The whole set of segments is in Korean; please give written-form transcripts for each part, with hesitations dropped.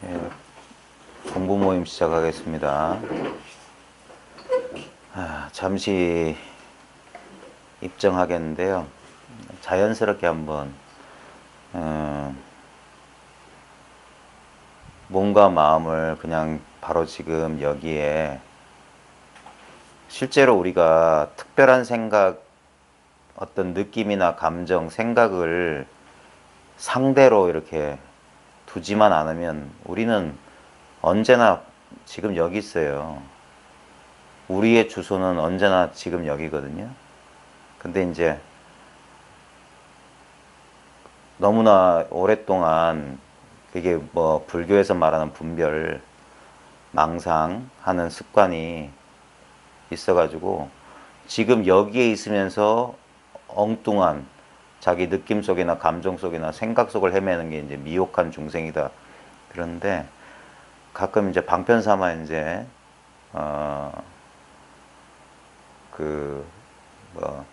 예, 공부 모임 시작하겠습니다. 잠시 입정하겠는데요. 자연스럽게 한번 몸과 마음을 그냥 바로 지금 여기에, 실제로 우리가 특별한 생각, 어떤 느낌이나 감정, 생각을 상대로 이렇게 두지만 않으면 우리는 언제나 지금 여기 있어요. 우리의 주소는 언제나 지금 여기거든요. 근데 이제 너무나 오랫동안 이게 뭐 불교에서 말하는 분별, 망상하는 습관이 있어가지고 지금 여기에 있으면서 엉뚱한 자기 느낌 속이나 감정 속이나 생각 속을 헤매는 게 이제 미혹한 중생이다. 그런데 가끔 이제 방편 삼아 이제 뭐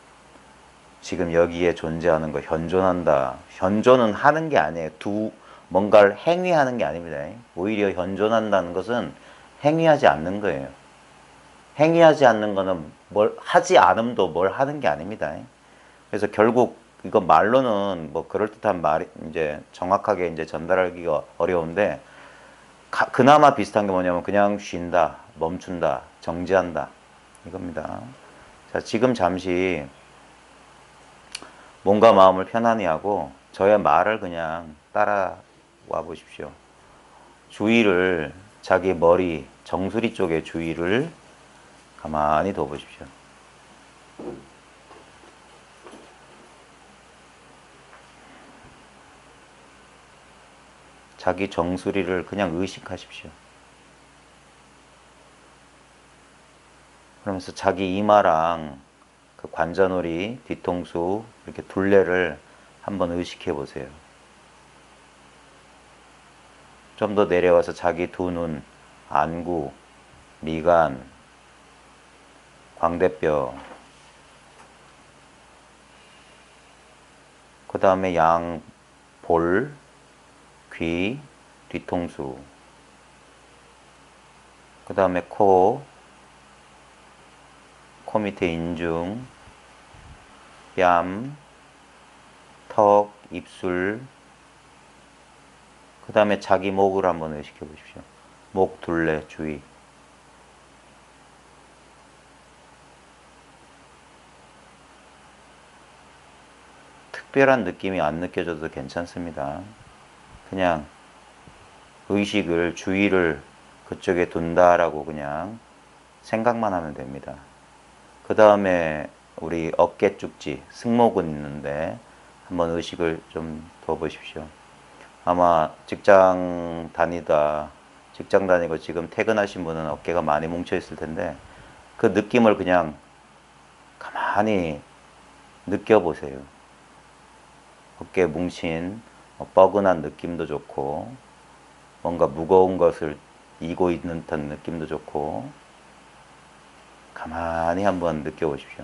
지금 여기에 존재하는 거 현존한다. 현존은 하는 게 아니에요. 뭔가를 행위하는 게 아닙니다. 오히려 현존한다는 것은 행위하지 않는 거예요. 행위하지 않는 거는 뭘 하지 않음도 뭘 하는 게 아닙니다. 그래서 결국 이거 말로는 뭐 그럴듯한 말이 이제 정확하게 이제 전달하기가 어려운데, 그나마 비슷한 게 뭐냐면 그냥 쉰다, 멈춘다, 정지한다, 이겁니다. 자, 지금 잠시 몸과 마음을 편안히 하고 저의 말을 그냥 따라와 보십시오. 주의를, 자기 머리 정수리 쪽에 주의를 가만히 둬 보십시오. 자기 정수리를 그냥 의식하십시오. 그러면서 자기 이마랑 그 관자놀이, 뒤통수, 이렇게 둘레를 한번 의식해 보세요. 좀 더 내려와서 자기 두 눈, 안구, 미간, 광대뼈, 그 다음에 양 볼, 귀, 뒤통수, 그 다음에 코 밑에 인중, 뺨, 턱, 입술, 그 다음에 자기 목을 한번 의식해 보십시오. 목 둘레 주위. 특별한 느낌이 안 느껴져도 괜찮습니다. 그냥 의식을, 주의를 그쪽에 둔다라고 그냥 생각만 하면 됩니다. 그 다음에 우리 어깨 쪽지, 승모근 있는데 한번 의식을 좀 더 보십시오. 아마 직장 다니고 지금 퇴근하신 분은 어깨가 많이 뭉쳐 있을 텐데 그 느낌을 그냥 가만히 느껴보세요. 어깨 뭉친 뻐근한 느낌도 좋고, 뭔가 무거운 것을 이고 있는 듯한 느낌도 좋고, 가만히 한번 느껴보십시오.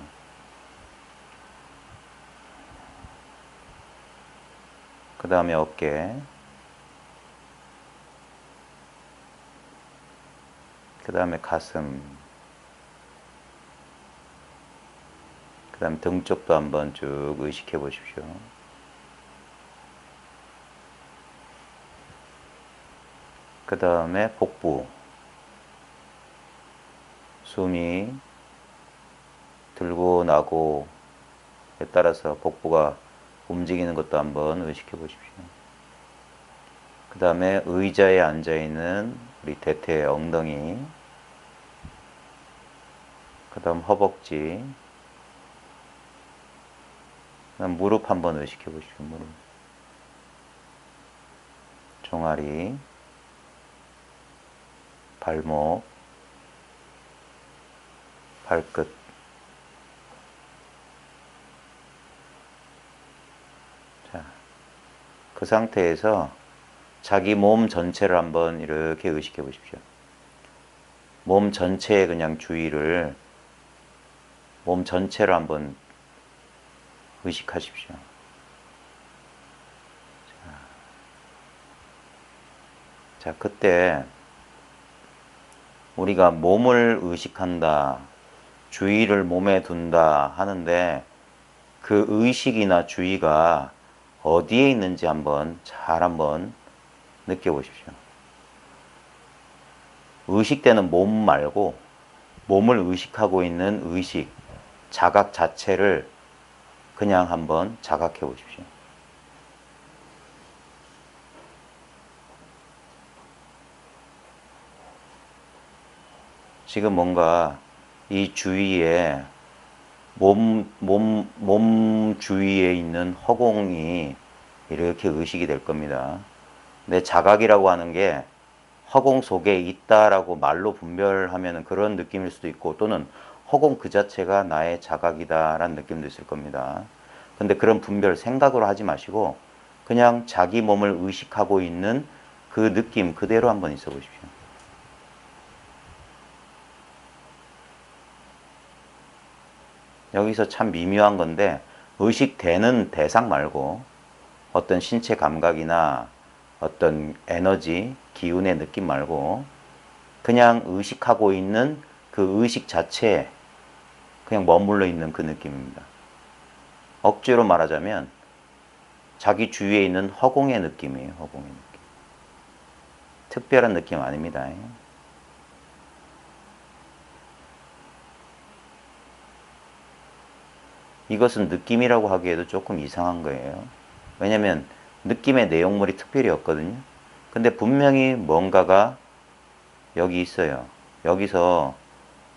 그 다음에 어깨, 그 다음에 가슴, 그 다음 등 쪽도 한번 쭉 의식해 보십시오. 그 다음에 복부, 숨이 들고 나고에 따라서 복부가 움직이는 것도 한번 의식해 보십시오. 그 다음에 의자에 앉아있는 우리 대퇴 엉덩이, 그 다음 허벅지, 그 다음 무릎 한번 의식해 보십시오. 무릎, 종아리, 발목, 발끝. 자, 그 상태에서 자기 몸 전체를 한번 이렇게 의식해 보십시오. 몸 전체에 그냥 주의를, 몸 전체를 한번 의식하십시오. 자, 그때 우리가 몸을 의식한다, 주의를 몸에 둔다 하는데 그 의식이나 주의가 어디에 있는지 한번 느껴보십시오. 의식되는 몸 말고 몸을 의식하고 있는 의식, 자각 자체를 그냥 한번 자각해 보십시오. 지금 뭔가 이 주위에 몸 주위에 있는 허공이 이렇게 의식이 될 겁니다. 근데 자각이라고 하는 게 허공 속에 있다라고 말로 분별하면 그런 느낌일 수도 있고 또는 허공 그 자체가 나의 자각이다라는 느낌도 있을 겁니다. 근데 그런 분별 생각으로 하지 마시고 그냥 자기 몸을 의식하고 있는 그 느낌 그대로 한번 있어 보십시오. 여기서 참 미묘한 건데 의식되는 대상 말고 어떤 신체 감각이나 어떤 에너지, 기운의 느낌 말고 그냥 의식하고 있는 그 의식 자체에 그냥 머물러 있는 그 느낌입니다. 억지로 말하자면 자기 주위에 있는 허공의 느낌이에요. 허공의 느낌. 특별한 느낌 아닙니다. 이것은 느낌이라고 하기에도 조금 이상한 거예요. 왜냐면 느낌의 내용물이 특별히 없거든요. 근데 분명히 뭔가가 여기 있어요. 여기서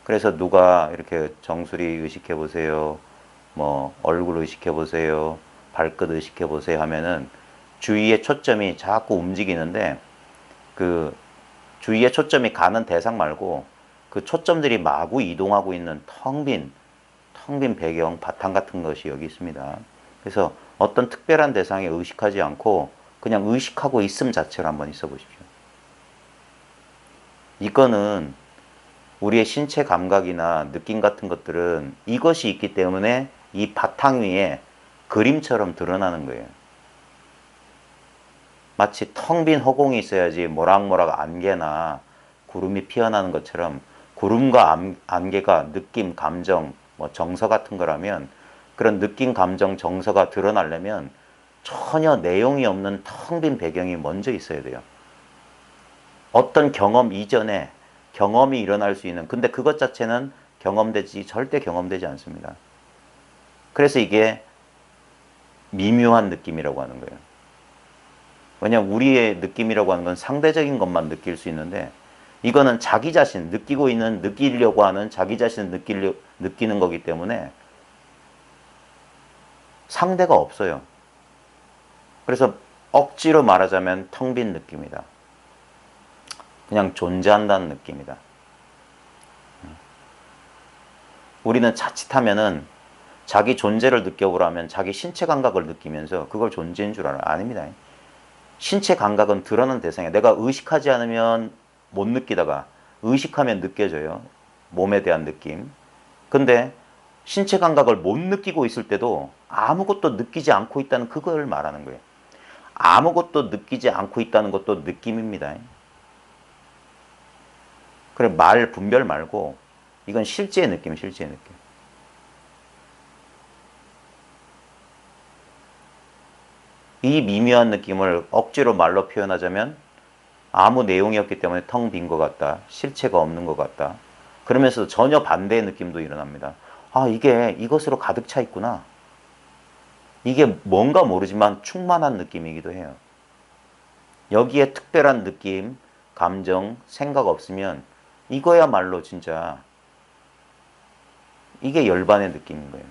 그래서 누가 이렇게 정수리 의식해 보세요. 뭐 얼굴 의식해 보세요. 발끝 의식해 보세요 하면은 주위의 초점이 자꾸 움직이는데 그 주위의 초점이 가는 대상 말고 그 초점들이 마구 이동하고 있는 텅 빈 배경, 바탕 같은 것이 여기 있습니다. 그래서 어떤 특별한 대상에 의식하지 않고 그냥 의식하고 있음 자체를 한번 있어 보십시오. 이거는 우리의 신체 감각이나 느낌 같은 것들은 이것이 있기 때문에 이 바탕 위에 그림처럼 드러나는 거예요. 마치 텅 빈 허공이 있어야지 모락모락 안개나 구름이 피어나는 것처럼 구름과 안개가 느낌, 감정, 뭐 정서 같은 거라면 그런 느낌, 감정, 정서가 드러나려면 전혀 내용이 없는 텅 빈 배경이 먼저 있어야 돼요. 어떤 경험 이전에 경험이 일어날 수 있는 근데 그것 자체는 절대 경험되지 않습니다. 그래서 이게 미묘한 느낌이라고 하는 거예요. 왜냐하면 우리의 느낌이라고 하는 건 상대적인 것만 느낄 수 있는데 이거는 자기 자신, 느끼려고 하는 자기 자신을 느끼는 거기 때문에 상대가 없어요. 그래서 억지로 말하자면 텅 빈 느낌이다. 그냥 존재한다는 느낌이다. 우리는 자칫하면은 자기 존재를 느껴보라면 자기 신체 감각을 느끼면서 그걸 존재인 줄 알아요. 아닙니다. 신체 감각은 드러난 대상이에요. 내가 의식하지 않으면 못 느끼다가 의식하면 느껴져요. 몸에 대한 느낌. 근데 신체 감각을 못 느끼고 있을 때도 아무것도 느끼지 않고 있다는 그걸 말하는 거예요. 아무것도 느끼지 않고 있다는 것도 느낌입니다. 그래 말 분별 말고 이건 실제의 느낌, 실제의 느낌. 이 미묘한 느낌을 억지로 말로 표현하자면 아무 내용이 없기 때문에 텅 빈 것 같다. 실체가 없는 것 같다. 그러면서 전혀 반대의 느낌도 일어납니다. 아, 이게 이것으로 가득 차 있구나. 이게 뭔가 모르지만 충만한 느낌이기도 해요. 여기에 특별한 느낌, 감정, 생각 없으면 이거야말로 진짜 이게 열반의 느낌인 거예요.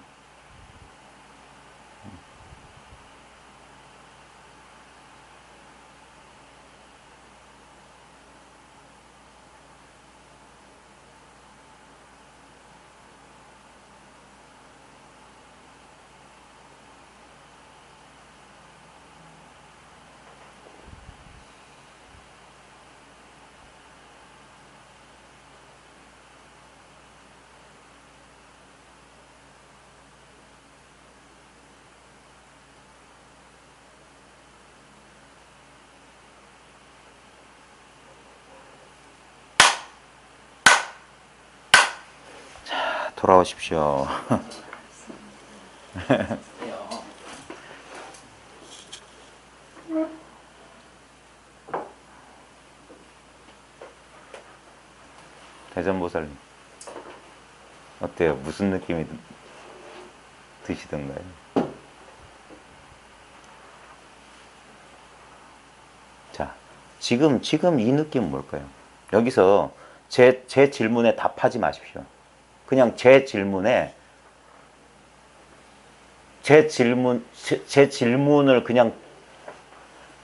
돌아오십시오. 대전보살님 어때요? 무슨 느낌이 드시던가요? 자, 지금 이 느낌은 뭘까요? 여기서 제 질문에 답하지 마십시오. 그냥 제 질문을 그냥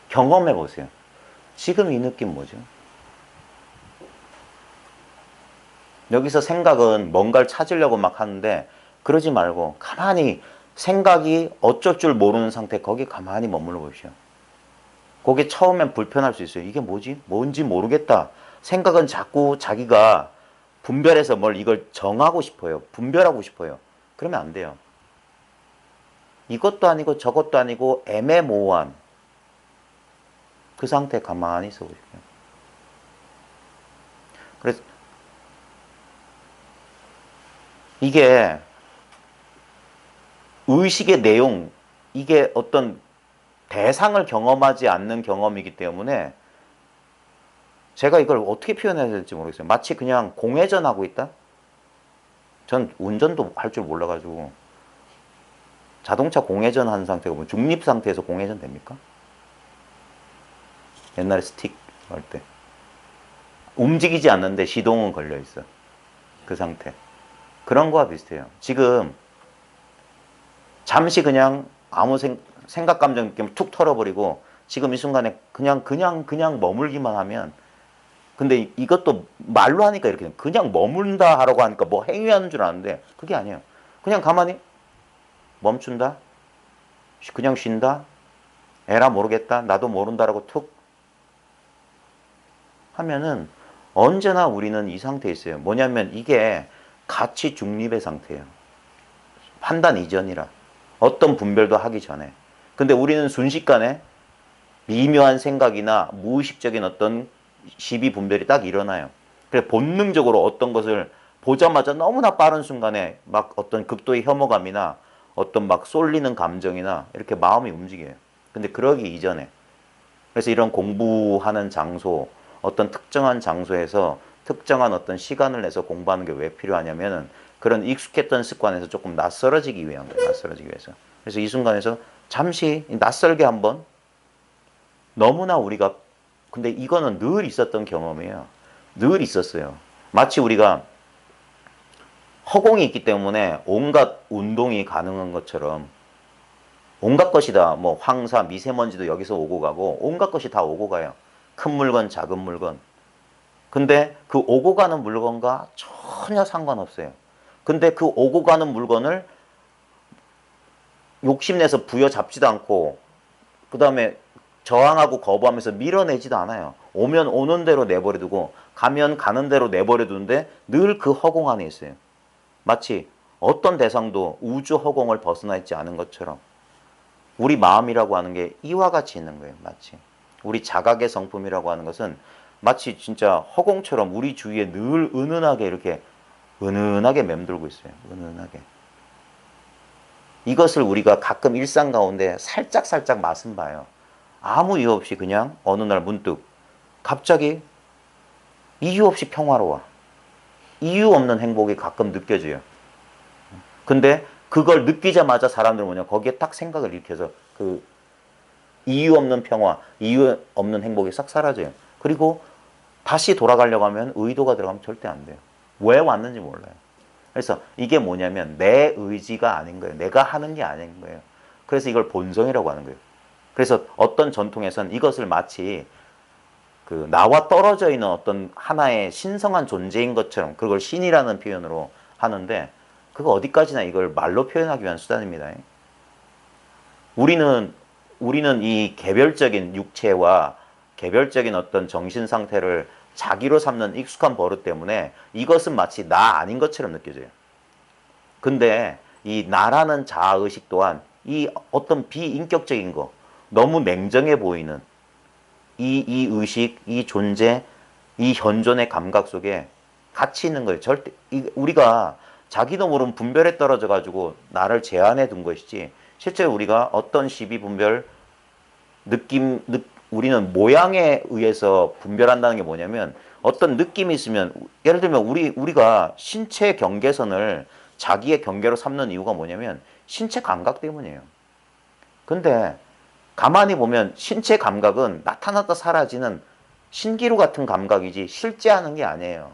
경험해 보세요. 지금 이 느낌 뭐죠? 여기서 생각은 뭔가를 찾으려고 막 하는데 그러지 말고 가만히 생각이 어쩔 줄 모르는 상태 거기 가만히 머물러 보십시오. 그게 처음엔 불편할 수 있어요. 이게 뭐지? 뭔지 모르겠다. 생각은 자꾸 자기가 분별해서 뭘 이걸 정하고 싶어요. 분별하고 싶어요. 그러면 안 돼요. 이것도 아니고 저것도 아니고 애매모호한 그 상태 가만히 있어 보십시오. 그래서 이게 의식의 내용, 이게 어떤 대상을 경험하지 않는 경험이기 때문에 제가 이걸 어떻게 표현해야 될지 모르겠어요. 마치 그냥 공회전 하고 있다? 전 운전도 할 줄 몰라가지고 자동차 공회전 하는 상태가 뭐 중립 상태에서 공회전 됩니까? 옛날에 스틱 할 때 움직이지 않는데 시동은 걸려 있어. 그 상태. 그런 거와 비슷해요. 지금 잠시 그냥 아무 생각 감정 느낌 툭 털어버리고 지금 이 순간에 그냥 머물기만 하면, 근데 이것도 말로 하니까 이렇게 그냥 머문다 하라고 하니까 뭐 행위하는 줄 아는데 그게 아니에요. 그냥 가만히 멈춘다, 그냥 쉰다, 에라 모르겠다, 나도 모른다라고 툭 하면은 언제나 우리는 이 상태에 있어요. 뭐냐면 이게 가치 중립의 상태예요. 판단 이전이라. 어떤 분별도 하기 전에. 근데 우리는 순식간에 미묘한 생각이나 무의식적인 어떤 시비 분별이 딱 일어나요. 그래서 본능적으로 어떤 것을 보자마자 너무나 빠른 순간에 막 어떤 극도의 혐오감이나 어떤 막 쏠리는 감정이나 이렇게 마음이 움직여요. 근데 그러기 이전에. 그래서 이런 공부하는 장소, 어떤 특정한 장소에서 특정한 어떤 시간을 내서 공부하는 게 왜 필요하냐면은 그런 익숙했던 습관에서 조금 낯설어지기 위한 거예요. 낯설어지기 위해서. 그래서 이 순간에서 잠시 낯설게 한번, 너무나 우리가, 근데 이거는 늘 있었던 경험이에요. 늘 있었어요. 마치 우리가 허공이 있기 때문에 온갖 운동이 가능한 것처럼 온갖 것이 다, 뭐 황사, 미세먼지도 여기서 오고 가고 온갖 것이 다 오고 가요. 큰 물건, 작은 물건. 근데 그 오고 가는 물건과 전혀 상관없어요. 근데 그 오고 가는 물건을 욕심내서 부여잡지도 않고 그 다음에 저항하고 거부하면서 밀어내지도 않아요. 오면 오는 대로 내버려두고 가면 가는 대로 내버려두는데 늘 그 허공 안에 있어요. 마치 어떤 대상도 우주 허공을 벗어나 있지 않은 것처럼 우리 마음이라고 하는 게 이와 같이 있는 거예요. 마치 우리 자각의 성품이라고 하는 것은 마치 진짜 허공처럼 우리 주위에 늘 은은하게 이렇게 은은하게 맴돌고 있어요. 은은하게. 이것을 우리가 가끔 일상 가운데 살짝 맛은 봐요. 아무 이유 없이 그냥 어느 날 문득 갑자기 이유 없이 평화로워. 이유 없는 행복이 가끔 느껴져요. 근데 그걸 느끼자마자 사람들은 뭐냐, 거기에 딱 생각을 일으켜서 그 이유 없는 평화, 이유 없는 행복이 싹 사라져요. 그리고 다시 돌아가려고 하면 의도가 들어가면 절대 안 돼요. 왜 왔는지 몰라요. 그래서 이게 뭐냐면 내 의지가 아닌 거예요. 내가 하는 게 아닌 거예요. 그래서 이걸 본성이라고 하는 거예요. 그래서 어떤 전통에서는 이것을 마치 그 나와 떨어져 있는 어떤 하나의 신성한 존재인 것처럼 그걸 신이라는 표현으로 하는데, 그거 어디까지나 이걸 말로 표현하기 위한 수단입니다. 우리는 이 개별적인 육체와 개별적인 어떤 정신 상태를 자기로 삼는 익숙한 버릇 때문에 이것은 마치 나 아닌 것처럼 느껴져요. 근데 이 나라는 자아의식 또한 이 어떤 비인격적인 거, 너무 냉정해 보이는 이 의식, 이 존재, 이 현존의 감각 속에 같이 있는 거예요. 절대 우리가 자기도 모르는 분별에 떨어져 가지고 나를 제한해 둔 것이지, 실제 우리가 어떤 시비분별 우리는 모양에 의해서 분별한다는 게 뭐냐면, 어떤 느낌이 있으면, 예를 들면 우리가 신체 경계선을 자기의 경계로 삼는 이유가 뭐냐면 신체 감각 때문이에요. 근데 가만히 보면 신체 감각은 나타났다 사라지는 신기루 같은 감각이지 실제하는 게 아니에요.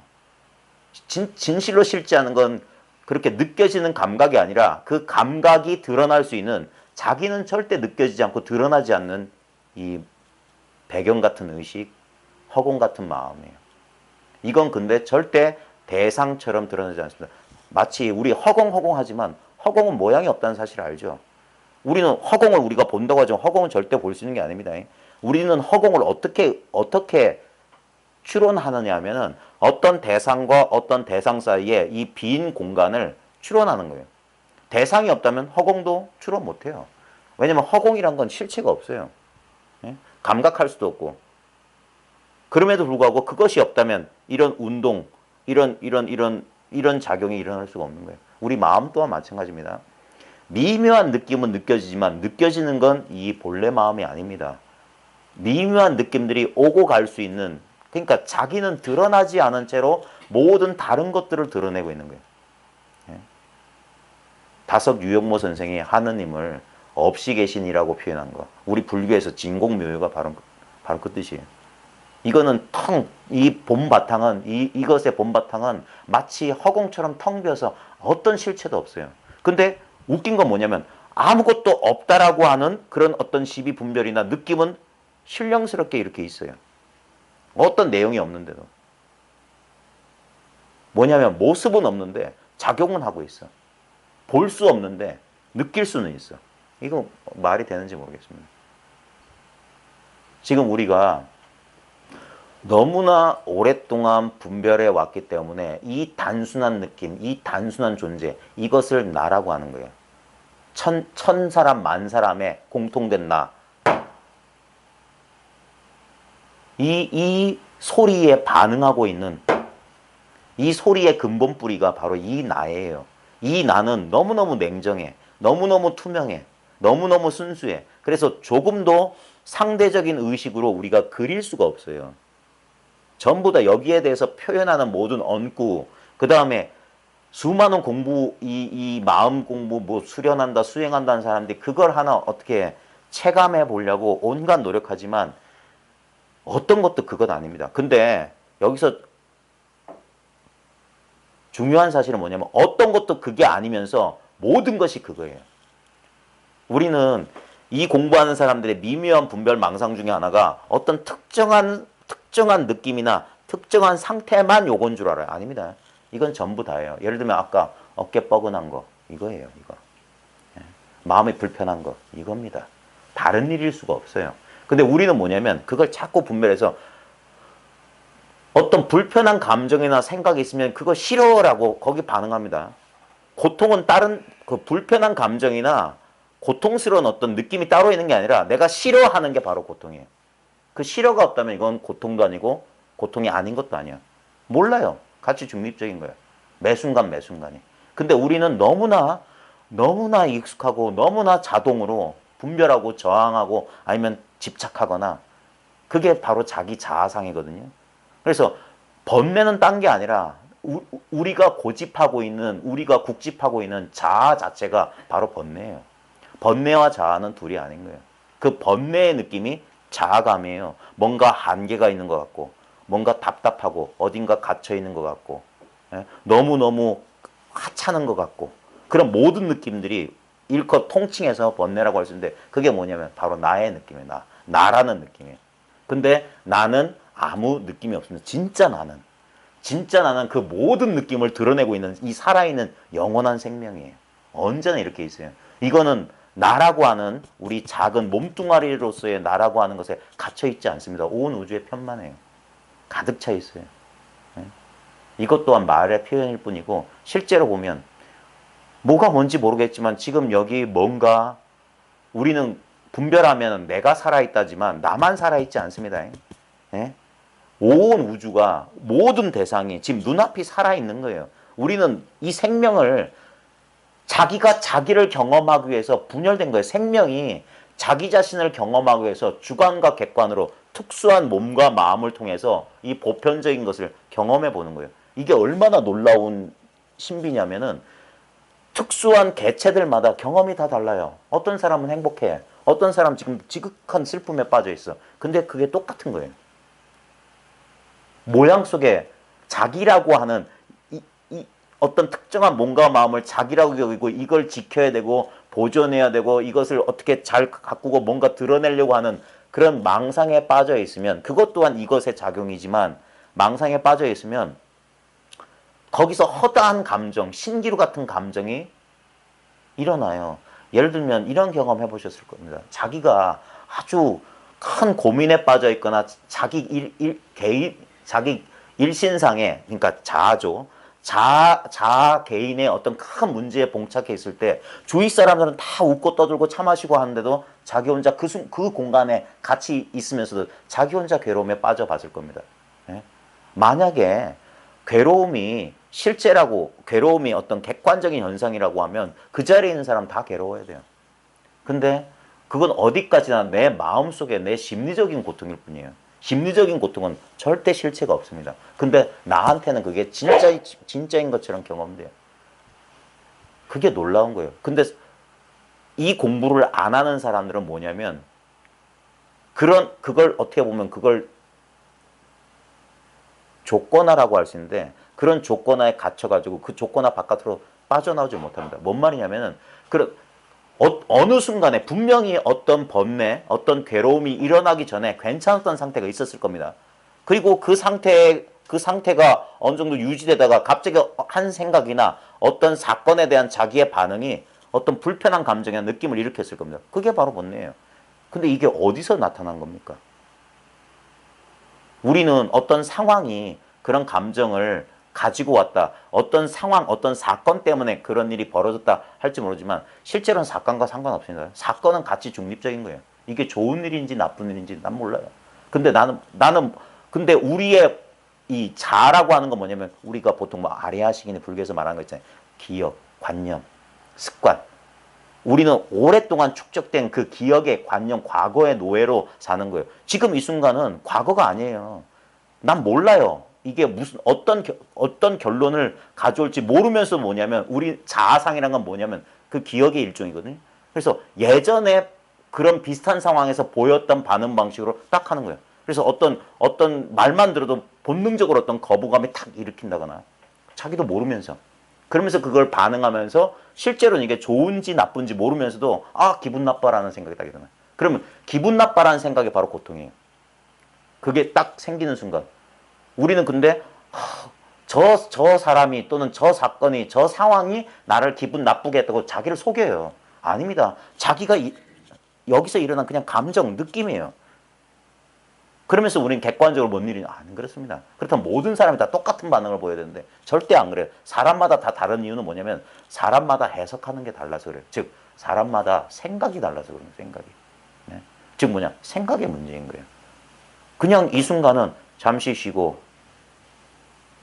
진실로 실제하는 건 그렇게 느껴지는 감각이 아니라 그 감각이 드러날 수 있는, 자기는 절대 느껴지지 않고 드러나지 않는 이 배경 같은 의식, 허공 같은 마음이에요. 이건 근데 절대 대상처럼 드러나지 않습니다. 마치 우리 허공하지만 허공은 모양이 없다는 사실을 알죠. 우리는 허공을 우리가 본다고 하지만 허공은 절대 볼 수 있는 게 아닙니다. 우리는 허공을 어떻게 추론하느냐 하면은 어떤 대상과 어떤 대상 사이에 이 빈 공간을 추론하는 거예요. 대상이 없다면 허공도 추론 못해요. 왜냐면 허공이란 건 실체가 없어요. 감각할 수도 없고. 그럼에도 불구하고 그것이 없다면 이런 운동, 이런 작용이 일어날 수가 없는 거예요. 우리 마음 또한 마찬가지입니다. 미묘한 느낌은 느껴지지만 느껴지는 건 이 본래 마음이 아닙니다. 미묘한 느낌들이 오고 갈 수 있는, 그러니까 자기는 드러나지 않은 채로 모든 다른 것들을 드러내고 있는 거예요. 다섯 유영모 선생이 하느님을 없이 계신이라고 표현한 거. 우리 불교에서 진공묘유가 바로 그 뜻이에요. 이거는 이것의 본바탕은 마치 허공처럼 텅 비어서 어떤 실체도 없어요. 근데 웃긴 건 뭐냐면 아무것도 없다라고 하는 그런 어떤 시비 분별이나 느낌은 신령스럽게 이렇게 있어요. 어떤 내용이 없는데도. 뭐냐면 모습은 없는데 작용은 하고 있어. 볼 수 없는데 느낄 수는 있어. 이거 말이 되는지 모르겠습니다. 지금 우리가 너무나 오랫동안 분별해 왔기 때문에 이 단순한 느낌, 이 단순한 존재, 이것을 나라고 하는 거예요. 천 사람, 만 사람의 공통된 나. 이 소리에 반응하고 있는, 이 소리의 근본 뿌리가 바로 이 나예요. 이 나는 너무너무 냉정해. 너무너무 투명해. 너무너무 순수해. 그래서 조금도 상대적인 의식으로 우리가 그릴 수가 없어요. 전부 다 여기에 대해서 표현하는 모든 언구, 그 다음에 수많은 공부, 이 마음 공부, 뭐 수련한다, 수행한다는 사람들이 그걸 하나 어떻게 체감해 보려고 온갖 노력하지만 어떤 것도 그건 아닙니다. 근데 여기서 중요한 사실은 뭐냐면 어떤 것도 그게 아니면서 모든 것이 그거예요. 우리는 이 공부하는 사람들의 미묘한 분별 망상 중에 하나가 어떤 특정한 느낌이나 특정한 상태만 요건 줄 알아요. 아닙니다. 이건 전부 다예요. 예를 들면 아까 어깨 뻐근한 거, 이거예요. 이거. 마음이 불편한 거, 이겁니다. 다른 일일 수가 없어요. 근데 우리는 뭐냐면 그걸 자꾸 분별해서 어떤 불편한 감정이나 생각이 있으면 그거 싫어라고 거기 반응합니다. 고통은 다른 그 불편한 감정이나 고통스러운 어떤 느낌이 따로 있는 게 아니라 내가 싫어하는 게 바로 고통이에요. 그 싫어가 없다면 이건 고통도 아니고 고통이 아닌 것도 아니야. 몰라요. 같이 중립적인 거예요. 매 순간이. 근데 우리는 너무나 익숙하고 너무나 자동으로 분별하고 저항하고 아니면 집착하거나, 그게 바로 자기 자아상이거든요. 그래서 번뇌는 딴 게 아니라 우리가 고집하고 있는, 우리가 국집하고 있는 자아 자체가 바로 번뇌예요. 번뇌와 자아는 둘이 아닌 거예요. 그 번뇌의 느낌이 자아감이에요. 뭔가 한계가 있는 것 같고, 뭔가 답답하고, 어딘가 갇혀 있는 것 같고, 너무너무 하찮은 것 같고, 그런 모든 느낌들이 일컷 통칭해서 번뇌라고 할 수 있는데, 그게 뭐냐면 바로 나의 느낌이에요. 나라는 느낌이에요. 근데 나는 아무 느낌이 없습니다. 진짜 나는 그 모든 느낌을 드러내고 있는 이 살아있는 영원한 생명이에요. 언제나 이렇게 있어요. 이거는 나라고 하는 우리 작은 몸뚱아리로서의 나라고 하는 것에 갇혀있지 않습니다. 온 우주에 편만해요. 가득 차 있어요. 이것 또한 말의 표현일 뿐이고, 실제로 보면 뭐가 뭔지 모르겠지만 지금 여기 뭔가 우리는 분별하면 내가 살아있다지만 나만 살아있지 않습니다. 온 우주가, 모든 대상이 지금 눈앞이 살아있는 거예요. 우리는 이 생명을 자기가 자기를 경험하기 위해서 분열된 거예요. 생명이 자기 자신을 경험하기 위해서 주관과 객관으로 특수한 몸과 마음을 통해서 이 보편적인 것을 경험해 보는 거예요. 이게 얼마나 놀라운 신비냐면은 특수한 개체들마다 경험이 다 달라요. 어떤 사람은 행복해. 어떤 사람은 지금 지극한 슬픔에 빠져 있어. 근데 그게 똑같은 거예요. 모양 속에 자기라고 하는 이 어떤 특정한 몸과 마음을 자기라고 여기고 이걸 지켜야 되고 보존해야 되고 이것을 어떻게 잘 가꾸고 뭔가 드러내려고 하는 그런 망상에 빠져 있으면 그것 또한 이것의 작용이지만 망상에 빠져 있으면 거기서 허다한 감정, 신기루 같은 감정이 일어나요. 예를 들면 이런 경험 해보셨을 겁니다. 자기가 아주 큰 고민에 빠져 있거나 자기 자기 일신상에, 그러니까 자아죠. 자아 개인의 어떤 큰 문제에 봉착해 있을 때 주위 사람들은 다 웃고 떠들고 차 마시고 하는데도 자기 혼자 그 공간에 같이 있으면서도 자기 혼자 괴로움에 빠져봤을 겁니다. 예? 만약에 괴로움이 실제라고, 괴로움이 어떤 객관적인 현상이라고 하면 그 자리에 있는 사람 다 괴로워야 돼요. 근데 그건 어디까지나 내 마음속에 내 심리적인 고통일 뿐이에요. 심리적인 고통은 절대 실체가 없습니다. 근데 나한테는 그게 진짜인 것처럼 경험돼요. 그게 놀라운 거예요. 근데 이 공부를 안 하는 사람들은 뭐냐면 그걸 어떻게 보면 그걸 조건화라고 할 수 있는데 그런 조건화에 갇혀가지고 그 조건화 바깥으로 빠져나오지 못합니다. 뭔 말이냐면은 어느 순간에 분명히 어떤 번뇌, 어떤 괴로움이 일어나기 전에 괜찮았던 상태가 있었을 겁니다. 그리고 그 상태가 어느 정도 유지되다가 갑자기 한 생각이나 어떤 사건에 대한 자기의 반응이 어떤 불편한 감정이나 느낌을 일으켰을 겁니다. 그게 바로 번뇌예요. 근데 이게 어디서 나타난 겁니까? 우리는 어떤 상황이 그런 감정을 가지고 왔다. 어떤 상황, 어떤 사건 때문에 그런 일이 벌어졌다 할지 모르지만 실제로는 사건과 상관없습니다. 사건은 가치 중립적인 거예요. 이게 좋은 일인지 나쁜 일인지 난 몰라요. 근데 근데 우리의 이 자라고 하는 건 뭐냐면 우리가 보통 뭐 아리아식이나 불교에서 말하는 거 있잖아요. 기억, 관념, 습관. 우리는 오랫동안 축적된 그 기억의 관념, 과거의 노예로 사는 거예요. 지금 이 순간은 과거가 아니에요. 난 몰라요. 이게 무슨 어떤 결론을 가져올지 모르면서 뭐냐면 우리 자아상이란 건 뭐냐면 그 기억의 일종이거든요. 그래서 예전에 그런 비슷한 상황에서 보였던 반응 방식으로 딱 하는 거예요. 그래서 어떤 말만 들어도 본능적으로 어떤 거부감이 탁 일으킨다거나 자기도 모르면서 그러면서 그걸 반응하면서 실제로는 이게 좋은지 나쁜지 모르면서도 아 기분 나빠라는 생각이 딱 일어나요. 그러면 기분 나빠라는 생각이 바로 고통이에요. 그게 딱 생기는 순간 우리는 근데 저 사람이 또는 저 사건이 저 상황이 나를 기분 나쁘게 했다고 자기를 속여요. 아닙니다. 자기가 여기서 일어난 그냥 감정, 느낌이에요. 그러면서 우리는 객관적으로 뭔 일이냐? 안 그렇습니다. 그렇다면 모든 사람이 다 똑같은 반응을 보여야 되는데 절대 안 그래요. 사람마다 다 다른 이유는 뭐냐면 사람마다 해석하는 게 달라서 그래요. 즉 사람마다 생각이 달라서 그래요. 생각이. 네. 즉 뭐냐? 생각의 문제인 거예요. 그냥 이 순간은 잠시 쉬고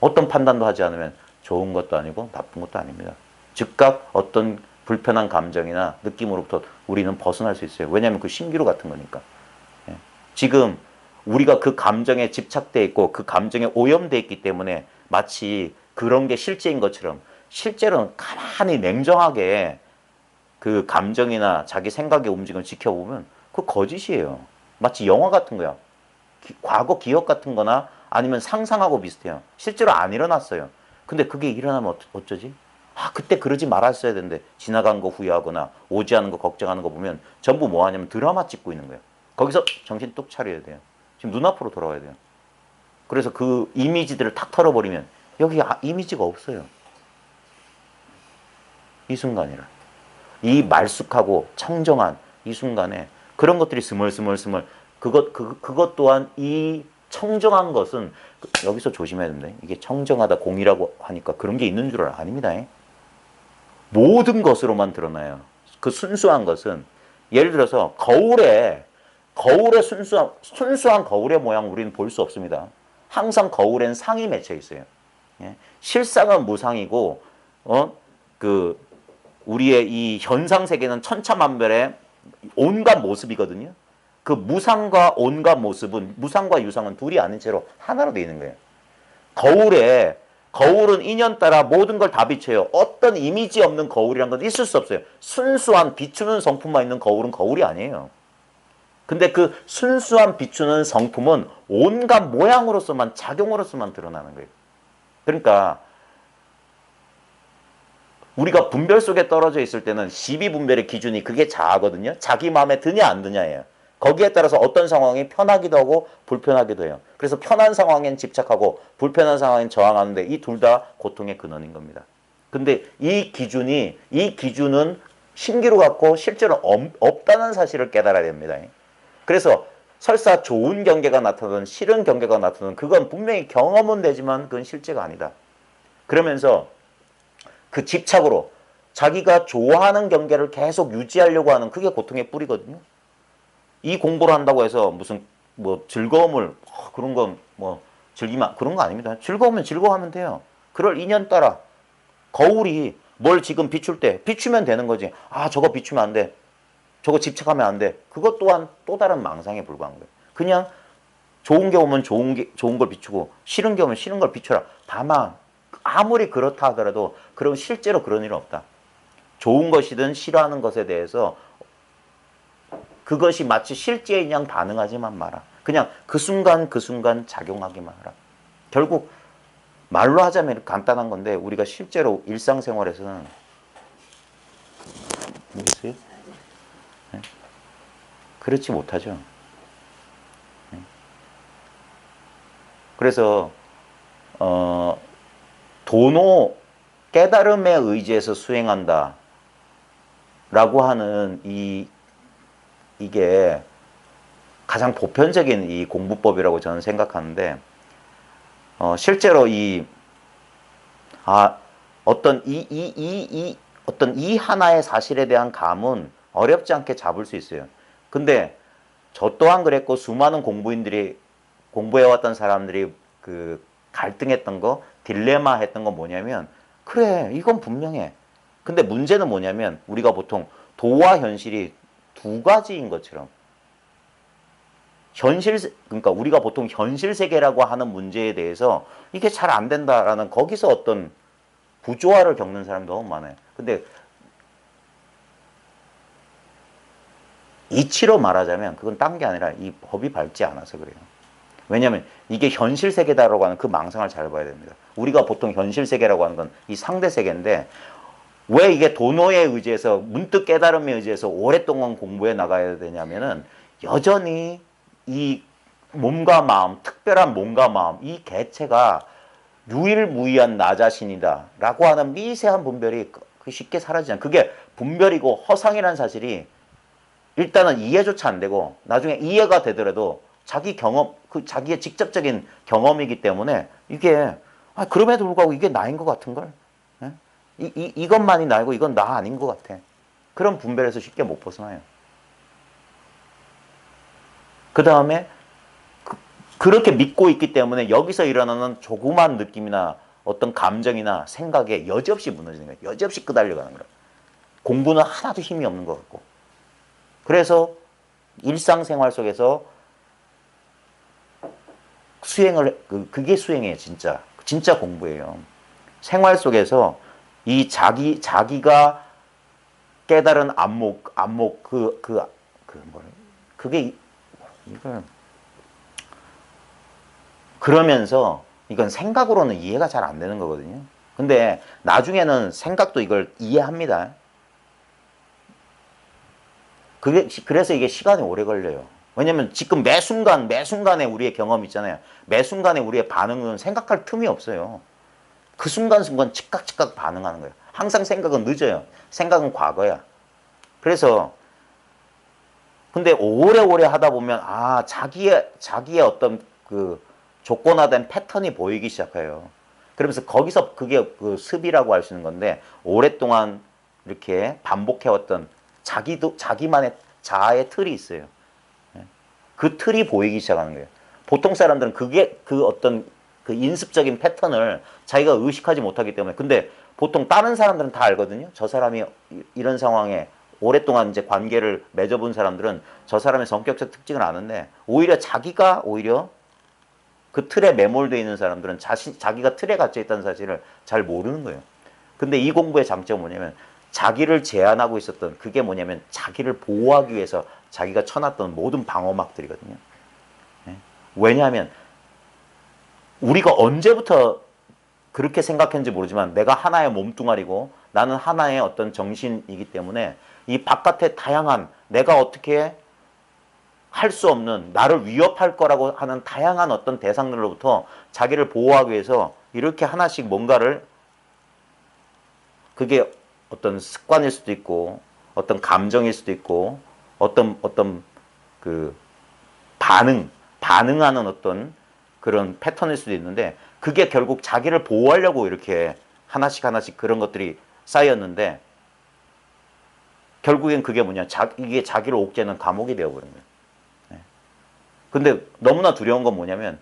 어떤 판단도 하지 않으면 좋은 것도 아니고 나쁜 것도 아닙니다. 즉각 어떤 불편한 감정이나 느낌으로부터 우리는 벗어날 수 있어요. 왜냐하면 그 신기루 같은 거니까. 예. 지금 우리가 그 감정에 집착돼 있고 그 감정에 오염돼 있기 때문에 마치 그런 게 실제인 것처럼 실제로는 가만히 냉정하게 그 감정이나 자기 생각의 움직임을 지켜보면 그 거짓이에요. 마치 영화 같은 거야. 과거 기억 같은 거나 아니면 상상하고 비슷해요. 실제로 안 일어났어요. 근데 그게 일어나면 어쩌지? 아, 그때 그러지 말았어야 되는데 지나간 거 후회하거나 오지 않은 거 걱정하는 거 보면 전부 뭐 하냐면 드라마 찍고 있는 거예요. 거기서 정신 뚝 차려야 돼요. 지금 눈앞으로 돌아와야 돼요. 그래서 그 이미지들을 탁 털어버리면 여기 이미지가 없어요. 이 순간이라. 이 말쑥하고 청정한 이 순간에 그런 것들이 스멀스멀 그것 또한 이 청정한 것은 여기서 조심해야 됩니다. 이게 청정하다 공이라고 하니까 그런 게 있는 줄 아닙니다. 모든 것으로만 드러나요. 그 순수한 것은 예를 들어서 거울의 순수한 거울의 모양 우리는 볼 수 없습니다. 항상 거울엔 상이 맺혀 있어요. 예? 실상은 무상이고, 그 우리의 이 현상 세계는 천차만별의 온갖 모습이거든요. 그 무상과 온갖 모습은, 무상과 유상은 둘이 아닌 채로 하나로 되어 있는 거예요. 거울은 인연 따라 모든 걸 다 비춰요. 어떤 이미지 없는 거울이란 건 있을 수 없어요. 순수한 비추는 성품만 있는 거울은 거울이 아니에요. 근데 그 순수한 비추는 성품은 온갖 모양으로서만, 작용으로서만 드러나는 거예요. 그러니까 우리가 분별 속에 떨어져 있을 때는 시비분별의 기준이 그게 자아거든요. 자기 마음에 드냐 안 드냐예요. 거기에 따라서 어떤 상황이 편하기도 하고 불편하기도 해요. 그래서 편한 상황엔 집착하고 불편한 상황엔 저항하는데 이 둘 다 고통의 근원인 겁니다. 근데 이 기준은 신기루 같고 실제로 없다는 사실을 깨달아야 됩니다. 그래서 설사 좋은 경계가 나타나든 싫은 경계가 나타나든 그건 분명히 경험은 되지만 그건 실제가 아니다. 그러면서 그 집착으로 자기가 좋아하는 경계를 계속 유지하려고 하는 그게 고통의 뿌리거든요. 이 공부를 한다고 해서 무슨 뭐 즐거움을 그런 건 뭐 즐기면 그런 거 아닙니다. 즐거우면 즐거워하면 돼요. 그럴 인연 따라 거울이 뭘 지금 비출 때 비추면 되는 거지. 아 저거 비추면 안 돼. 저거 집착하면 안 돼. 그것 또한 또 다른 망상에 불과한 거예요. 그냥 좋은 게 오면 좋은 걸 비추고 싫은 게 오면 싫은 걸 비춰라. 다만 아무리 그렇다 하더라도 그럼 실제로 그런 일은 없다. 좋은 것이든 싫어하는 것에 대해서 그것이 마치 실제인 양 반응하지만 마라. 그냥 그 순간 작용하기만 하라. 결국 말로 하자면 간단한 건데 우리가 실제로 일상생활에서는 모르겠어요? 네? 그렇지 못하죠. 네? 그래서 도노 깨달음에 의지해서 수행한다 라고 하는 이게 가장 보편적인 이 공부법이라고 저는 생각하는데 실제로 어떤 이 하나의 사실에 대한 감은 어렵지 않게 잡을 수 있어요. 근데 저 또한 그랬고 수많은 공부해왔던 사람들이 그 갈등했던 거, 딜레마 했던 건 뭐냐면 그래 이건 분명해. 근데 문제는 뭐냐면 우리가 보통 도와 현실이 두 가지인 것처럼 그러니까 우리가 보통 현실 세계라고 하는 문제에 대해서 이게 잘 안 된다라는 거기서 어떤 부조화를 겪는 사람이 너무 많아요. 근데 이치로 말하자면 그건 딴 게 아니라 이 법이 밝지 않아서 그래요. 왜냐하면 이게 현실 세계다라고 하는 그 망상을 잘 봐야 됩니다. 우리가 보통 현실 세계라고 하는 건 이 상대 세계인데 왜 이게 도노에 의지해서 문득 깨달음에 의지해서 오랫동안 공부해 나가야 되냐면은 여전히 이 몸과 마음, 특별한 몸과 마음, 이 개체가 유일무이한 나 자신이다 라고 하는 미세한 분별이 쉽게 사라지지 않아요. 그게 분별이고 허상이라는 사실이 일단은 이해조차 안 되고 나중에 이해가 되더라도 자기 경험, 자기의 직접적인 경험이기 때문에 이게 그럼에도 불구하고 이게 나인 것 같은걸? 이것만이 나이고 이건 나 아닌 것 같아. 그런 분별에서 쉽게 못 벗어나요. 그 다음에 그렇게 믿고 있기 때문에 여기서 일어나는 조그만 느낌이나 어떤 감정이나 생각에 여지없이 무너지는 거예요. 여지없이 끄달려가는 거예요. 공부는 하나도 힘이 없는 것 같고. 그래서 일상생활 속에서 그게 수행이에요. 진짜 공부예요. 생활 속에서 이 자기가 깨달은 그게 이걸 그러면서 이건 생각으로는 이해가 잘 안 되는 거거든요. 근데 나중에는 생각도 이걸 이해합니다. 그래서 이게 시간이 오래 걸려요. 왜냐면 지금 매 순간에 우리의 경험 있잖아요. 매 순간에 우리의 반응은 생각할 틈이 없어요. 그 순간순간 즉각 반응하는 거예요. 항상 생각은 늦어요. 생각은 과거야. 그래서 근데 오래오래 하다 보면 자기의 어떤 그 조건화된 패턴이 보이기 시작해요. 그러면서 거기서 그게 그 습이라고 할 수 있는 건데 오랫동안 이렇게 반복해왔던 자기만의 자아의 틀이 있어요. 그 틀이 보이기 시작하는 거예요. 보통 사람들은 그게 그 어떤 그 인습적인 패턴을 자기가 의식하지 못하기 때문에. 근데 보통 다른 사람들은 다 알거든요. 저 사람이 이런 상황에 오랫동안 이제 관계를 맺어본 사람들은 저 사람의 성격적 특징을 아는데, 오히려 자기가 오히려 그 틀에 매몰되어 있는 사람들은 자기가 틀에 갇혀 있다는 사실을 잘 모르는 거예요. 근데 이 공부의 장점은 뭐냐면, 자기를 제한하고 있었던 그게 뭐냐면, 자기를 보호하기 위해서 자기가 쳐놨던 모든 방어막들이거든요. 왜냐하면 우리가 언제부터 그렇게 생각했는지 모르지만, 내가 하나의 몸뚱아리고 나는 하나의 어떤 정신이기 때문에 이 바깥의 다양한, 내가 어떻게 할 수 없는, 나를 위협할 거라고 하는 다양한 어떤 대상들로부터 자기를 보호하기 위해서 이렇게 하나씩 뭔가를, 그게 어떤 습관일 수도 있고 어떤 감정일 수도 있고 어떤 그 반응하는 어떤 그런 패턴일 수도 있는데, 그게 결국 자기를 보호하려고 이렇게 하나씩 하나씩 그런 것들이 쌓였는데, 결국엔 그게 뭐냐, 이게 자기를 옥죄는 감옥이 되어버린 거예요. 근데 너무나 두려운 건 뭐냐면,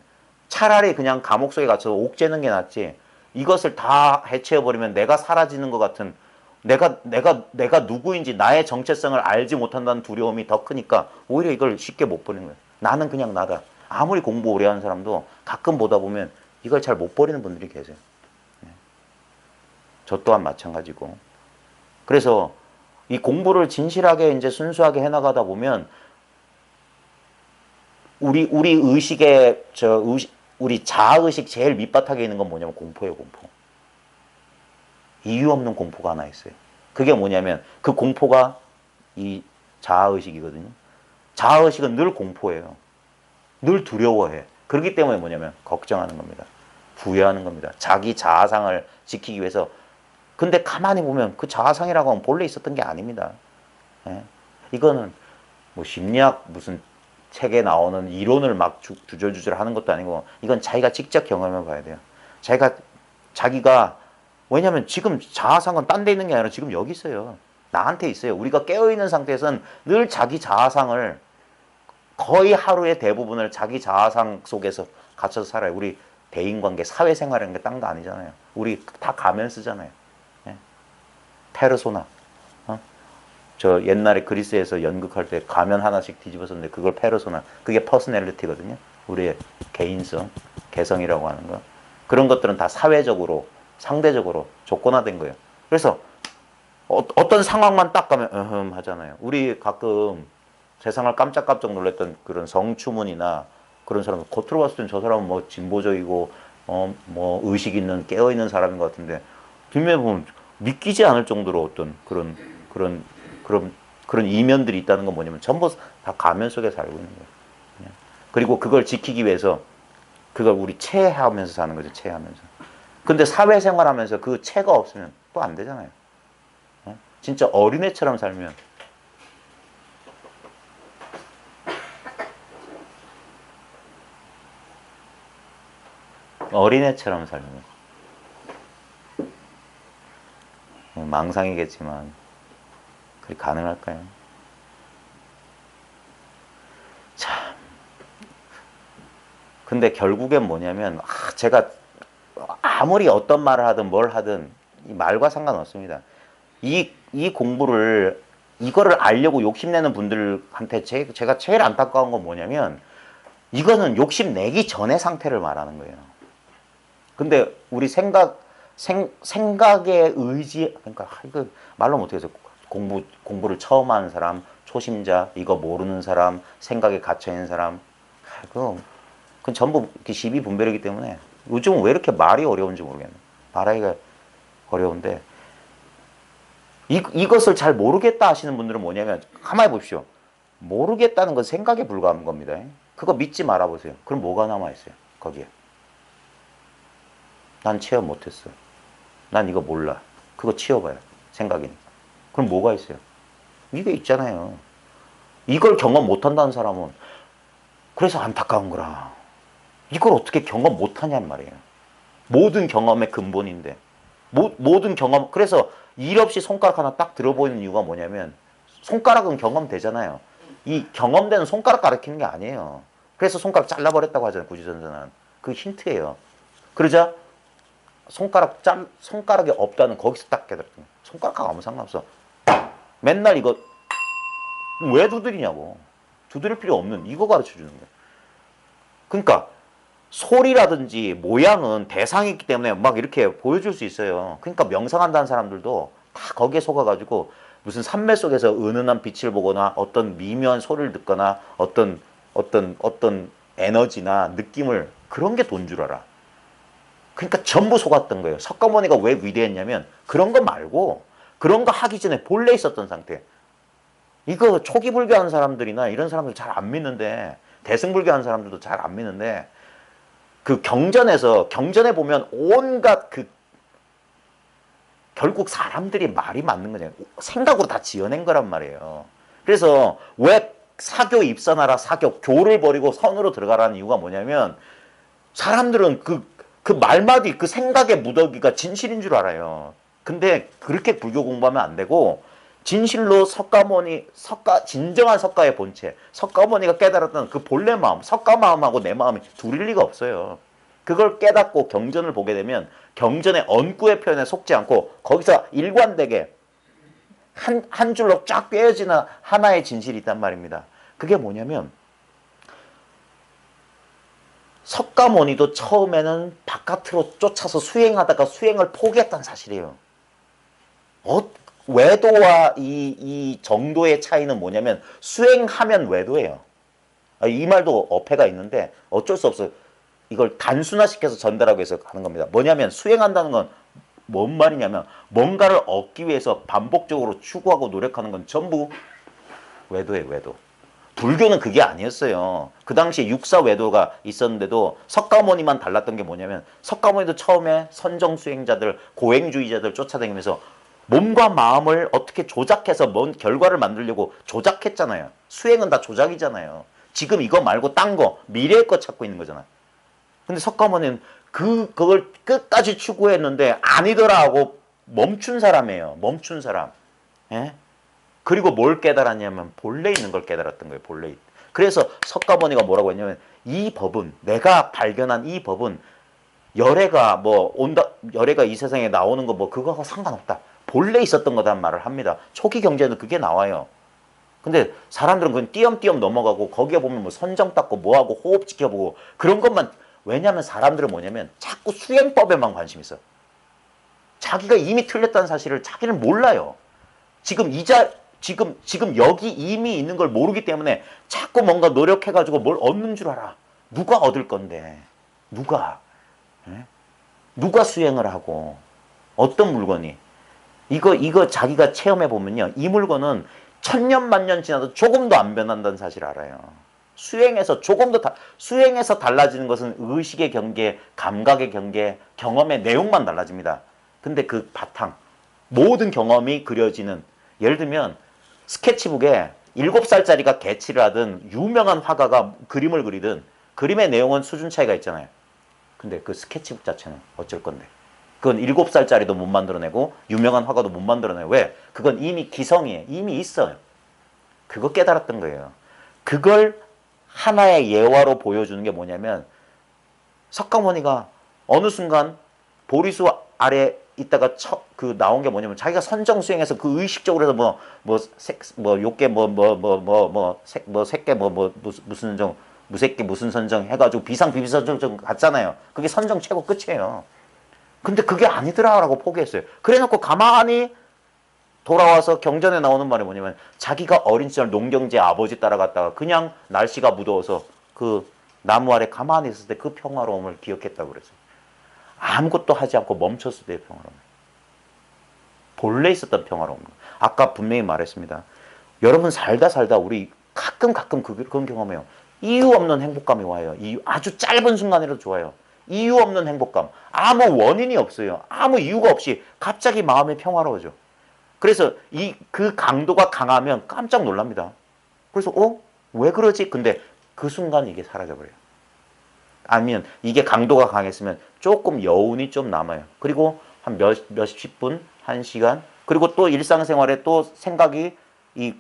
차라리 그냥 감옥 속에 갇혀서 옥죄는 게 낫지, 이것을 다 해체해버리면 내가 사라지는 것 같은, 내가 누구인지 나의 정체성을 알지 못한다는 두려움이 더 크니까 오히려 이걸 쉽게 못 버리는 거예요. 나는 그냥 나다. 아무리 공부 오래 하는 사람도 가끔 보다 보면 이걸 잘 못 버리는 분들이 계세요. 저 또한 마찬가지고. 그래서 이 공부를 진실하게 이제 순수하게 해나가다 보면, 우리 의식의 우리 자아의식 제일 밑바닥에 있는 건 뭐냐면 공포예요, 공포. 이유 없는 공포가 하나 있어요. 그게 뭐냐면 그 공포가 이 자아의식이거든요. 자아의식은 늘 공포예요. 늘 두려워해. 그렇기 때문에 뭐냐면 걱정하는 겁니다. 부여하는 겁니다. 자기 자아상을 지키기 위해서. 근데 가만히 보면 그 자아상이라고 하면 본래 있었던 게 아닙니다. 예? 이거는 뭐 심리학 무슨 책에 나오는 이론을 막 주절주절 하는 것도 아니고, 이건 자기가 직접 경험해 봐야 돼요. 자기가, 왜냐면 지금 자아상은 딴 데 있는 게 아니라 지금 여기 있어요. 나한테 있어요. 우리가 깨어있는 상태에서는 늘 자기 자아상을, 거의 하루의 대부분을 자기 자아상 속에서 갇혀서 살아요. 우리 대인관계, 사회생활이라는 게 딴 거 아니잖아요. 우리 다 가면 쓰잖아요. 예? 페르소나. 저 옛날에 그리스에서 연극할 때 가면 하나씩 뒤집어서는데 그걸 페르소나, 그게 퍼스널리티거든요. 우리의 개인성, 개성이라고 하는 거. 그런 것들은 다 사회적으로, 상대적으로 조건화된 거예요. 그래서 어떤 상황만 딱 가면 하잖아요. 우리 가끔 세상을 깜짝깜짝 놀랐던 그런 성추문이나 그런 사람, 겉으로 봤을 땐 저 사람은 뭐 진보적이고 뭐 의식 있는 깨어있는 사람인 것 같은데, 뒷면에 보면 믿기지 않을 정도로 어떤 그런 이면들이 있다는 건 뭐냐면 전부 다 가면 속에 살고 있는 거예요. 그리고 그걸 지키기 위해서 그걸 우리 체하면서 사는 거죠. 체하면서. 근데 사회생활 하면서 그 체가 없으면 또 안 되잖아요. 진짜 어린애처럼 살면, 어린애처럼 살면, 망상이겠지만 그게 가능할까요? 참. 근데 결국엔 뭐냐면, 제가 아무리 어떤 말을 하든 뭘 하든 이 말과 상관없습니다. 이 공부를, 이거를 알려고 욕심내는 분들한테 제가 제일 안타까운 건 뭐냐면, 이거는 욕심내기 전의 상태를 말하는 거예요. 근데 우리 생각의 의지, 그러니까 이거 말로 못해서, 공부를 처음 하는 사람, 초심자, 이거 모르는 사람, 생각에 갇혀있는 사람, 그건 전부 시비분별이기 때문에 요즘은 왜 이렇게 말이 어려운지 모르겠네. 말하기가 어려운데, 이것을 잘 모르겠다 하시는 분들은 뭐냐면, 가만히 보십시오. 모르겠다는 건 생각에 불과한 겁니다. 그거 믿지 말아보세요. 그럼 뭐가 남아있어요? 거기에. 난 체험 못했어. 난 이거 몰라. 그거 치워봐요. 생각이니까. 그럼 뭐가 있어요? 이게 있잖아요. 이걸 경험 못한다는 사람은 그래서 안타까운 거라. 이걸 어떻게 경험 못하냔 말이에요. 모든 경험의 근본인데. 모든 경험, 그래서 일 없이 손가락 하나 딱 들어보이는 이유가 뭐냐면, 손가락은 경험되잖아요. 이 경험되는 손가락 가리키는 게 아니에요. 그래서 손가락 잘라버렸다고 하잖아요. 구지선선은. 그 힌트예요. 그러자 손가락이 없다는 거기서 딱 깨달았던 거예요. 손가락하고 아무 상관없어. 맨날 이거 왜 두드리냐고. 두드릴 필요 없는 이거 가르쳐 주는 거예요. 그러니까 소리라든지 모양은 대상이 있기 때문에 막 이렇게 보여줄 수 있어요. 그러니까 명상한다는 사람들도 다 거기에 속아가지고 무슨 산매 속에서 은은한 빛을 보거나 어떤 미묘한 소리를 듣거나 어떤 에너지나 느낌을 그런 게 돈 줄 알아. 그러니까 전부 속았던 거예요. 석가모니가 왜 위대했냐면 그런 거 말고 그런 거 하기 전에 본래 있었던 상태. 이거 초기 불교하는 사람들이나 이런 사람들 잘 안 믿는데 대승불교하는 사람들도 잘 안 믿는데 그 경전에 보면 온갖 그 결국 사람들이 말이 맞는 거냐 생각으로 다 지어낸 거란 말이에요. 그래서 왜 사교 입선하라 사교 교를 버리고 선으로 들어가라는 이유가 뭐냐면 사람들은 그 말마디 그 생각의 무더기가 진실인 줄 알아요. 근데 그렇게 불교 공부하면 안 되고 진실로 진정한 석가의 본체 석가모니가 깨달았던 그 본래 마음 석가 마음하고 내 마음이 둘일 리가 없어요. 그걸 깨닫고 경전을 보게 되면 경전의 언구의 표현에 속지 않고 거기서 일관되게 한 줄로 쫙 꿰어지는 하나의 진실이 있단 말입니다. 그게 뭐냐면 석가모니도 처음에는 바깥으로 쫓아서 수행하다가 수행을 포기했다는 사실이에요. 외도와 이 정도의 차이는 뭐냐면 수행하면 외도예요. 이 말도 어폐가 있는데 어쩔 수 없어요. 이걸 단순화시켜서 전달하기 위해서 하는 겁니다. 뭐냐면 수행한다는 건 뭔 말이냐면 뭔가를 얻기 위해서 반복적으로 추구하고 노력하는 건 전부 외도예요. 외도. 불교는 그게 아니었어요. 그 당시에 육사외도가 있었는데도 석가모니만 달랐던 게 뭐냐면 석가모니도 처음에 선정수행자들 고행주의자들 쫓아다니면서 몸과 마음을 어떻게 조작해서 뭔 결과를 만들려고 조작했잖아요. 수행은 다 조작이잖아요. 지금 이거 말고 딴 거 미래의 거 찾고 있는 거잖아요. 근데 석가모니는 그걸 끝까지 추구했는데 아니더라 하고 멈춘 사람이에요. 멈춘 사람. 예? 그리고 뭘 깨달았냐면 본래 있는 걸 깨달았던 거예요. 본래. 그래서 석가모니가 뭐라고 했냐면 이 법은 내가 발견한 이 법은 열애가 열애가 이 세상에 나오는 거 뭐 그거하고 상관없다. 본래 있었던 거란 말을 합니다. 초기 경제는 그게 나와요. 근데 사람들은 그냥 띄엄띄엄 넘어가고 거기에 보면 뭐 선정 닦고 뭐하고 호흡 지켜보고 그런 것만 왜냐하면 사람들은 뭐냐면 자꾸 수행법에만 관심 있어. 자기가 이미 틀렸다는 사실을 자기는 몰라요. 지금 여기 이미 있는 걸 모르기 때문에 자꾸 뭔가 노력해가지고 뭘 얻는 줄 알아. 누가 얻을 건데? 누가? 예? 누가 수행을 하고? 어떤 물건이? 이거 자기가 체험해 보면요. 이 물건은 천년 만년 지나도 조금도 안 변한다는 사실을 알아요. 수행해서 달라지는 것은 의식의 경계, 감각의 경계, 경험의 내용만 달라집니다. 근데 그 바탕, 모든 경험이 그려지는 예를 들면 스케치북에 7살짜리가 개칠을 하든 유명한 화가가 그림을 그리든 그림의 내용은 수준 차이가 있잖아요. 근데 그 스케치북 자체는 어쩔 건데. 그건 7살짜리도 못 만들어내고 유명한 화가도 못 만들어내요. 왜? 그건 이미 기성이에요. 이미 있어요. 그거 깨달았던 거예요. 그걸 하나의 예화로 보여주는 게 뭐냐면 석가모니가 어느 순간 보리수 아래 있다가 나온 게 뭐냐면 자기가 선정 수행해서 그 의식적으로 해서 요게 새끼 무슨 정 무새끼 무슨 선정 해가지고 비상비비선정 갔잖아요. 그게 선정 최고 끝이에요. 근데 그게 아니더라라고 포기했어요. 그래놓고 가만히 돌아와서 경전에 나오는 말이 뭐냐면 자기가 어린 시절 농경제 아버지 따라갔다가 그냥 날씨가 무더워서 그 나무 아래 가만히 있을 때 그 평화로움을 기억했다고 그랬어요. 아무것도 하지 않고 멈췄을 때의 평화로움. 본래 있었던 평화로움. 아까 분명히 말했습니다. 여러분 살다 우리 가끔 그런 경험해요. 이유 없는 행복감이 와요. 아주 짧은 순간이라도 좋아요. 이유 없는 행복감. 아무 원인이 없어요. 아무 이유가 없이 갑자기 마음이 평화로워져. 그래서 그 강도가 강하면 깜짝 놀랍니다. 그래서 왜 그러지? 근데 그 순간 이게 사라져버려요. 아니면 이게 강도가 강했으면 조금 여운이 좀 남아요. 그리고 한 몇십 분, 1시간 그리고 또 일상생활에 또 생각이 이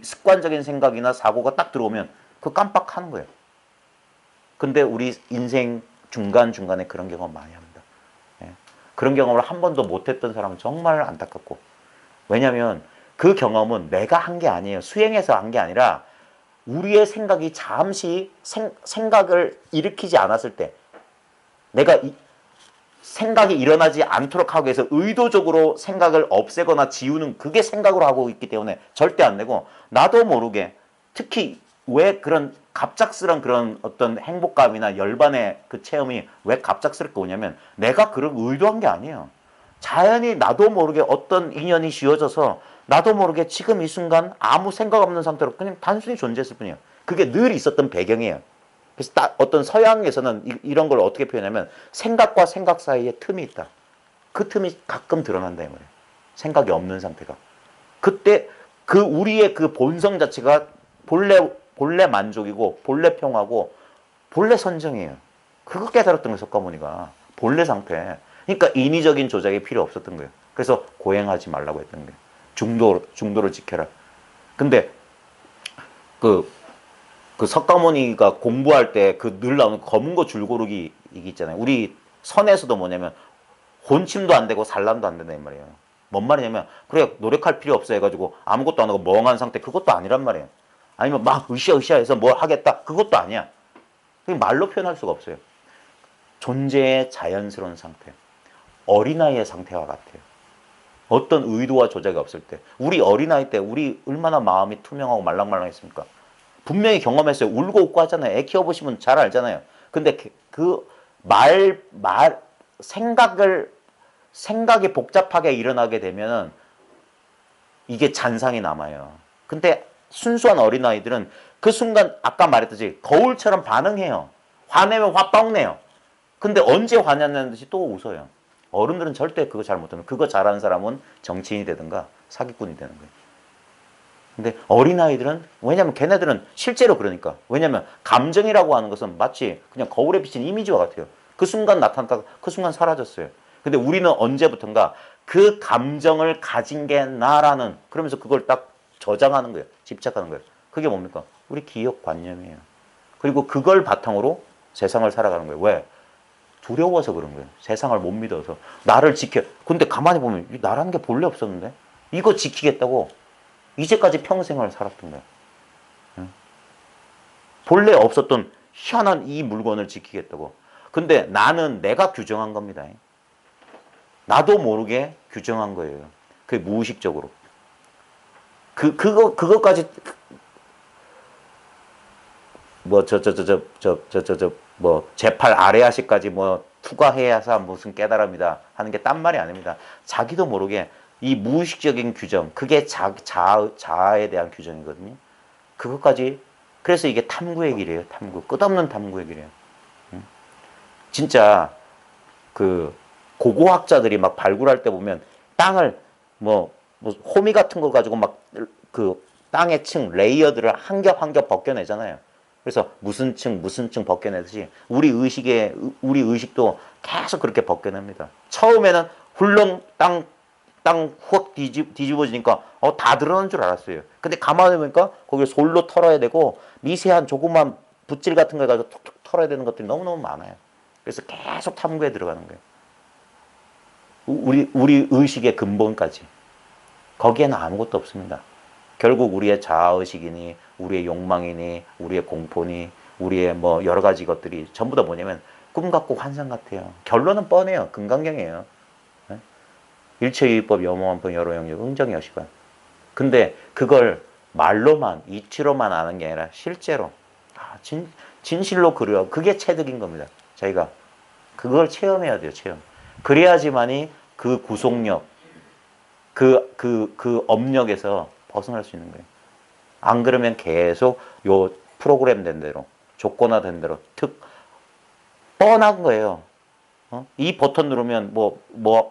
습관적인 생각이나 사고가 딱 들어오면 그 깜빡하는 거예요. 근데 우리 인생 중간중간에 그런 경험 많이 합니다. 예. 그런 경험을 한 번도 못했던 사람은 정말 안타깝고, 왜냐하면 그 경험은 내가 한 게 아니에요. 수행해서 한 게 아니라 우리의 생각이 잠시 생각을 일으키지 않았을 때, 내가 생각이 일어나지 않도록 하기 위해서 의도적으로 생각을 없애거나 지우는, 그게 생각으로 하고 있기 때문에 절대 안 되고, 나도 모르게, 특히 왜 그런 갑작스런 그런 어떤 행복감이나 열반의 그 체험이 왜 갑작스럽게 오냐면, 내가 그런 의도한 게 아니에요. 자연히 나도 모르게 어떤 인연이 씌워져서 나도 모르게 지금 이 순간 아무 생각 없는 상태로 그냥 단순히 존재했을 뿐이에요. 그게 늘 있었던 배경이에요. 그래서 어떤 서양에서는 이런 걸 어떻게 표현하면, 생각과 생각 사이에 틈이 있다. 그 틈이 가끔 드러난다 이 말이에요. 생각이 없는 상태가. 그때 그 우리의 그 본성 자체가 본래 만족이고 본래 평화고 본래 선정이에요. 그거 깨달았던 거예요, 석가모니가. 본래 상태. 그러니까 인위적인 조작이 필요 없었던 거예요. 그래서 고행하지 말라고 했던 거예요. 중도를 지켜라. 근데 그 석가모니가 공부할 때 그 늘 나오는 검은 거 줄고르기 이게 있잖아요. 우리 선에서도 뭐냐면 혼침도 안 되고 산란도 안 된다 이 말이에요. 뭔 말이냐면, 그래 노력할 필요 없어 해가지고 아무것도 안 하고 멍한 상태, 그것도 아니란 말이에요. 아니면 막 으쌰으쌰 해서 뭘 하겠다, 그것도 아니야. 말로 표현할 수가 없어요. 존재의 자연스러운 상태, 어린아이의 상태와 같아요. 어떤 의도와 조작이 없을 때. 우리 어린아이 때 우리 얼마나 마음이 투명하고 말랑말랑했습니까? 분명히 경험했어요. 울고 웃고 하잖아요. 애 키워보시면 잘 알잖아요. 근데 생각이 복잡하게 일어나게 되면 이게 잔상이 남아요. 근데 순수한 어린아이들은 그 순간 아까 말했듯이 거울처럼 반응해요. 화내면 화빵 내요. 근데 언제 화냐는 듯이 또 웃어요. 어른들은 절대 그거 잘 못하면, 그거 잘하는 사람은 정치인이 되든가 사기꾼이 되는 거예요. 근데 어린아이들은, 왜냐면 걔네들은 실제로 그러니까. 왜냐면 감정이라고 하는 것은 마치 그냥 거울에 비친 이미지와 같아요. 그 순간 나타났다가 그 순간 사라졌어요. 근데 우리는 언제부턴가 그 감정을 가진 게 나라는, 그러면서 그걸 딱 저장하는 거예요. 집착하는 거예요. 그게 뭡니까? 우리 기억관념이에요. 그리고 그걸 바탕으로 세상을 살아가는 거예요. 왜? 두려워서 그런 거예요. 세상을 못 믿어서. 나를 지켜. 근데 가만히 보면 나라는 게 본래 없었는데 이거 지키겠다고 이제까지 평생을 살았던 거예요. 본래 없었던 희한한 이 물건을 지키겠다고. 근데 나는 내가 규정한 겁니다. 나도 모르게 규정한 거예요. 그게 무의식적으로. 그거까지, 제팔 아레아시까지 투과해야사 무슨 깨달음이다 하는 게 딴 말이 아닙니다. 자기도 모르게 이 무의식적인 규정, 그게 자아에 대한 규정이거든요. 그것까지, 그래서 이게 탐구의 길이에요, 탐구. 끝없는 탐구의 길이에요. 진짜, 고고학자들이 막 발굴할 때 보면 땅을, 호미 같은 거 가지고 땅의 층, 레이어드를 한 겹 한 겹 벗겨내잖아요. 그래서 무슨 층 벗겨내듯이 우리 의식도 계속 그렇게 벗겨냅니다. 처음에는 훌렁 땅 후억 뒤집어지니까 다 드러난 줄 알았어요. 근데 가만히 보니까 거기를 솔로 털어야 되고 미세한 조그만 붓질 같은 거 가지고 툭툭 털어야 되는 것들이 너무너무 많아요. 그래서 계속 탐구에 들어가는 거예요. 우리 의식의 근본까지. 거기에는 아무것도 없습니다. 결국 우리의 자아의식이니 우리의 욕망이니 우리의 공포니 우리의 여러 가지 것들이 전부 다 뭐냐면 꿈 같고 환상 같아요. 결론은 뻔해요. 금강경이에요. 일체유의법 염호원법 여로영역 응정여시관. 근데 그걸 말로만 이치로만 아는 게 아니라 실제로 진실로 그려. 그게 체득인 겁니다. 저희가 그걸 체험해야 돼요. 체험. 그래야지만이 그 구속력, 그 업력에서 벗어날 수 있는 거예요. 안 그러면 계속 요 프로그램 된 대로, 조건화된 대로 뻔한 거예요. 이 버튼 누르면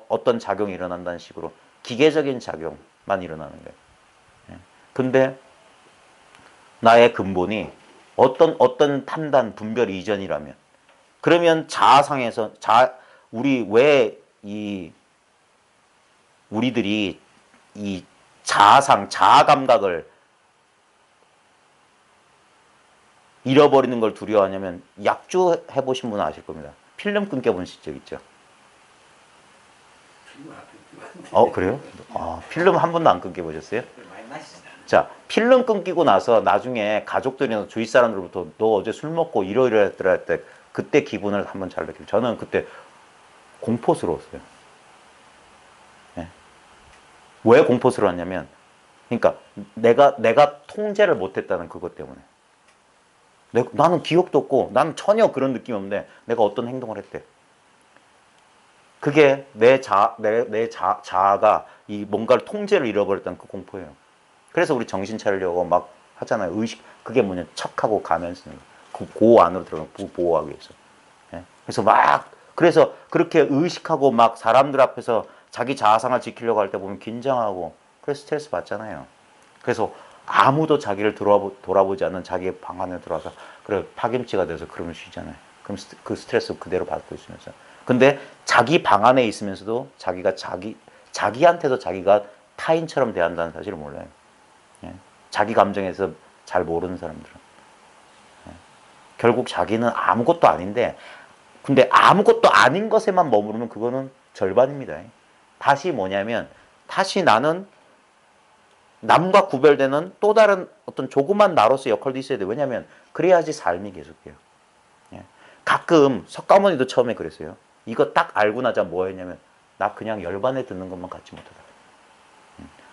어떤 작용이 일어난다는 식으로 기계적인 작용만 일어나는 거예요. 근데 나의 근본이 어떤 판단, 분별 이전이라면, 그러면 자아상에서 우리들이 이 자아 감각을 잃어버리는 걸 두려워하냐면, 약주 해보신 분은 아실 겁니다. 필름 끊겨보신 적 있죠? 필름 안 끊기면 그래요? 필름 한 번도 안 끊겨보셨어요? 많이 마시잖아. 자, 필름 끊기고 나서 나중에 가족들이나 주위 사람들부터 너 어제 술 먹고 이러이러했더라 할 때 그때 기분을 한번 잘 느끼고 저는 그때 공포스러웠어요. 네. 왜 공포스러웠냐면 그러니까 내가 통제를 못했다는 그것 때문에 나는 기억도 없고 나는 전혀 그런 느낌이 없는데 내가 어떤 행동을 했대. 그게 내 자아가 이 뭔가를 통제를 잃어버렸다는 그 공포예요. 그래서 우리 정신 차리려고 막 하잖아요. 의식 그게 뭐냐 척하고 가면 쓰는 거. 그 안으로 들어가면 보호하기 위해서. 예? 그래서 그래서 그렇게 의식하고 막 사람들 앞에서 자기 자아상을 지키려고 할 때 보면 긴장하고 그래서 스트레스 받잖아요. 그래서 아무도 자기를 돌아보지 않는 자기의 방 안에 들어와서 그래 파김치가 돼서 그러면 쉬잖아요. 그럼 그 스트레스 그대로 받고 있으면서. 근데 자기 방 안에 있으면서도 자기한테도 자기가 타인처럼 대한다는 사실을 몰라요. 예? 자기 감정에서 잘 모르는 사람들은. 예? 결국 자기는 아무것도 아닌데 근데 아무것도 아닌 것에만 머무르면 그거는 절반입니다. 다시 뭐냐면 다시 나는 남과 구별되는 또 다른 어떤 조그만 나로서의 역할도 있어야 돼요. 왜냐하면 그래야지 삶이 계속해요. 예. 가끔 석가모니도 처음에 그랬어요. 이거 딱 알고 나자 뭐 했냐면 나 그냥 열반에 듣는 것만 갖지 못하다.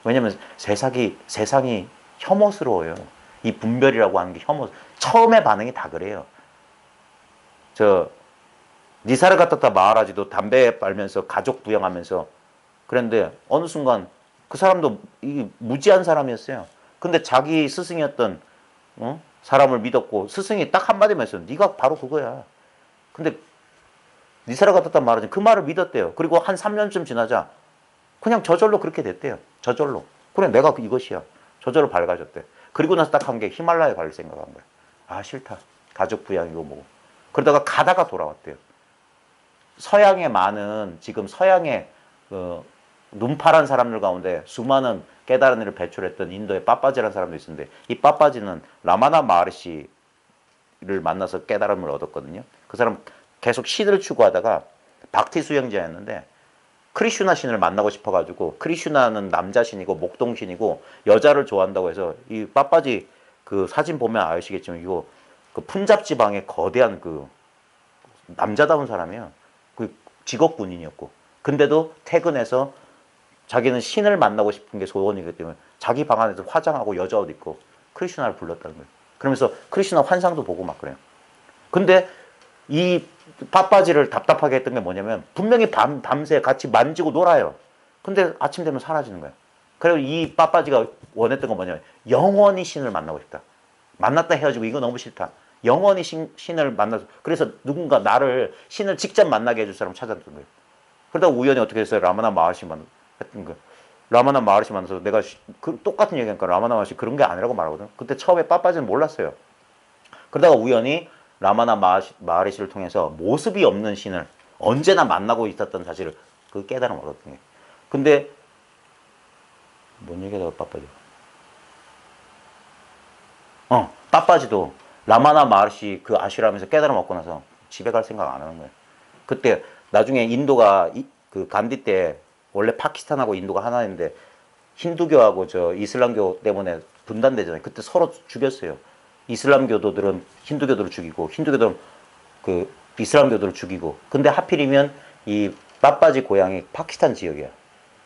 왜냐하면 세상이 혐오스러워요. 이 분별이라고 하는 게 처음에 반응이 다 그래요. 니사르가타타 마하라지도 담배 빨면서 가족 부양하면서 그런데 어느 순간 그 사람도 무지한 사람이었어요. 근데 자기 스승이었던 사람을 믿었고 스승이 딱 한마디만 했어요. 네가 바로 그거야. 근데 니사르가타타 마하라지 그 말을 믿었대요. 그리고 한 3년쯤 지나자 그냥 저절로 그렇게 됐대요. 저절로. 그래 내가 이것이야. 저절로 밝아졌대. 그리고 나서 딱 한 게 히말라야 갈 생각한 거야. 아 싫다. 가족 부양이고 뭐고. 그러다가 가다가 돌아왔대요. 지금 서양의 눈 파란 사람들 가운데 수많은 깨달은 일을 배출했던 인도의 빠빠지라는 사람도 있었는데 이 빠빠지는 라마나 마하리시를 만나서 깨달음을 얻었거든요. 그 사람 계속 신을 추구하다가 박티 수행자였는데 크리슈나 신을 만나고 싶어가지고 크리슈나는 남자 신이고 목동 신이고 여자를 좋아한다고 해서 이 빠빠지 그 사진 보면 아시겠지만 이거 그 푼잡 지방의 거대한 그 남자다운 사람이에요. 그 직업 군인이었고 근데도 퇴근해서 자기는 신을 만나고 싶은 게 소원이기 때문에 자기 방 안에서 화장하고 여자 옷 입고 크리슈나를 불렀다는 거예요. 그러면서 크리슈나 환상도 보고 막 그래요. 근데 이 빠빠지를 답답하게 했던 게 뭐냐면 분명히 밤새 같이 만지고 놀아요. 근데 아침 되면 사라지는 거예요. 그리고 이 빠빠지가 원했던 건 뭐냐면 영원히 신을 만나고 싶다. 만났다 헤어지고 이거 너무 싫다. 영원히 신을 만나서 그래서 누군가 신을 직접 만나게 해줄 사람을 찾았던 거예요. 그러다 우연히 어떻게 했어요? 라마나 마하르시 했던 거예요. 라마나 마하르시 만나서 내가 똑같은 얘기하니까 라마나 마하르시 그런 게 아니라고 말하거든. 그때 처음에 빠빠지는 몰랐어요. 그러다가 우연히 라마나 마하리시를 통해서 모습이 없는 신을 언제나 만나고 있었던 사실을 그 깨달음 얻었던 게. 근데 뭔 얘기하다가 빠빠지? 빠빠지도 라마나 마하리시 그 아슈람에서 깨달음 얻고 나서 집에 갈 생각 안 하는 거예요. 그때 나중에 인도가 그 간디 때 원래 파키스탄하고 인도가 하나인데 힌두교하고 이슬람교 때문에 분단되잖아요. 그때 서로 죽였어요. 이슬람교도들은 힌두교도를 죽이고 힌두교도는 그 이슬람교도를 죽이고 근데 하필이면 이 빠빠지 고향이 파키스탄 지역이야.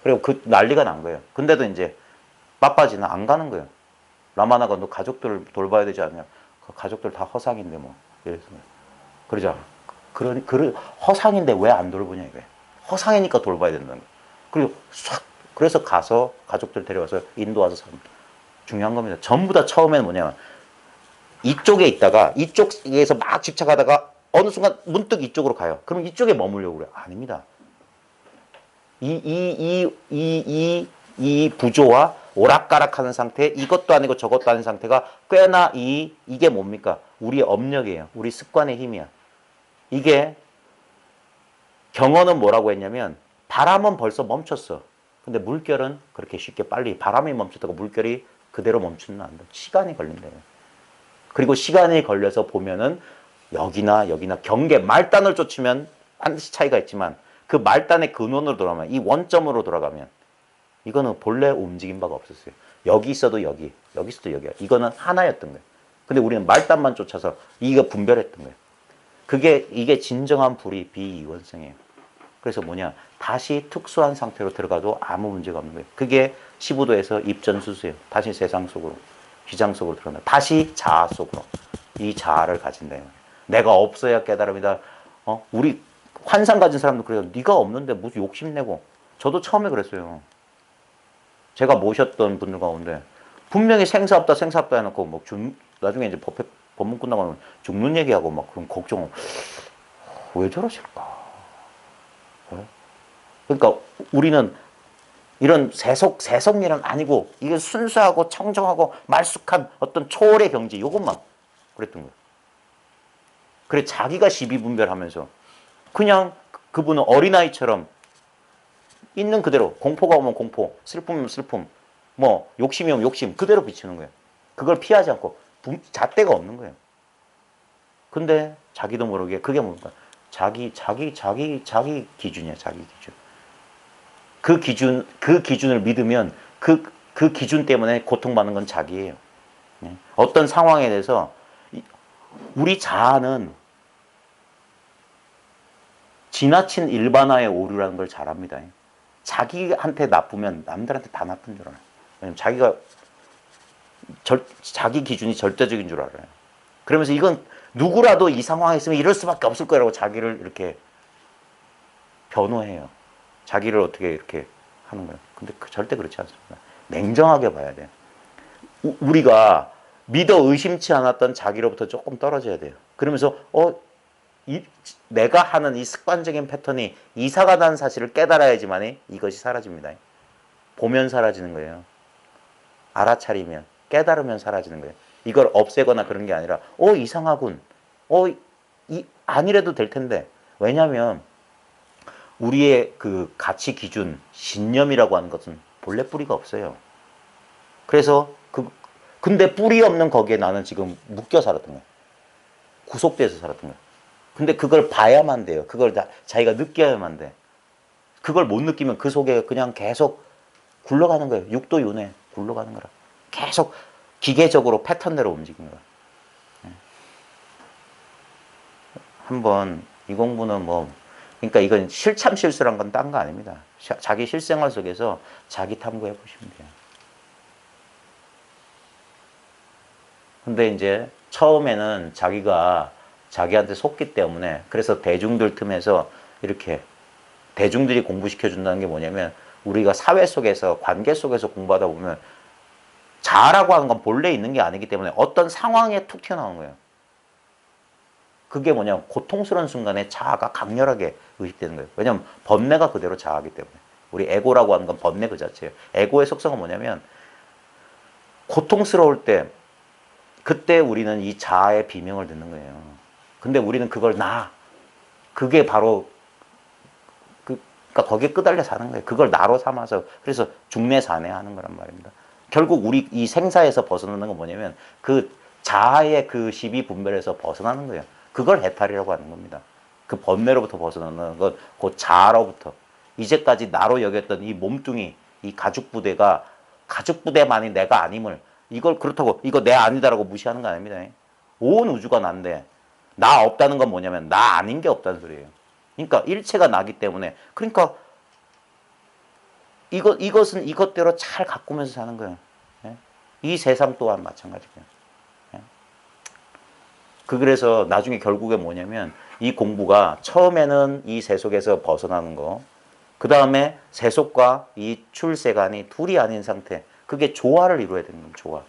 그리고 그 난리가 난 거예요. 근데도 이제 빠빠지는 안 가는 거예요. 라마나가 너 가족들 돌봐야 되지 않냐? 그 가족들 다 허상인데 뭐 이래서 그러자 그런 허상인데 왜 안 돌보냐 이거야. 허상이니까 돌봐야 된다는 거야. 그리고 그래서 가서 가족들 데려와서 인도 와서 삽니다. 중요한 겁니다. 전부 다 처음에는 뭐냐면 이쪽에 있다가 이쪽에서 막 집착하다가 어느 순간 문득 이쪽으로 가요. 그럼 이쪽에 머물려고 그래요. 아닙니다. 이 부조와 오락가락하는 상태, 이것도 아니고 저것도 아닌 상태가 꽤나 이게 뭡니까? 우리의 업력이에요. 우리 습관의 힘이야. 이게 경어는 뭐라고 했냐면 바람은 벌써 멈췄어. 근데 물결은 그렇게 쉽게 빨리 바람이 멈췄다고 물결이 그대로 멈추는 안 돼. 시간이 걸린대요. 그리고 시간이 걸려서 보면은 여기나 경계 말단을 쫓으면 반드시 차이가 있지만 그 말단의 근원으로 돌아가면 이 원점으로 돌아가면 이거는 본래 움직인 바가 없었어요. 여기 있어도 여기, 여기 있어도 여기야. 이거는 하나였던 거예요. 근데 우리는 말단만 쫓아서 이거 분별했던 거예요. 이게 진정한 불이 비이원성이에요. 그래서 뭐냐, 다시 특수한 상태로 들어가도 아무 문제가 없는 거예요. 그게 15도에서 입전수수예요. 다시 세상 속으로, 휘장 속으로 들어간다. 다시 자아 속으로 이 자아를 가진다. 내가 없어야 깨달음이다. 우리 환상 가진 사람도 그래요. 네가 없는데 무슨 욕심내고. 저도 처음에 그랬어요. 제가 모셨던 분들 가운데 분명히 생사 없다 해놓고 뭐 나중에 이제 법문 끝나고 나면 죽는 얘기하고 막 그런 걱정. 왜 저러실까? 그러니까 우리는 이런 세속일은 아니고 이게 순수하고 청정하고 말쑥한 어떤 초월의 경지 이것만 그랬던 거예요. 그래 자기가 시비분별하면서 그냥 그분은 어린아이처럼 있는 그대로 공포가 오면 공포, 슬픔이면 슬픔, 뭐 욕심이 오면 욕심 그대로 비추는 거예요. 그걸 피하지 않고 잣대가 없는 거예요. 근데 자기도 모르게 그게 뭡니까? 자기 기준이야, 자기 기준. 그 기준을 믿으면 그 기준 때문에 고통받는 건 자기예요. 어떤 상황에 대해서 우리 자아는 지나친 일반화의 오류라는 걸 잘 압니다. 자기한테 나쁘면 남들한테 다 나쁜 줄 알아요. 왜냐면 자기가 자기 기준이 절대적인 줄 알아요. 그러면서 이건 누구라도 이 상황에 있으면 이럴 수밖에 없을 거라고 자기를 이렇게 변호해요. 자기를 어떻게 이렇게 하는 거예요. 근데 절대 그렇지 않습니다. 냉정하게 봐야 돼요. 우리가 믿어 의심치 않았던 자기로부터 조금 떨어져야 돼요. 그러면서 내가 하는 이 습관적인 패턴이 이상하다는 사실을 깨달아야지만 이것이 사라집니다. 보면 사라지는 거예요. 알아차리면, 깨달으면 사라지는 거예요. 이걸 없애거나 그런 게 아니라 이상하군. 아니래도 될 텐데. 왜냐하면 우리의 그 가치 기준, 신념이라고 하는 것은 본래 뿌리가 없어요. 그래서 근데 뿌리 없는 거기에 나는 지금 묶여 살았던 거예요. 구속돼서 살았던 거예요. 근데 그걸 봐야만 돼요. 그걸 자기가 느껴야만 돼. 그걸 못 느끼면 그 속에 그냥 계속 굴러가는 거예요. 육도윤회 굴러가는 거라. 계속 기계적으로 패턴대로 움직이는 거예요. 한번 이 공부는 그러니까 이건 실참 실수란 건 딴 거 아닙니다. 자기 실생활 속에서 자기 탐구해 보시면 돼요. 근데 이제 처음에는 자기가 자기한테 속기 때문에 그래서 대중들 틈에서 이렇게 대중들이 공부시켜 준다는 게 뭐냐면 우리가 사회 속에서 관계 속에서 공부하다 보면 자아라고 하는 건 본래 있는 게 아니기 때문에 어떤 상황에 툭 튀어나오는 거예요. 그게 뭐냐면 고통스러운 순간에 자아가 강렬하게 의식되는 거예요. 왜냐하면 번뇌가 그대로 자아이기 때문에. 우리 에고라고 하는 건 번뇌 그 자체예요. 에고의 속성은 뭐냐면 고통스러울 때 그때 우리는 이 자아의 비명을 듣는 거예요. 근데 우리는 그걸 그게 바로 그러니까 거기에 끄달려 사는 거예요. 그걸 나로 삼아서 그래서 중내산해하는 거란 말입니다. 결국 우리 이 생사에서 벗어나는 건 뭐냐면 그 자아의 그 시비 분별에서 벗어나는 거예요. 그걸 해탈이라고 하는 겁니다. 그 번뇌로부터 벗어나는 건 그 자아로부터 이제까지 나로 여겼던 이 몸뚱이 이 가죽부대만이 내가 아님을 이걸 그렇다고 이거 내 아니다라고 무시하는 거 아닙니다. 온 우주가 난데 나 없다는 건 뭐냐면 나 아닌 게 없다는 소리예요. 그러니까 일체가 나기 때문에 그러니까 이것은 이것대로 잘 가꾸면서 사는 거예요. 이 세상 또한 마찬가지고요. 그래서 나중에 결국에 뭐냐면 이 공부가 처음에는 이 세속에서 벗어나는 거, 그 다음에 세속과 이 출세간이 둘이 아닌 상태, 그게 조화를 이루어야 되는 겁니다. 조화.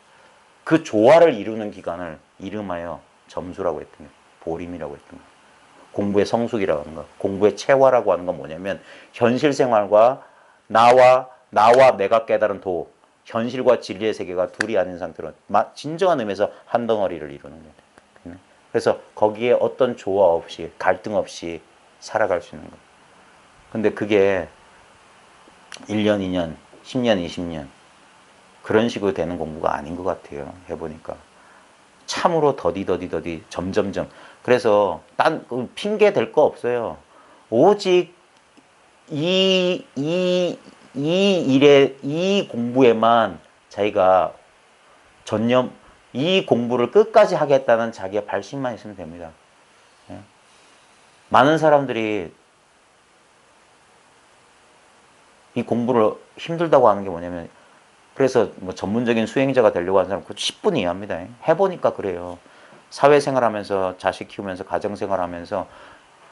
그 조화를 이루는 기간을 이름하여 점수라고 했던 거예요. 보림이라고 했던 거예요. 공부의 성숙이라고 하는 거, 공부의 체화라고 하는 건 뭐냐면 현실 생활과 나와 내가 깨달은 도, 현실과 진리의 세계가 둘이 아닌 상태로 진정한 의미에서 한 덩어리를 이루는 거예요. 그래서 거기에 어떤 조화 없이 갈등 없이 살아갈 수 있는 거예요. 근데 그게 1년, 2년, 10년, 20년 그런 식으로 되는 공부가 아닌 것 같아요. 해보니까. 참으로 더디 점점점. 그래서 핑계 될 거 없어요. 오직 이 공부에만 자기가 전념, 이 공부를 끝까지 하겠다는 자기의 발심만 있으면 됩니다. 예? 많은 사람들이 이 공부를 힘들다고 하는 게 뭐냐면, 그래서 뭐 전문적인 수행자가 되려고 하는 사람 그 10분 이해합니다. 해보니까 그래요. 사회생활 하면서, 자식 키우면서, 가정생활 하면서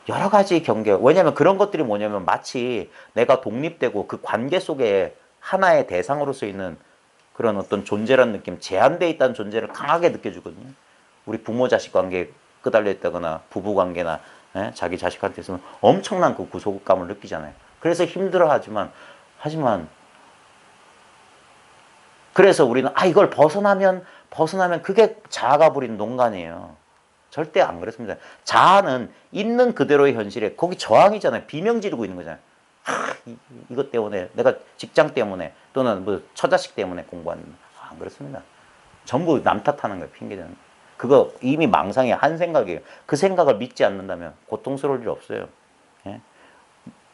여러 가지 경계, 왜냐면 그런 것들이 뭐냐면 마치 내가 독립되고 그 관계 속에 하나의 대상으로서 있는 그런 어떤 존재라는 느낌, 제한되어 있다는 존재를 강하게 느껴주거든요. 우리 부모 자식 관계에 끄달려 있다거나 부부 관계나 자기 자식한테 있으면 엄청난 그 구속감을 느끼잖아요. 그래서 힘들어하지만 그래서 우리는 이걸 벗어나면 그게 자아가 부린 농간이에요. 절대 안 그렇습니다. 자아는 있는 그대로의 현실에 거기 저항이잖아요. 비명 지르고 있는 거잖아요. 이것 때문에, 내가 직장 때문에, 또는 뭐 처자식 때문에 공부하는, 안 그렇습니다. 전부 남 탓하는 거예요. 핑계대는 거예요. 그거 이미 망상의 한 생각이에요. 그 생각을 믿지 않는다면 고통스러울 일 없어요. 예?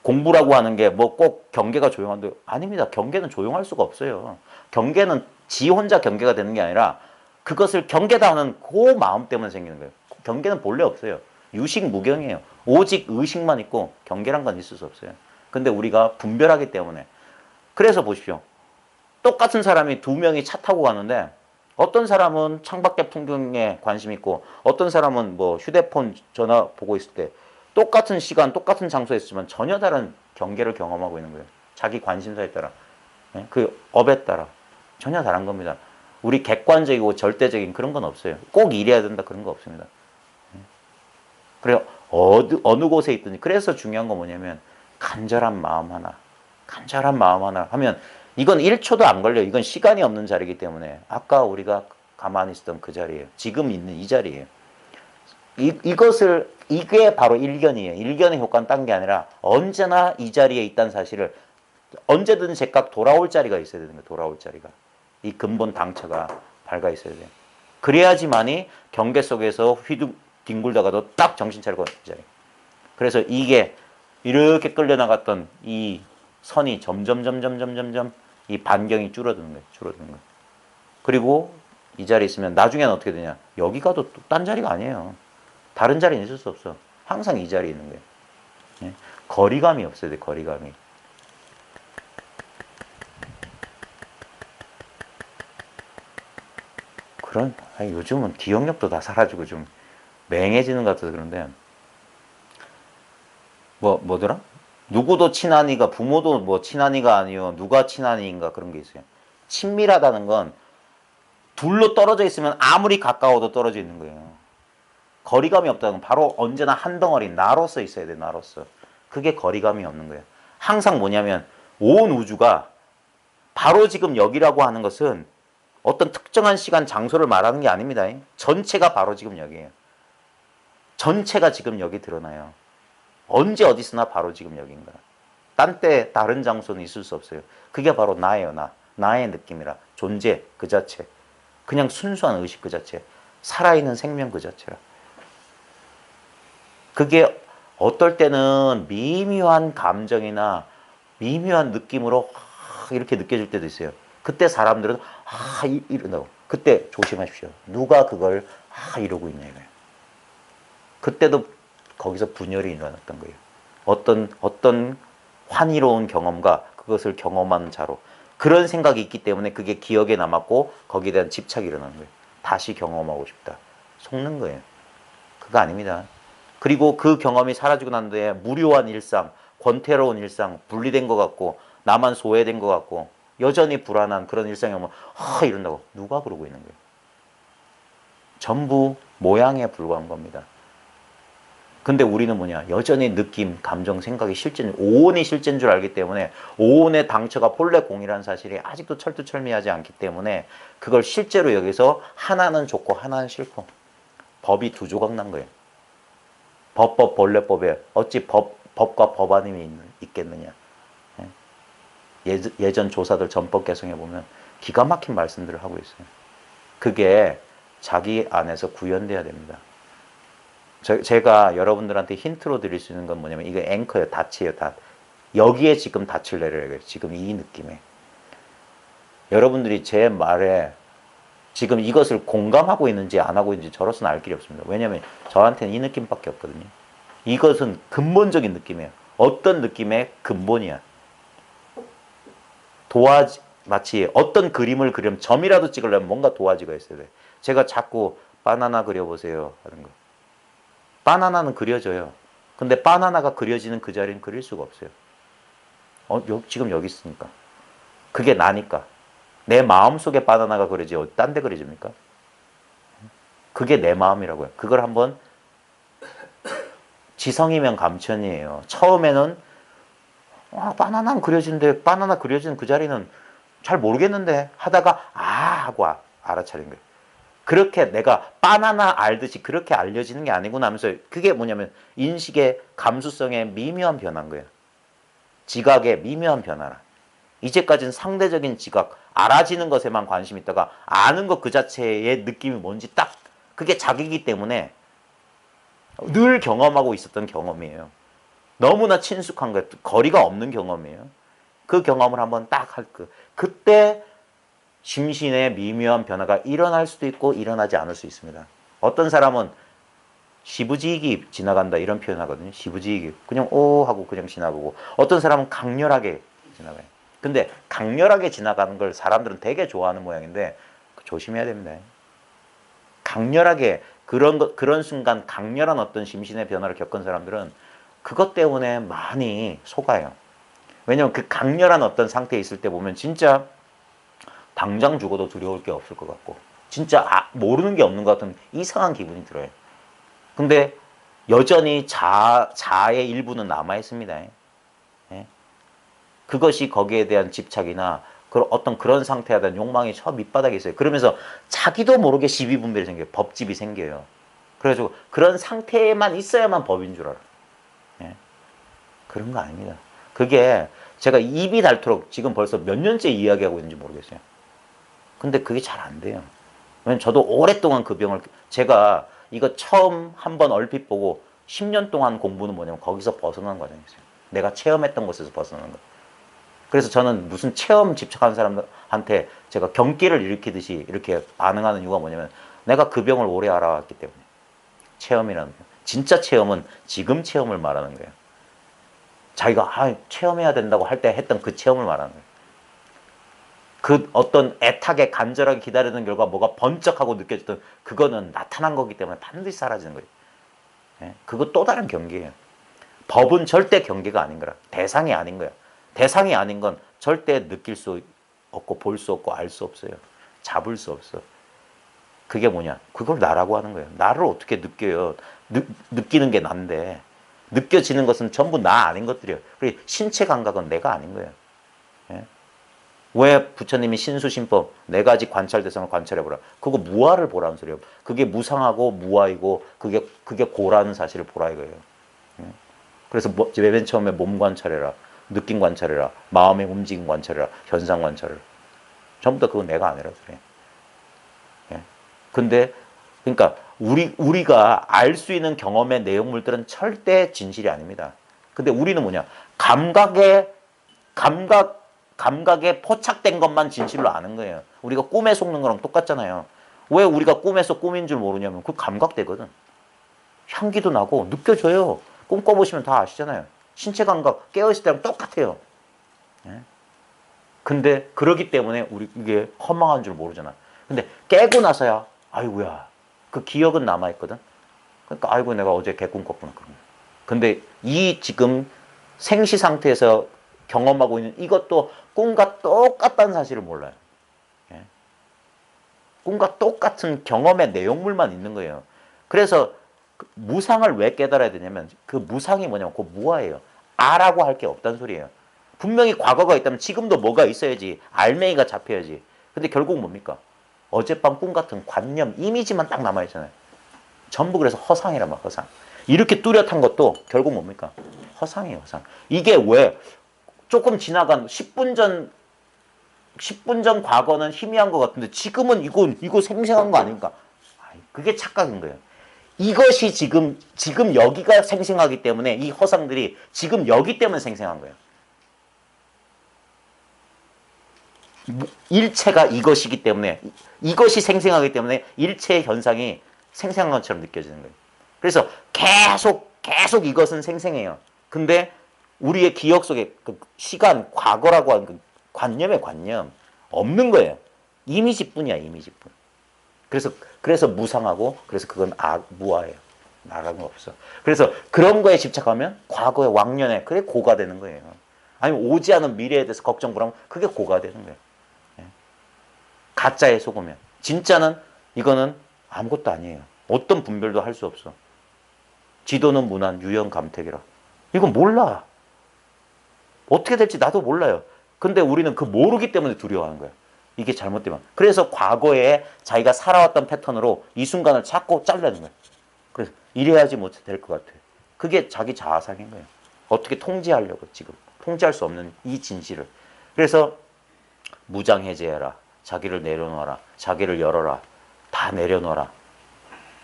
공부라고 하는 게 뭐 꼭 경계가 조용한데, 아닙니다. 경계는 조용할 수가 없어요. 경계는 지 혼자 경계가 되는 게 아니라 그것을 경계다 하는 그 마음 때문에 생기는 거예요. 경계는 본래 없어요. 유식 무경이에요. 오직 의식만 있고 경계란 건 있을 수 없어요. 근데 우리가 분별하기 때문에. 그래서 보십시오. 똑같은 사람이 두 명이 차 타고 가는데 어떤 사람은 창밖의 풍경에 관심 있고 어떤 사람은 뭐 휴대폰 전화 보고 있을 때 똑같은 시간 똑같은 장소에 있지만 전혀 다른 경계를 경험하고 있는 거예요. 자기 관심사에 따라, 그 업에 따라 전혀 다른 겁니다. 우리 객관적이고 절대적인 그런 건 없어요. 꼭 이래야 된다 그런 거 없습니다. 그래요. 어느 곳에 있든지. 그래서 중요한 건 뭐냐면 간절한 마음 하나 하면 이건 1초도 안 걸려요. 이건 시간이 없는 자리이기 때문에 아까 우리가 가만히 있었던 그 자리예요. 지금 있는 이 자리예요. 이게 바로 일견이에요. 일견의 효과는 딴 게 아니라 언제나 이 자리에 있다는 사실을 언제든 제각 돌아올 자리가 있어야 되는 거예요. 돌아올 자리가. 이 근본 당처가 밝아 있어야 돼요. 그래야지만이 경계 속에서 뒹굴다가도 딱 정신 차리고 이 자리. 그래서 이게 이렇게 끌려나갔던 이 선이 점점 이 반경이 줄어드는 거예요. 그리고 이 자리에 있으면 나중에는 어떻게 되냐. 여기 가도 또 딴 자리가 아니에요. 다른 자리는 있을 수 없어. 항상 이 자리에 있는 거예요. 예? 거리감이 없어야 돼. 거리감이. 요즘은 기억력도 다 사라지고 좀 맹해지는 것 같아서 그런데 뭐더라? 누구도 친하니가 부모도 뭐 친하니가 아니요. 누가 친하니인가 그런 게 있어요. 친밀하다는 건 둘로 떨어져 있으면 아무리 가까워도 떨어져 있는 거예요. 거리감이 없다는 건 바로 언제나 한 덩어리 나로서 있어야 돼. 나로서. 그게 거리감이 없는 거예요. 항상 뭐냐면 온 우주가 바로 지금 여기라고 하는 것은 어떤 특정한 시간 장소를 말하는 게 아닙니다. 전체가 바로 지금 여기예요. 전체가 지금 여기 드러나요. 언제 어디서나 바로 지금 여기인가. 딴 때 다른 장소는 있을 수 없어요. 그게 바로 나예요. 나의 느낌이라. 존재 그 자체. 그냥 순수한 의식 그 자체. 살아있는 생명 그 자체라. 그게 어떨 때는 미묘한 감정이나 미묘한 느낌으로 이렇게 느껴질 때도 있어요. 그때 사람들은 이런다고. 그때 조심하십시오. 누가 그걸 이러고 있냐 이거예요. 그때도 거기서 분열이 일어났던 거예요. 어떤 환희로운 경험과 그것을 경험한 자로 그런 생각이 있기 때문에 그게 기억에 남았고 거기에 대한 집착이 일어나는 거예요. 다시 경험하고 싶다. 속는 거예요. 그거 아닙니다. 그리고 그 경험이 사라지고 난 뒤에 무료한 일상, 권태로운 일상, 분리된 것 같고 나만 소외된 것 같고 여전히 불안한 그런 일상이 오면 이런다고. 누가 그러고 있는 거예요. 전부 모양에 불과한 겁니다. 근데 우리는 뭐냐, 여전히 느낌, 감정, 생각이 실제인, 오온이 실제인 줄 알기 때문에 오온의 당처가 본래 공이라는 사실이 아직도 철두철미하지 않기 때문에 그걸 실제로 여기서 하나는 좋고 하나는 싫고 법이 두 조각 난 거예요. 법법 본래법에 어찌 법과 법안이 있겠느냐. 예전 조사들 전법 개성에 보면 기가 막힌 말씀들을 하고 있어요. 그게 자기 안에서 구현돼야 됩니다. 제가 여러분들한테 힌트로 드릴 수 있는 건 뭐냐면 이거 앵커예요. 닻이에요. 닻. 여기에 지금 닻을 내려야 돼요. 지금 이 느낌에. 여러분들이 제 말에 지금 이것을 공감하고 있는지 안 하고 있는지 저로서는 알 길이 없습니다. 왜냐하면 저한테는 이 느낌밖에 없거든요. 이것은 근본적인 느낌이에요. 어떤 느낌의 근본이야. 마치 어떤 그림을 그리면 점이라도 찍으려면 뭔가 도화지가 있어야 돼. 제가 자꾸 바나나 그려보세요 하는 거. 바나나는 그려져요. 근데 바나나가 그려지는 그 자리는 그릴 수가 없어요. 지금 여기 있으니까. 그게 나니까. 내 마음속에 바나나가 그려지 딴 데 그려집니까? 그게 내 마음이라고요. 그걸 한번 지성이면 감천이에요. 처음에는 바나나는 그려지는데 바나나 그려지는 그 자리는 잘 모르겠는데 하다가 하고 알아차린 거예요. 그렇게 내가 바나나 알듯이 그렇게 알려지는 게 아니구나 하면서 그게 뭐냐면 인식의 감수성의 미묘한 변화인 거예요. 지각의 미묘한 변화라. 이제까지는 상대적인 지각, 알아지는 것에만 관심이 있다가 아는 것 그 자체의 느낌이 뭔지 딱 그게 자기이기 때문에 늘 경험하고 있었던 경험이에요. 너무나 친숙한 거예요. 거리가 없는 경험이에요. 그 경험을 한번 딱 할 그때 심신의 미묘한 변화가 일어날 수도 있고 일어나지 않을 수 있습니다. 어떤 사람은 시부지익이 지나간다 이런 표현하거든요. 시부지익이 그냥 오 하고 그냥 지나가고 어떤 사람은 강렬하게 지나가요. 근데 강렬하게 지나가는 걸 사람들은 되게 좋아하는 모양인데 조심해야 됩니다. 강렬하게 그런 순간 강렬한 어떤 심신의 변화를 겪은 사람들은 그것 때문에 많이 속아요. 왜냐면 그 강렬한 어떤 상태에 있을 때 보면 진짜 당장 죽어도 두려울 게 없을 것 같고 진짜 모르는 게 없는 것 같은 이상한 기분이 들어요. 근데 여전히 자아의 일부는 남아있습니다. 예? 그것이 거기에 대한 집착이나 어떤 그런 상태에 대한 욕망이 저 밑바닥에 있어요. 그러면서 자기도 모르게 시비분별이 생겨요. 법집이 생겨요. 그래가지고 그런 상태에만 있어야만 법인 줄 알아요. 예? 그런 거 아닙니다. 그게 제가 입이 닳도록 지금 벌써 몇 년째 이야기하고 있는지 모르겠어요. 근데 그게 잘 안 돼요. 왜냐면 저도 오랫동안 그 병을 제가 이거 처음 한번 얼핏 보고 10년 동안 공부는 뭐냐면 거기서 벗어나는 과정이었어요. 내가 체험했던 곳에서 벗어나는 거. 그래서 저는 무슨 체험 집착하는 사람한테 제가 경기를 일으키듯이 이렇게 반응하는 이유가 뭐냐면 내가 그 병을 오래 알아왔기 때문에. 체험이라는 거. 진짜 체험은 지금 체험을 말하는 거예요. 자기가 체험해야 된다고 할 때 했던 그 체험을 말하는 거예요. 그 어떤 애타게 간절하게 기다리는 결과 뭐가 번쩍하고 느껴졌던 그거는 나타난 거기 때문에 반드시 사라지는 거예요. 예? 그거 또 다른 경계예요. 법은 절대 경계가 아닌 거라. 대상이 아닌 거야. 대상이 아닌 건 절대 느낄 수 없고 볼 수 없고 알 수 없어요. 잡을 수 없어. 그게 뭐냐? 그걸 나라고 하는 거예요. 나를 어떻게 느껴요? 느끼는 게 난데 느껴지는 것은 전부 나 아닌 것들이에요. 그리고 신체 감각은 내가 아닌 거예요. 예? 왜 부처님이 신수신법 네 가지 관찰 대상을 관찰해보라. 그거 무아를 보라는 소리예요. 그게 무상하고 무아이고 그게 고라는 사실을 보라 이거예요. 그래서 맨 처음에 몸 관찰해라. 느낌 관찰해라. 마음의 움직임 관찰해라. 현상 관찰해라. 전부 다 그건 내가 아니라 소리예요. 근데 그러니까 우리가 알 수 있는 경험의 내용물들은 절대 진실이 아닙니다. 근데 우리는 뭐냐? 감각에 포착된 것만 진실로 아는 거예요. 우리가 꿈에 속는 거랑 똑같잖아요. 왜 우리가 꿈에서 꿈인 줄 모르냐면 그 감각되거든. 향기도 나고 느껴져요. 꿈 꿔보시면 다 아시잖아요. 신체 감각 깨어있을 때랑 똑같아요. 근데 그러기 때문에 이게 허망한 줄 모르잖아. 근데 깨고 나서야 아이고야 그 기억은 남아있거든. 그러니까 아이고 내가 어제 개꿈 꿨구나. 근데 이 지금 생시 상태에서 경험하고 있는 이것도 꿈과 똑같다는 사실을 몰라요. 꿈과 똑같은 경험의 내용물만 있는 거예요. 그래서 무상을 왜 깨달아야 되냐면 그 무상이 뭐냐면 그 무아예요. 아라고 할 게 없다는 소리예요. 분명히 과거가 있다면 지금도 뭐가 있어야지. 알맹이가 잡혀야지. 근데 결국 뭡니까? 어젯밤 꿈 같은 관념, 이미지만 딱 남아있잖아요. 전부 그래서 허상이란 말이야, 허상. 이렇게 뚜렷한 것도 결국 뭡니까? 허상이에요, 허상. 이게 왜 조금 지나간 10분 전 과거는 희미한 것 같은데 지금은 이거 생생한 거 아닙니까? 그게 착각인 거예요. 이것이 지금 여기가 생생하기 때문에 이 허상들이 지금 여기 때문에 생생한 거예요. 일체가 이것이기 때문에 이것이 생생하기 때문에 일체의 현상이 생생한 것처럼 느껴지는 거예요. 그래서 계속 이것은 생생해요. 근데 우리의 기억 속에 그 시간, 과거라고 하는 그 관념의 관념 없는 거예요. 이미지뿐이야, 이미지뿐. 그래서 무상하고 그래서 그건 무아예요. 나라는 거 없어. 그래서 그런 거에 집착하면 과거의 왕년에 그게 고가 되는 거예요. 아니면 오지 않은 미래에 대해서 걱정 불하면 그게 고가 되는 거예요. 가짜에 속으면. 진짜는 이거는 아무것도 아니에요. 어떤 분별도 할 수 없어. 지도는 무난, 유형 감택이라. 이건 몰라. 어떻게 될지 나도 몰라요. 근데 우리는 그 모르기 때문에 두려워하는 거예요. 이게 잘못되면. 그래서 과거에 자기가 살아왔던 패턴으로 이 순간을 자꾸 잘라는 거예요. 그래서 이래야지 뭐 될 것 같아. 그게 자기 자아상인 거예요. 어떻게 통제하려고 지금. 통제할 수 없는 이 진실을. 그래서 무장해제해라. 자기를 내려놓아라. 자기를 열어라. 다 내려놓아라.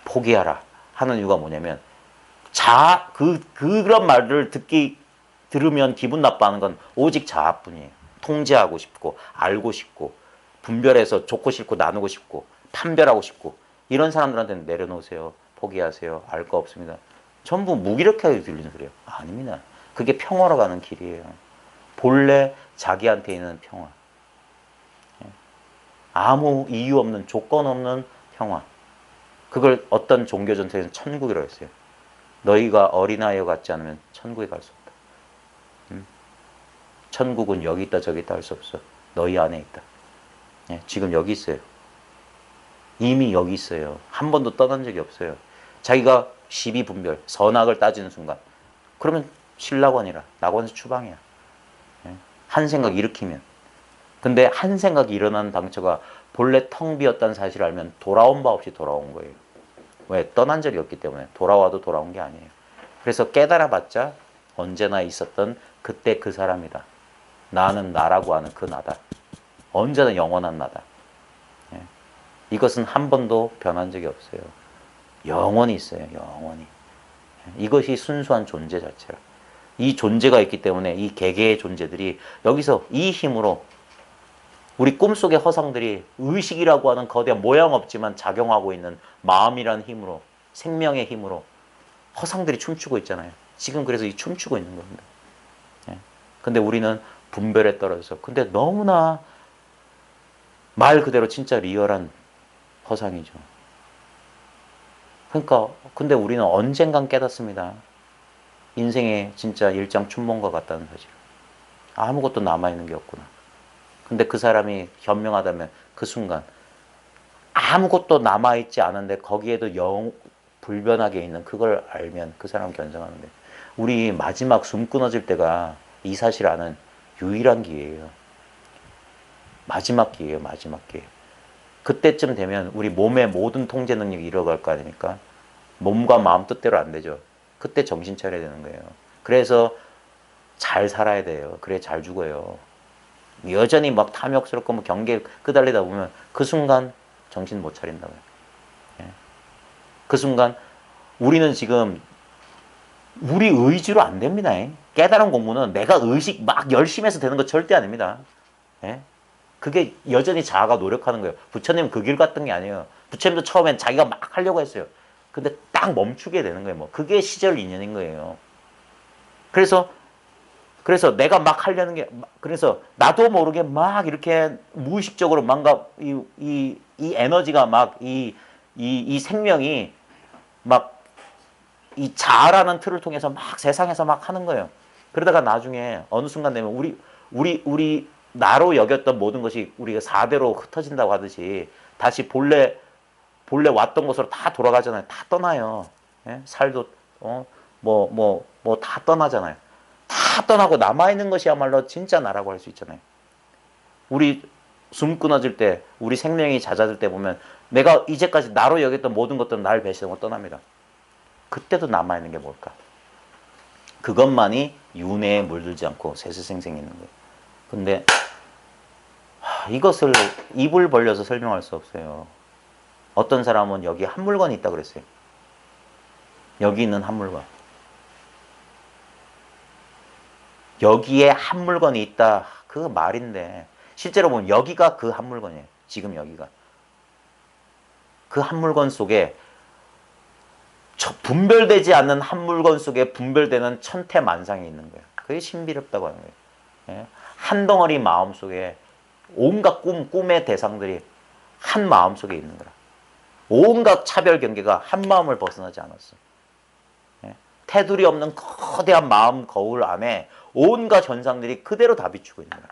포기하라. 하는 이유가 뭐냐면 그런 말을 들으면 기분 나빠하는 건 오직 자아뿐이에요. 통제하고 싶고 알고 싶고 분별해서 좋고 싫고 나누고 싶고 판별하고 싶고 이런 사람들한테는 내려놓으세요. 포기하세요. 알 거 없습니다. 전부 무기력하게 들리는 소리예요. 아닙니다. 그게 평화로 가는 길이에요. 본래 자기한테 있는 평화. 아무 이유 없는 조건 없는 평화. 그걸 어떤 종교 전체에서는 천국이라고 했어요. 너희가 어린아이와 같지 않으면 천국에 갈 수 없다. 천국은 여기 있다 저기 있다 할 수 없어. 너희 안에 있다. 지금 여기 있어요. 이미 여기 있어요. 한 번도 떠난 적이 없어요. 자기가 시비분별, 선악을 따지는 순간 그러면 신락원이라 낙원에서 추방이야. 한 생각 일으키면. 근데 한 생각이 일어나는 당처가 본래 텅 비었다는 사실을 알면 돌아온 바 없이 돌아온 거예요. 왜? 떠난 적이 없기 때문에. 돌아와도 돌아온 게 아니에요. 그래서 깨달아봤자 언제나 있었던 그때 그 사람이다. 나는 나라고 하는 그 나다. 언제나 영원한 나다. 이것은 한 번도 변한 적이 없어요. 영원히 있어요. 영원히. 이것이 순수한 존재 자체라. 이 존재가 있기 때문에 이 개개의 존재들이 여기서 이 힘으로 우리 꿈속의 허상들이 의식이라고 하는 거대한 모양 없지만 작용하고 있는 마음이라는 힘으로 생명의 힘으로 허상들이 춤추고 있잖아요. 지금 그래서 이 춤추고 있는 겁니다. 근데 우리는 분별에 떨어져서 근데 너무나 말 그대로 진짜 리얼한 허상이죠. 그러니까 근데 우리는 언젠간 깨닫습니다. 인생의 진짜 일장춘몽과 같다는 사실. 아무것도 남아있는 게 없구나. 근데 그 사람이 현명하다면 그 순간 아무것도 남아있지 않은데 거기에도 불변하게 있는 그걸 알면 그 사람 견성하는데 우리 마지막 숨 끊어질 때가 이 사실을 아는 유일한 기회예요. 마지막 기회예요. 마지막 기회. 그때쯤 되면 우리 몸의 모든 통제 능력이 잃어갈 거 아닙니까? 몸과 마음 뜻대로 안 되죠. 그때 정신 차려야 되는 거예요. 그래서 잘 살아야 돼요. 그래 잘 죽어요. 여전히 막 탐욕스럽고 뭐 경계에 끄달리다 보면 그 순간 정신 못 차린다고요. 그 순간 우리는 지금 우리 의지로 안 됩니다. 깨달은 공부는 내가 의식 막 열심히 해서 되는 거 절대 아닙니다. 그게 여전히 자아가 노력하는 거예요. 부처님 그 길 갔던 게 아니에요. 부처님도 처음엔 자기가 막 하려고 했어요. 근데 딱 멈추게 되는 거예요. 뭐 그게 시절 인연인 거예요. 그래서 내가 막 하려는 게 그래서 나도 모르게 막 이렇게 무의식적으로 뭔가 이 에너지가 막 이 생명이 막 이 자아라는 틀을 통해서 막 세상에서 막 하는 거예요. 그러다가 나중에 어느 순간 되면 우리 나로 여겼던 모든 것이 우리가 4대로 흩어진다고 하듯이 다시 본래 왔던 곳으로 다 돌아가잖아요. 다 떠나요. 살도 다 떠나잖아요. 다 떠나고 남아있는 것이야말로 진짜 나라고 할 수 있잖아요. 우리 숨 끊어질 때 우리 생명이 잦아들 때 보면 내가 이제까지 나로 여겼던 모든 것들은 나를 배신하고 떠납니다. 그때도 남아있는 게 뭘까? 그것만이 윤회에 물들지 않고 세세생생 있는 거예요. 근데 이것을 입을 벌려서 설명할 수 없어요. 어떤 사람은 여기 한 물건이 있다 그랬어요. 여기 있는 한 물건. 여기에 한 물건이 있다. 그거 말인데 실제로 보면 여기가 그 한 물건이에요. 지금 여기가. 그 한 물건 속에 분별되지 않는 한 물건 속에 분별되는 천태만상이 있는 거예요. 그게 신비롭다고 하는 거예요. 예? 한 덩어리 마음 속에 온갖 꿈의 대상들이 한 마음 속에 있는 거라. 온갖 차별 경계가 한 마음을 벗어나지 않았어. 예? 테두리 없는 거대한 마음 거울 안에 온갖 현상들이 그대로 다 비추고 있는 거야.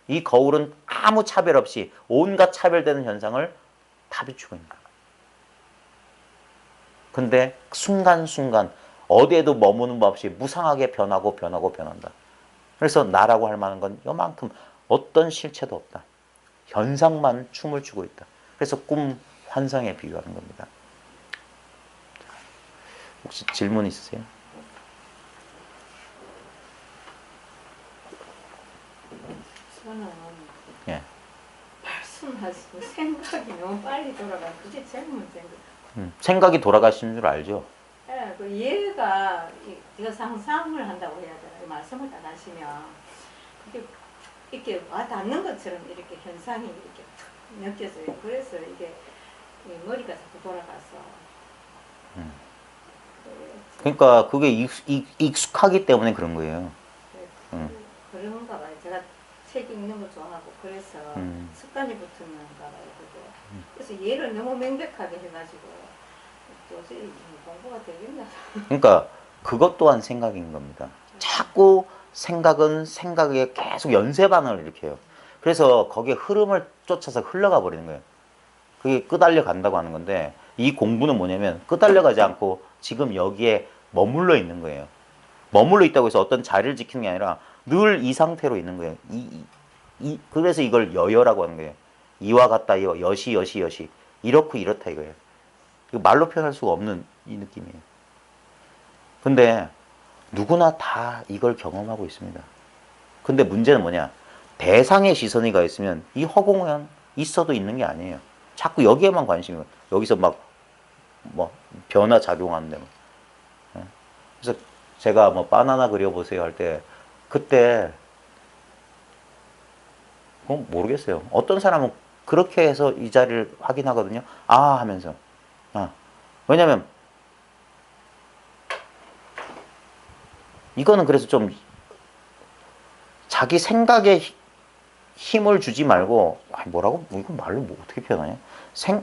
이 거울은 아무 차별 없이 온갖 차별되는 현상을 다 비추고 있는 거야. 근데 순간순간 어디에도 머무는 법 없이 무상하게 변하고 변한다. 그래서 나라고 할 만한 건 요만큼 어떤 실체도 없다. 현상만 춤을 추고 있다. 그래서 꿈, 환상에 비유하는 겁니다. 혹시 질문 있으세요? 저는 예. 말씀하시고 생각이 너무 빨리 돌아가. 그게 제일 문제인 것 같아요. 생각이 돌아가시는 줄 알죠? 예, 그 얘가 제가 상상을 한다고 해야 되나 말씀을 다 하시면 그게 이렇게 와 닿는 것처럼 이렇게 현상이 이렇게 탁 느껴져요. 그래서 이게 이 머리가 자꾸 돌아가서. 그러니까 그게 익숙하기 때문에 그런 거예요. 그런가 봐요. 제가 책 읽는 거 좋아하고 그래서 습관이 붙는가 봐요. 그게. 그래서 얘를 너무 명백하게 해가지고 도저히 공부가 되겠나. 그러니까 그것 또한 생각인 겁니다. 자꾸 생각은 생각에 계속 연쇄반응을 일으켜요. 그래서 거기에 흐름을 쫓아서 흘러가 버리는 거예요. 그게 끄달려 간다고 하는 건데 이 공부는 뭐냐면 끄달려 가지 않고 지금 여기에 머물러 있는 거예요. 머물러 있다고 해서 어떤 자리를 지키는 게 아니라 늘 이 상태로 있는 거예요. 그래서 이걸 여여라고 하는 거예요. 이와 같다, 이와 여시. 이렇고 이렇다 이거예요. 이거 말로 표현할 수가 없는 이 느낌이에요. 근데 누구나 다 이걸 경험하고 있습니다. 근데 문제는 뭐냐? 대상의 시선이 가 있으면 이 허공은 있어도 있는 게 아니에요. 자꾸 여기에만 관심이 가요. 여기서 막 뭐 변화 작용하는데 뭐. 그래서 제가 뭐 바나나 그려보세요 할 때 그때 그건 모르겠어요. 어떤 사람은 그렇게 해서 이 자리를 확인하거든요. 아 하면서 왜냐면 이거는 그래서 좀 자기 생각에 힘을 주지 말고 뭐라고 이거 말로 뭐 어떻게 표현하냐?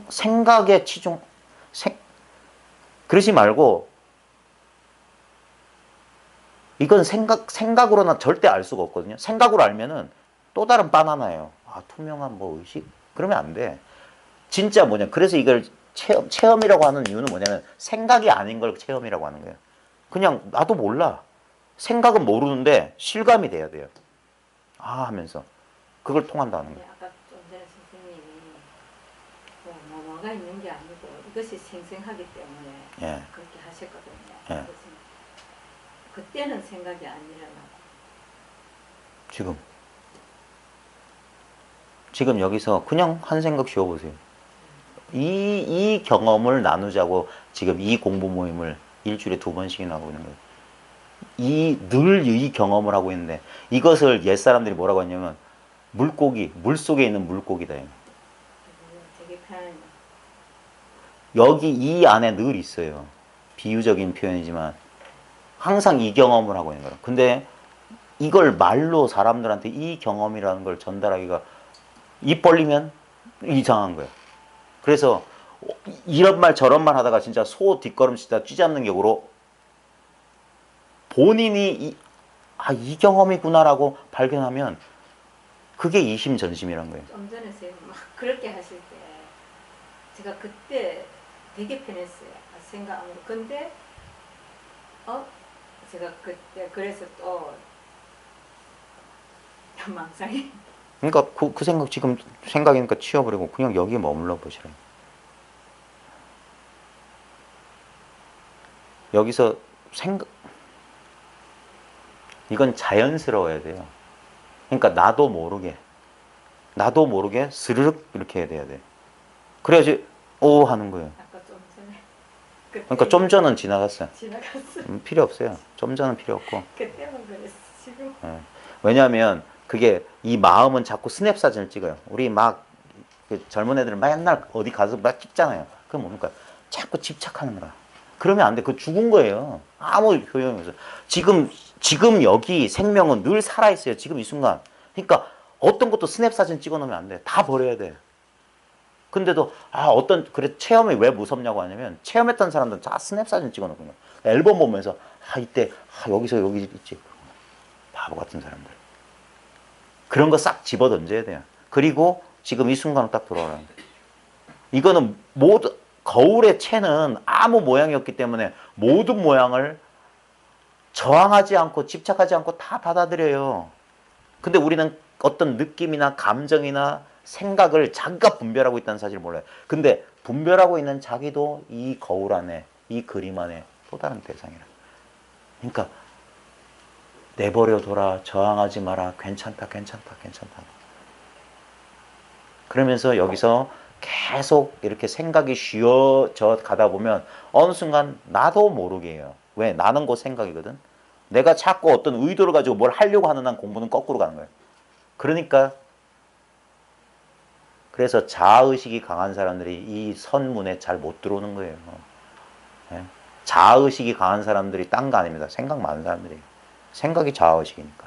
생각에 그러지 말고 이건 생각으로는 절대 알 수가 없거든요. 생각으로 알면은 또 다른 바나나예요. 투명한 뭐 의식 그러면 안 돼. 진짜 뭐냐? 그래서 이걸 체험이라고 하는 이유는 뭐냐면 생각이 아닌 걸 체험이라고 하는 거예요. 그냥 나도 몰라. 생각은 모르는데 실감이 돼야 돼요. 하면서 그걸 통한다는 거예요. 아까 좀 전에 선생님이 뭐가 있는 게 아니고 이것이 생생하기 때문에 예. 그렇게 하셨거든요. 예. 그래서 그때는 생각이 아니라고. 지금 여기서 그냥 한 생각 쉬어보세요. 이 경험을 나누자고 지금 이 공부 모임을 일주일에 2번씩이나 하고 있는 거예요. 늘 이 경험을 하고 있는데 이것을 옛사람들이 뭐라고 했냐면 물고기, 물속에 있는 물고기다. 되게 편해요. 여기 이 안에 늘 있어요. 비유적인 표현이지만 항상 이 경험을 하고 있는 거예요. 근데 이걸 말로 사람들한테 이 경험이라는 걸 전달하기가 입 벌리면 이상한 거예요. 그래서 이런 말 저런 말 하다가 진짜 소 뒷걸음치다 쥐잡는 격으로 본인이 이 경험이구나라고 발견하면 그게 이심전심이란 거예요. 좀 전에 선생님 막 그렇게 하실 때 제가 그때 되게 편했어요. 생각 안 하고. 근데 제가 그때 그래서 또 망상이. 그러니까 그 생각 지금 생각이니까 치워버리고 그냥 여기에 머물러 보시라. 여기서 이건 자연스러워야 돼요. 그러니까 나도 모르게 스르륵 이렇게 해야 돼. 그래야지 하는 거예요. 아까 좀 전에 그러니까 좀 전은 지나갔어요. 지나갔어. 필요 없어요. 좀 전은 필요 없고. 그때만 그랬어. 지금 예. 왜냐하면 그게 이 마음은 자꾸 스냅 사진을 찍어요. 우리 막 그 젊은 애들은 맨날 어디 가서 막 찍잖아요. 그럼 뭡니까? 자꾸 집착하는 거야. 그러면 안 돼. 그거 죽은 거예요. 아무 효용이 없어요. 지금 여기 생명은 늘 살아있어요. 지금 이 순간. 그러니까 어떤 것도 스냅 사진 찍어 놓으면 안 돼. 다 버려야 돼. 근데도 그래 체험이 왜 무섭냐고 하냐면 체험했던 사람들은 다 스냅 사진 찍어 놓거든요. 앨범 보면서 이때 여기서 여기 있지. 바보 같은 사람들. 그런 거 싹 집어 던져야 돼요. 그리고 지금 이 순간을 딱 돌아오라는 거예요. 이거는 거울의 채는 아무 모양이 없기 때문에 모든 모양을 저항하지 않고 집착하지 않고 다 받아들여요. 근데 우리는 어떤 느낌이나 감정이나 생각을 자기가 분별하고 있다는 사실을 몰라요. 근데 분별하고 있는 자기도 이 거울 안에, 이 그림 안에 또 다른 대상이라. 그러니까 내버려둬라, 저항하지 마라, 괜찮다. 그러면서 여기서 계속 이렇게 생각이 쉬어져 가다 보면 어느 순간 나도 모르게 해요. 왜? 나는 그 생각이거든. 내가 자꾸 어떤 의도를 가지고 뭘 하려고 하는 한 공부는 거꾸로 가는 거예요. 그러니까 그래서 자아의식이 강한 사람들이 이 선문에 잘 못 들어오는 거예요. 네? 자아의식이 강한 사람들이 딴 거 아닙니다. 생각 많은 사람들이에요. 생각이 자아의식이니까.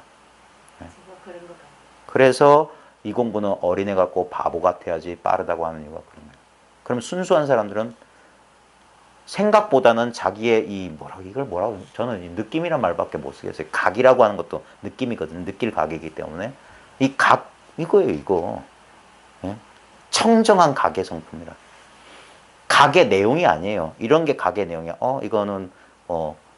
네? 그런 거 같아. 그래서 이 공부는 어린애 같고 바보 같아야지 빠르다고 하는 이유가 그런 거예요. 그럼 순수한 사람들은 생각보다는 자기의 이걸 뭐라고 저는 이 느낌이란 말밖에 못 쓰겠어요. 각이라고 하는 것도 느낌이거든요. 느낄 각이기 때문에 이 각 이거예요. 이거 예? 청정한 각의 성품이라. 각의 내용이 아니에요. 이런 게 각의 내용이야. 이거는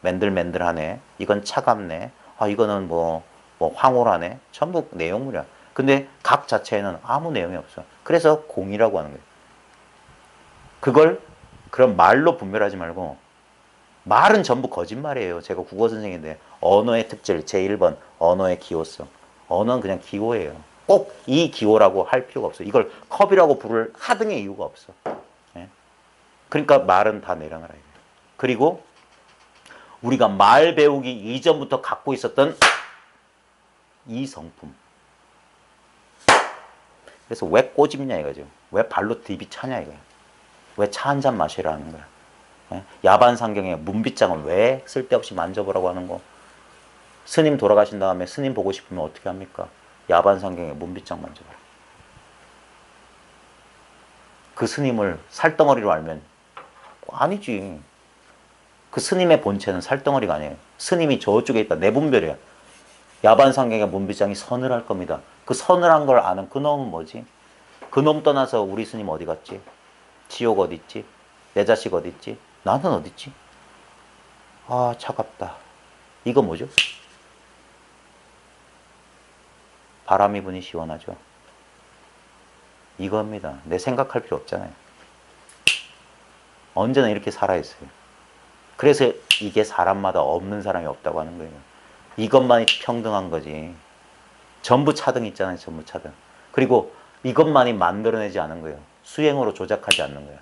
맨들맨들하네. 이건 차갑네. 이거는 뭐 황홀하네. 전부 내용물이야. 근데 각 자체에는 아무 내용이 없어. 그래서 공이라고 하는 거예요. 그걸 그런 말로 분별하지 말고 말은 전부 거짓말이에요. 제가 국어 선생인데 언어의 특질 제1번 언어의 기호성. 언어는 그냥 기호예요. 꼭 이 기호라고 할 필요가 없어요. 이걸 컵이라고 부를 하등의 이유가 없어. 예? 그러니까 말은 다 내려놔라. 그리고 우리가 말 배우기 이전부터 갖고 있었던 이 성품. 그래서 왜 꼬집냐 이거죠. 왜 발로 디비차냐 이거예요. 왜 차 한 잔 마시라는 거야. 예? 야반 상경에 문빗장을 왜 쓸데없이 만져보라고 하는 거. 스님 돌아가신 다음에 스님 보고 싶으면 어떻게 합니까? 야반 상경에 문빗장 만져봐라. 그 스님을 살덩어리로 알면 아니지. 그 스님의 본체는 살덩어리가 아니에요. 스님이 저쪽에 있다. 내 분별이야. 야반 상경에 문빗장이 서늘할 겁니다. 그 서늘한 걸 아는 그놈은 뭐지? 그놈 떠나서 우리 스님 어디 갔지? 지옥 어디 있지? 내 자식 어디 있지? 나는 어디 있지? 차갑다. 이거 뭐죠? 바람이 부니 시원하죠. 이겁니다. 내 생각할 필요 없잖아요. 언제나 이렇게 살아있어요. 그래서 이게 사람마다 없는 사람이 없다고 하는 거예요. 이것만이 평등한 거지. 전부 차등 있잖아요. 전부 차등. 그리고 이것만이 만들어내지 않은 거예요. 수행으로 조작하지 않는 거예요.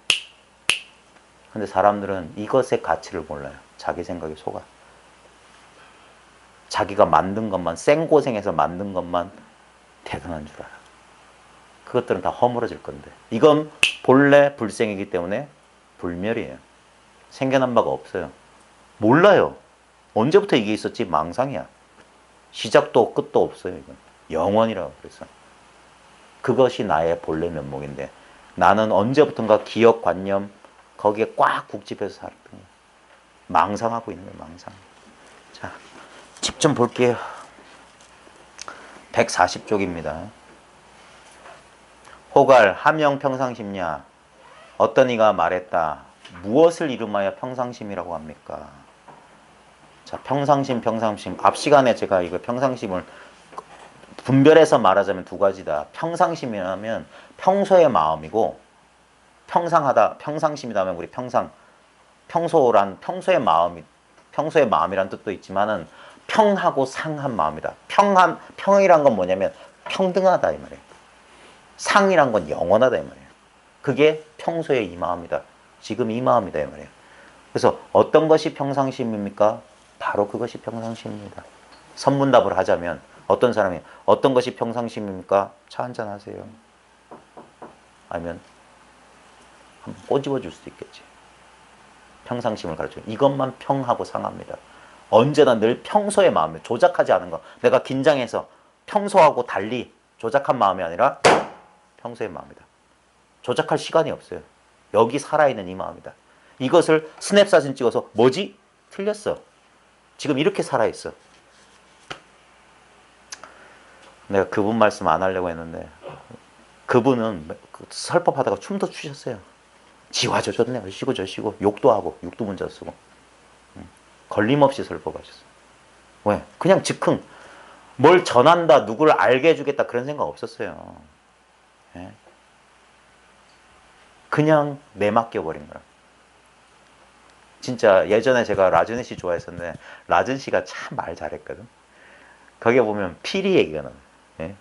근데 사람들은 이것의 가치를 몰라요. 자기 생각에 속아. 자기가 만든 것만, 생고생해서 만든 것만 대단한 줄 알아. 그것들은 다 허물어질 건데. 이건 본래 불생이기 때문에 불멸이에요. 생겨난 바가 없어요. 몰라요. 언제부터 이게 있었지? 망상이야. 시작도 끝도 없어요. 이건. 영원이라고 그래서. 그것이 나의 본래 면목인데 나는 언제부턴가 기억관념 거기에 꽉 국집해서 살았던 거예요. 망상하고 있는 거예요. 망상. 자, 집 좀 볼게요. 140쪽입니다. 호갈 함영 평상심냐. 어떤 이가 말했다. 무엇을 이름하여 평상심이라고 합니까? 자, 평상심. 앞 시간에 제가 이거 평상심을 분별해서 말하자면 두 가지다. 평상심이라면 평소의 마음이고, 평상심이다 하면 우리 평소란 평소의 마음이란 뜻도 있지만은 평하고 상한 마음이다. 평이란 건 뭐냐면 평등하다 이 말이에요. 상이란 건 영원하다 이 말이에요. 그게 평소의 이 마음이다. 지금 이 마음이다 이 말이에요. 그래서 어떤 것이 평상심입니까? 바로 그것이 평상심입니다. 선문답을 하자면 어떤 사람이 어떤 것이 평상심입니까? 차 한잔 하세요. 아니면 한번 꼬집어 줄 수도 있겠지. 평상심을 가르쳐. 이것만 평하고 상합니다. 언제나 늘 평소의 마음을 조작하지 않은 거. 내가 긴장해서 평소하고 달리 조작한 마음이 아니라 평소의 마음이다. 조작할 시간이 없어요. 여기 살아있는 이 마음이다. 이것을 스냅 사진 찍어서 뭐지? 틀렸어. 지금 이렇게 살아있어. 내가 그분 말씀 안 하려고 했는데 그분은 설법하다가 춤도 추셨어요. 지와 저졌네. 얼씨구 저씨구 욕도 하고 육두 문자 쓰고 걸림없이 설법하셨어요. 왜? 그냥 즉흥 뭘 전한다 누구를 알게 해주겠다 그런 생각 없었어요. 예? 그냥 내맡겨버린 거야. 진짜 예전에 제가 라즈네 씨 좋아했었는데 라즈네 씨가 참 말 잘했거든. 거기에 보면 피리 얘기가 나와요. 예?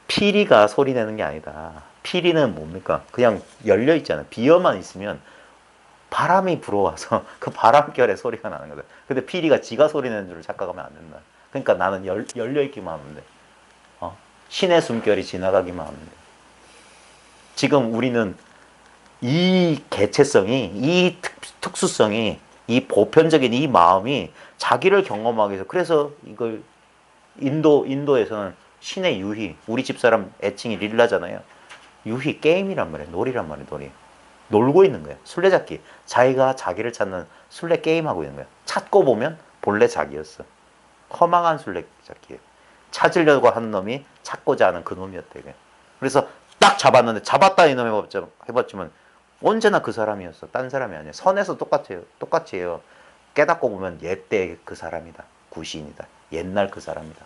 피리가 소리 내는 게 아니다. 피리는 뭡니까? 그냥 열려 있잖아요. 비어만 있으면 바람이 불어와서 그 바람결에 소리가 나는 거다. 근데 피리가 지가 소리 내는 줄 착각하면 안 된다. 그러니까 나는 열려 있기만 하면 돼. 신의 숨결이 지나가기만 하면 돼. 지금 우리는 이 개체성이, 이 특수성이, 이 보편적인 이 마음이 자기를 경험하기 위해서 그래서 이걸 인도에서는 신의 유희, 우리 집사람 애칭이 릴라잖아요. 유희 게임이란 말이에요. 놀이란 말이에요. 놀이. 놀고 있는 거예요. 술래잡기. 자기가 자기를 찾는 술래 게임하고 있는 거예요. 찾고 보면 본래 자기였어. 허망한 술래잡기예요. 찾으려고 하는 놈이 찾고자 하는 그 놈이었대요. 그래서 딱 잡았는데 잡았다 이놈 해봤지만 언제나 그 사람이었어. 딴 사람이 아니야. 선에서 똑같아요. 똑같이 해요. 깨닫고 보면 옛때 그 사람이다. 구시인이다. 옛날 그 사람이다.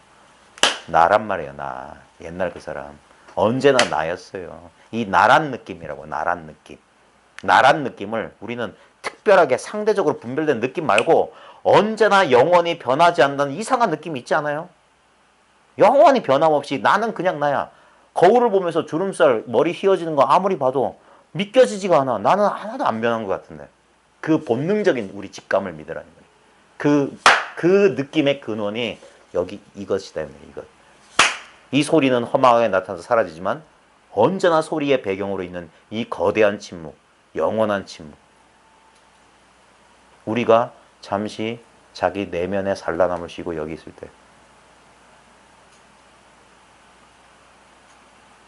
나란 말이에요. 나. 옛날 그 사람. 언제나 나였어요. 이 나란 느낌이라고. 나란 느낌. 나란 느낌을 우리는 특별하게 상대적으로 분별된 느낌 말고 언제나 영원히 변하지 않는 이상한 느낌이 있지 않아요? 영원히 변함없이 나는 그냥 나야. 거울을 보면서 주름살, 머리 휘어지는 거 아무리 봐도 믿겨지지가 않아. 나는 하나도 안 변한 것 같은데. 그 본능적인 우리 직감을 믿으라는 거예요. 그 느낌의 근원이 여기 이것이다. 이것. 이 소리는 허망하게 나타나서 사라지지만 언제나 소리의 배경으로 있는 이 거대한 침묵, 영원한 침묵. 우리가 잠시 자기 내면의 산란함을 쉬고 여기 있을 때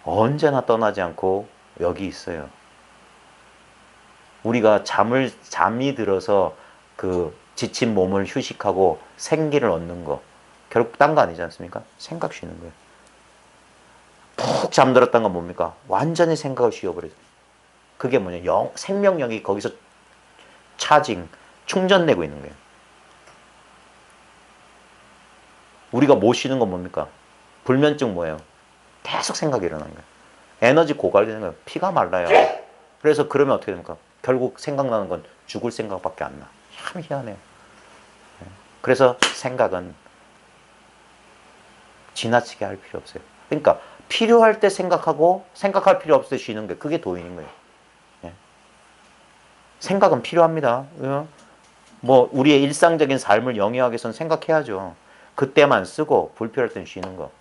언제나 떠나지 않고 여기 있어요. 우리가 잠이 들어서 그 지친 몸을 휴식하고 생기를 얻는 거 결국 딴 거 아니지 않습니까? 생각 쉬는 거예요. 푹 잠들었다는 건 뭡니까? 완전히 생각을 쉬어버려요. 그게 뭐냐? 생명력이 거기서 차징, 충전되고 있는 거예요. 우리가 못 쉬는 건 뭡니까? 불면증 뭐예요? 계속 생각이 일어나는 거예요. 에너지 고갈되는 거예요. 피가 말라요. 그래서 그러면 어떻게 됩니까? 결국 생각나는 건 죽을 생각밖에 안 나. 참 희한해요. 그래서 생각은 지나치게 할 필요 없어요. 그러니까 필요할 때 생각하고 생각할 필요 없을 때 쉬는 게 그게 도인인 거예요. 생각은 필요합니다. 뭐 우리의 일상적인 삶을 영위하기 위해서는 생각해야죠. 그때만 쓰고 불필요할 땐 쉬는 거.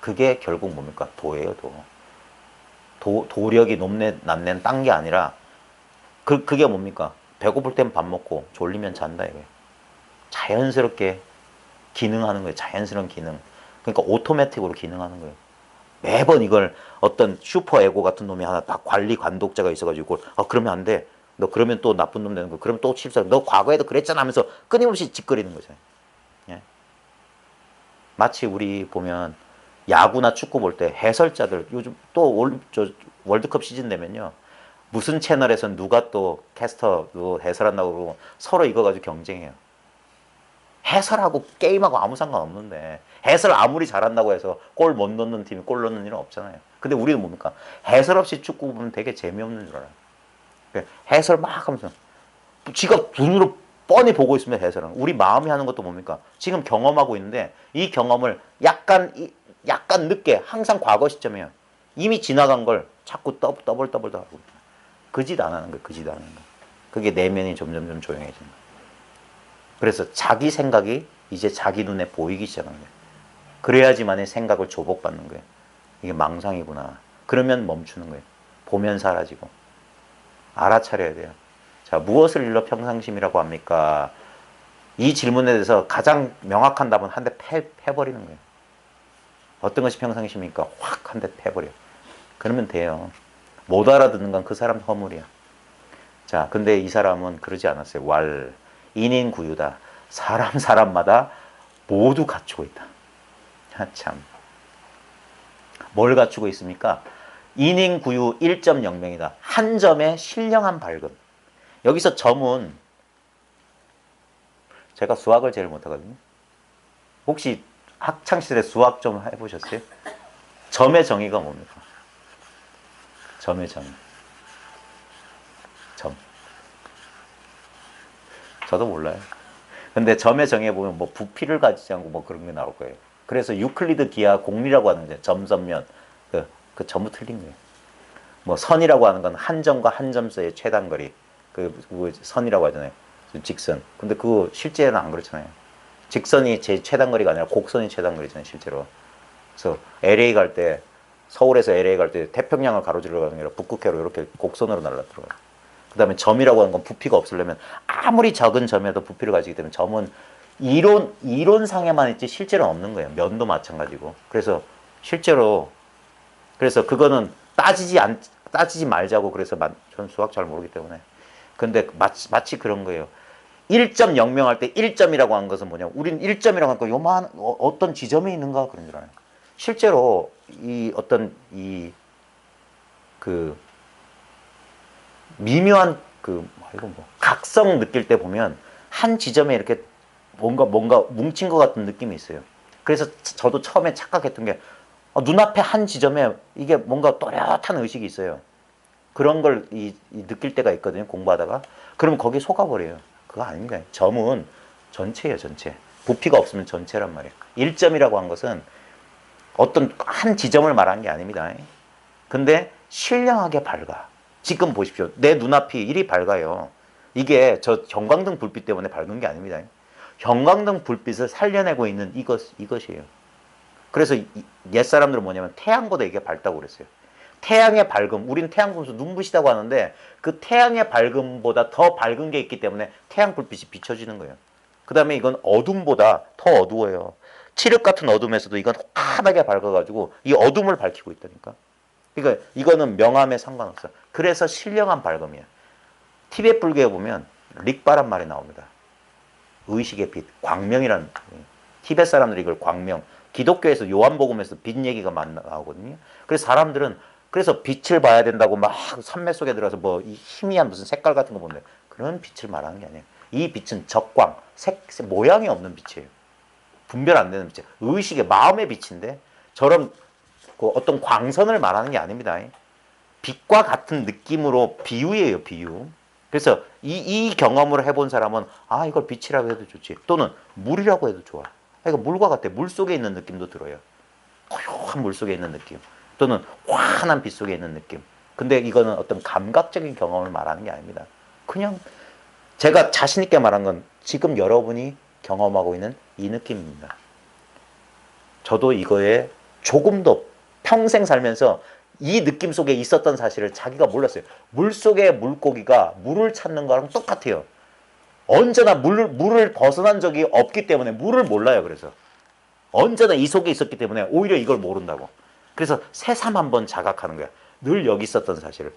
그게 결국 뭡니까? 도예요, 도. 도력이 남는 딴 게 아니라 그게 뭡니까? 배고플 땐 밥 먹고 졸리면 잔다 이거예요. 자연스럽게 기능하는 거예요. 자연스러운 기능. 그러니까 오토매틱으로 기능하는 거예요. 매번 이걸 어떤 슈퍼 에고 같은 놈이 하나 딱 관리 관독자가 있어가지고 그러면 안 돼. 너 그러면 또 나쁜 놈 되는 거. 그러면 또 실수. 너 과거에도 그랬잖아 하면서 끊임없이 짓거리는 거잖아요. 예? 마치 우리 보면 야구나 축구 볼 때 해설자들 요즘 또 월드컵 시즌 되면요. 무슨 채널에선 누가 또 캐스터 해설한다고 그러고 서로 이거 가지고 경쟁해요. 해설하고 게임하고 아무 상관없는데 해설 아무리 잘한다고 해서 골 못 넣는 팀이 골 넣는 일은 없잖아요. 근데 우리는 뭡니까? 해설 없이 축구 보면 되게 재미없는 줄 알아요. 해설 막 하면서 지가 눈으로 뻔히 보고 있으면 해설은 우리 마음이 하는 것도 뭡니까? 지금 경험하고 있는데 이 경험을 약간 늦게 항상 과거 시점이에요. 이미 지나간 걸 자꾸 떠벌떠벌 하고 그 짓 안 하는 거예요. 그 짓 안 하는 거예요. 그게 내면이 점점 조용해지는 거예요. 그래서 자기 생각이 이제 자기 눈에 보이기 시작하는 거예요. 그래야지만의 생각을 조복받는 거예요. 이게 망상이구나. 그러면 멈추는 거예요. 보면 사라지고. 알아차려야 돼요. 자, 무엇을 일러 평상심이라고 합니까? 이 질문에 대해서 가장 명확한 답은 한 대 패버리는 거예요. 어떤 것이 평상심입니까? 확 한 대 패버려. 그러면 돼요. 못 알아듣는 건 그 사람 허물이야. 자, 근데 이 사람은 그러지 않았어요. 인인구유다. 사람마다 모두 갖추고 있다. 참. 뭘 갖추고 있습니까? 인인구유 1.0명이다. 한 점의 신령한 밝음. 여기서 점은 제가 수학을 제일 못하거든요. 혹시 학창시절에 수학 좀 해보셨어요? 점의 정의가 뭡니까? 점의 정의. 점. 저도 몰라요. 근데 점의 정의에 보면 뭐 부피를 가지지 않고 뭐 그런 게 나올 거예요. 그래서 유클리드 기하 공리라고 하는데 점선면 그 전부 틀린 거예요. 뭐 선이라고 하는 건 한 점과 한 점 사이의 최단 거리. 그 선이라고 하잖아요. 직선. 근데 그거 실제는 안 그렇잖아요. 직선이 제 최단 거리가 아니라 곡선이 최단 거리잖아요, 실제로. 그래서 LA 갈 때, 서울에서 LA 갈 때 태평양을 가로질러 가는 게 아니라 북극해로 이렇게 곡선으로 날아들어가요. 그 다음에 점이라고 하는 건 부피가 없으려면 아무리 작은 점에도 부피를 가지기 때문에 점은 이론상에만 있지 실제로는 없는 거예요. 면도 마찬가지고. 그래서 실제로 그래서 그거는 따지지 말자고. 그래서 전 수학 잘 모르기 때문에. 근데 마치 그런 거예요. 1.0명 할 때 1점이라고 하는 것은 뭐냐? 우린 1점이라고 하니까 요만 어떤 지점에 있는가 그런 줄 알아요. 실제로 이 어떤 그 미묘한 이거 뭐 각성 느낄 때 보면 한 지점에 이렇게 뭔가 뭉친 것 같은 느낌이 있어요. 그래서 저도 처음에 착각했던 게 눈앞에 한 지점에 이게 뭔가 또렷한 의식이 있어요. 그런 걸 느낄 때가 있거든요. 공부하다가. 그러면 거기에 속아버려요. 그거 아닙니다. 점은 전체예요. 전체. 부피가 없으면 전체란 말이에요. 1점이라고 한 것은 어떤 한 지점을 말하는 게 아닙니다. 근데 신령하게 밝아. 지금 보십시오. 내 눈앞이 이리 밝아요. 이게 저 형광등 불빛 때문에 밝은 게 아닙니다. 형광등 불빛을 살려내고 있는 이것이에요. 그래서 옛 사람들은 뭐냐면 태양보다 이게 밝다고 그랬어요. 태양의 밝음, 우린 태양 보면서 눈부시다고 하는데 그 태양의 밝음보다 더 밝은 게 있기 때문에 태양 불빛이 비춰지는 거예요. 그 다음에 이건 어둠보다 더 어두워요. 칠흑 같은 어둠에서도 이건 환하게 밝아가지고 이 어둠을 밝히고 있다니까. 그러니까 이거는 명암에 상관없어요. 그래서 신령한 밝음이에요. 티베트 불교에 보면 릭바란 말이 나옵니다. 의식의 빛, 광명이라는. 티베트 사람들이 이걸 광명. 기독교에서 요한복음에서 빛 얘기가 많이 나오거든요. 그래서 사람들은 그래서 빛을 봐야 된다고 막 산매 속에 들어가서 뭐 희미한 무슨 색깔 같은 거 보는데 그런 빛을 말하는 게 아니에요. 이 빛은 적광, 모양이 없는 빛이에요. 분별 안 되는 빛이에요. 의식의 마음의 빛인데 저런 어떤 광선을 말하는 게 아닙니다. 빛과 같은 느낌으로 비유예요, 비유. 그래서 이 경험을 해본 사람은 이걸 빛이라고 해도 좋지. 또는 물이라고 해도 좋아. 이거 물과 같아. 물 속에 있는 느낌도 들어요. 고요한 물 속에 있는 느낌. 또는 환한 빛 속에 있는 느낌. 근데 이거는 어떤 감각적인 경험을 말하는 게 아닙니다. 그냥 제가 자신 있게 말한 건 지금 여러분이 경험하고 있는 이 느낌입니다. 저도 이거에 조금도 평생 살면서 이 느낌 속에 있었던 사실을 자기가 몰랐어요. 물 속의 물고기가 물을 찾는 거랑 똑같아요. 언제나 물을 벗어난 적이 없기 때문에 물을 몰라요. 그래서 언제나 이 속에 있었기 때문에 오히려 이걸 모른다고. 그래서 새삼 한번 자각하는 거야. 늘 여기 있었던 사실을.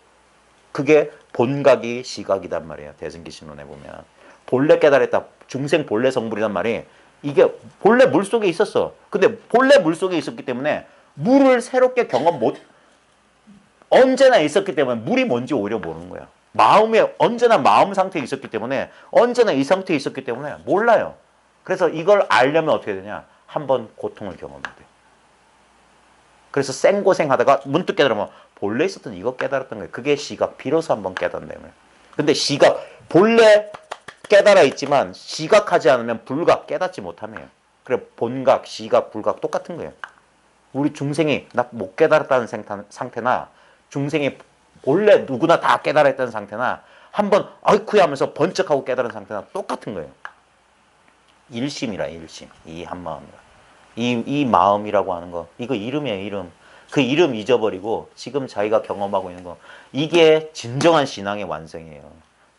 그게 본각이 시각이단 말이에요. 대승기신론에 보면. 본래 깨달았다. 중생 본래 성불이란 말이 이게 본래 물속에 있었어. 근데 본래 물속에 있었기 때문에 물을 새롭게 언제나 있었기 때문에 물이 뭔지 오히려 모르는 거야. 마음에 언제나 마음 상태에 있었기 때문에 언제나 이 상태에 있었기 때문에 몰라요. 그래서 이걸 알려면 어떻게 되냐? 한번 고통을 경험해야 돼. 그래서 생고생하다가 문득 깨달으면 본래 있었던 이거 깨달았던 거예요. 그게 시각. 비로소 한번 깨닫는다면. 근데 시각 본래 깨달아 있지만 시각하지 않으면 불각 깨닫지 못하네요. 그래 본각, 시각, 불각 똑같은 거예요. 우리 중생이 나 못 깨달았다는 상태나 중생이 본래 누구나 다 깨달았다는 상태나 한번 아이쿠야 하면서 번쩍하고 깨달은 상태나 똑같은 거예요. 일심이라 일심. 이 한마음이라. 이 마음이라고 하는 거. 이거 이름이에요, 이름. 그 이름 잊어버리고 지금 자기가 경험하고 있는 거. 이게 진정한 신앙의 완성이에요.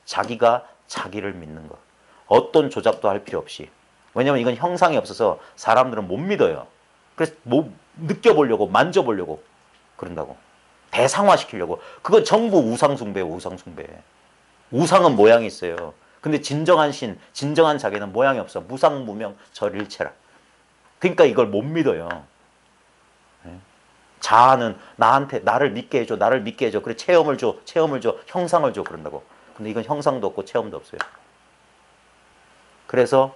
자기가 자기를 믿는 거. 어떤 조작도 할 필요 없이. 왜냐면 이건 형상이 없어서 사람들은 못 믿어요. 그래서 뭐 느껴보려고 만져보려고 그런다고. 대상화시키려고. 그건 전부 우상숭배예요. 우상숭배. 우상은 모양이 있어요. 근데 진정한 신, 진정한 자기는 모양이 없어. 무상무명 절일체라. 그러니까 이걸 못 믿어요. 자아는 나한테 나를 믿게 해줘. 나를 믿게 해줘. 그래 체험을 줘. 체험을 줘. 형상을 줘. 그런다고. 근데 이건 형상도 없고 체험도 없어요. 그래서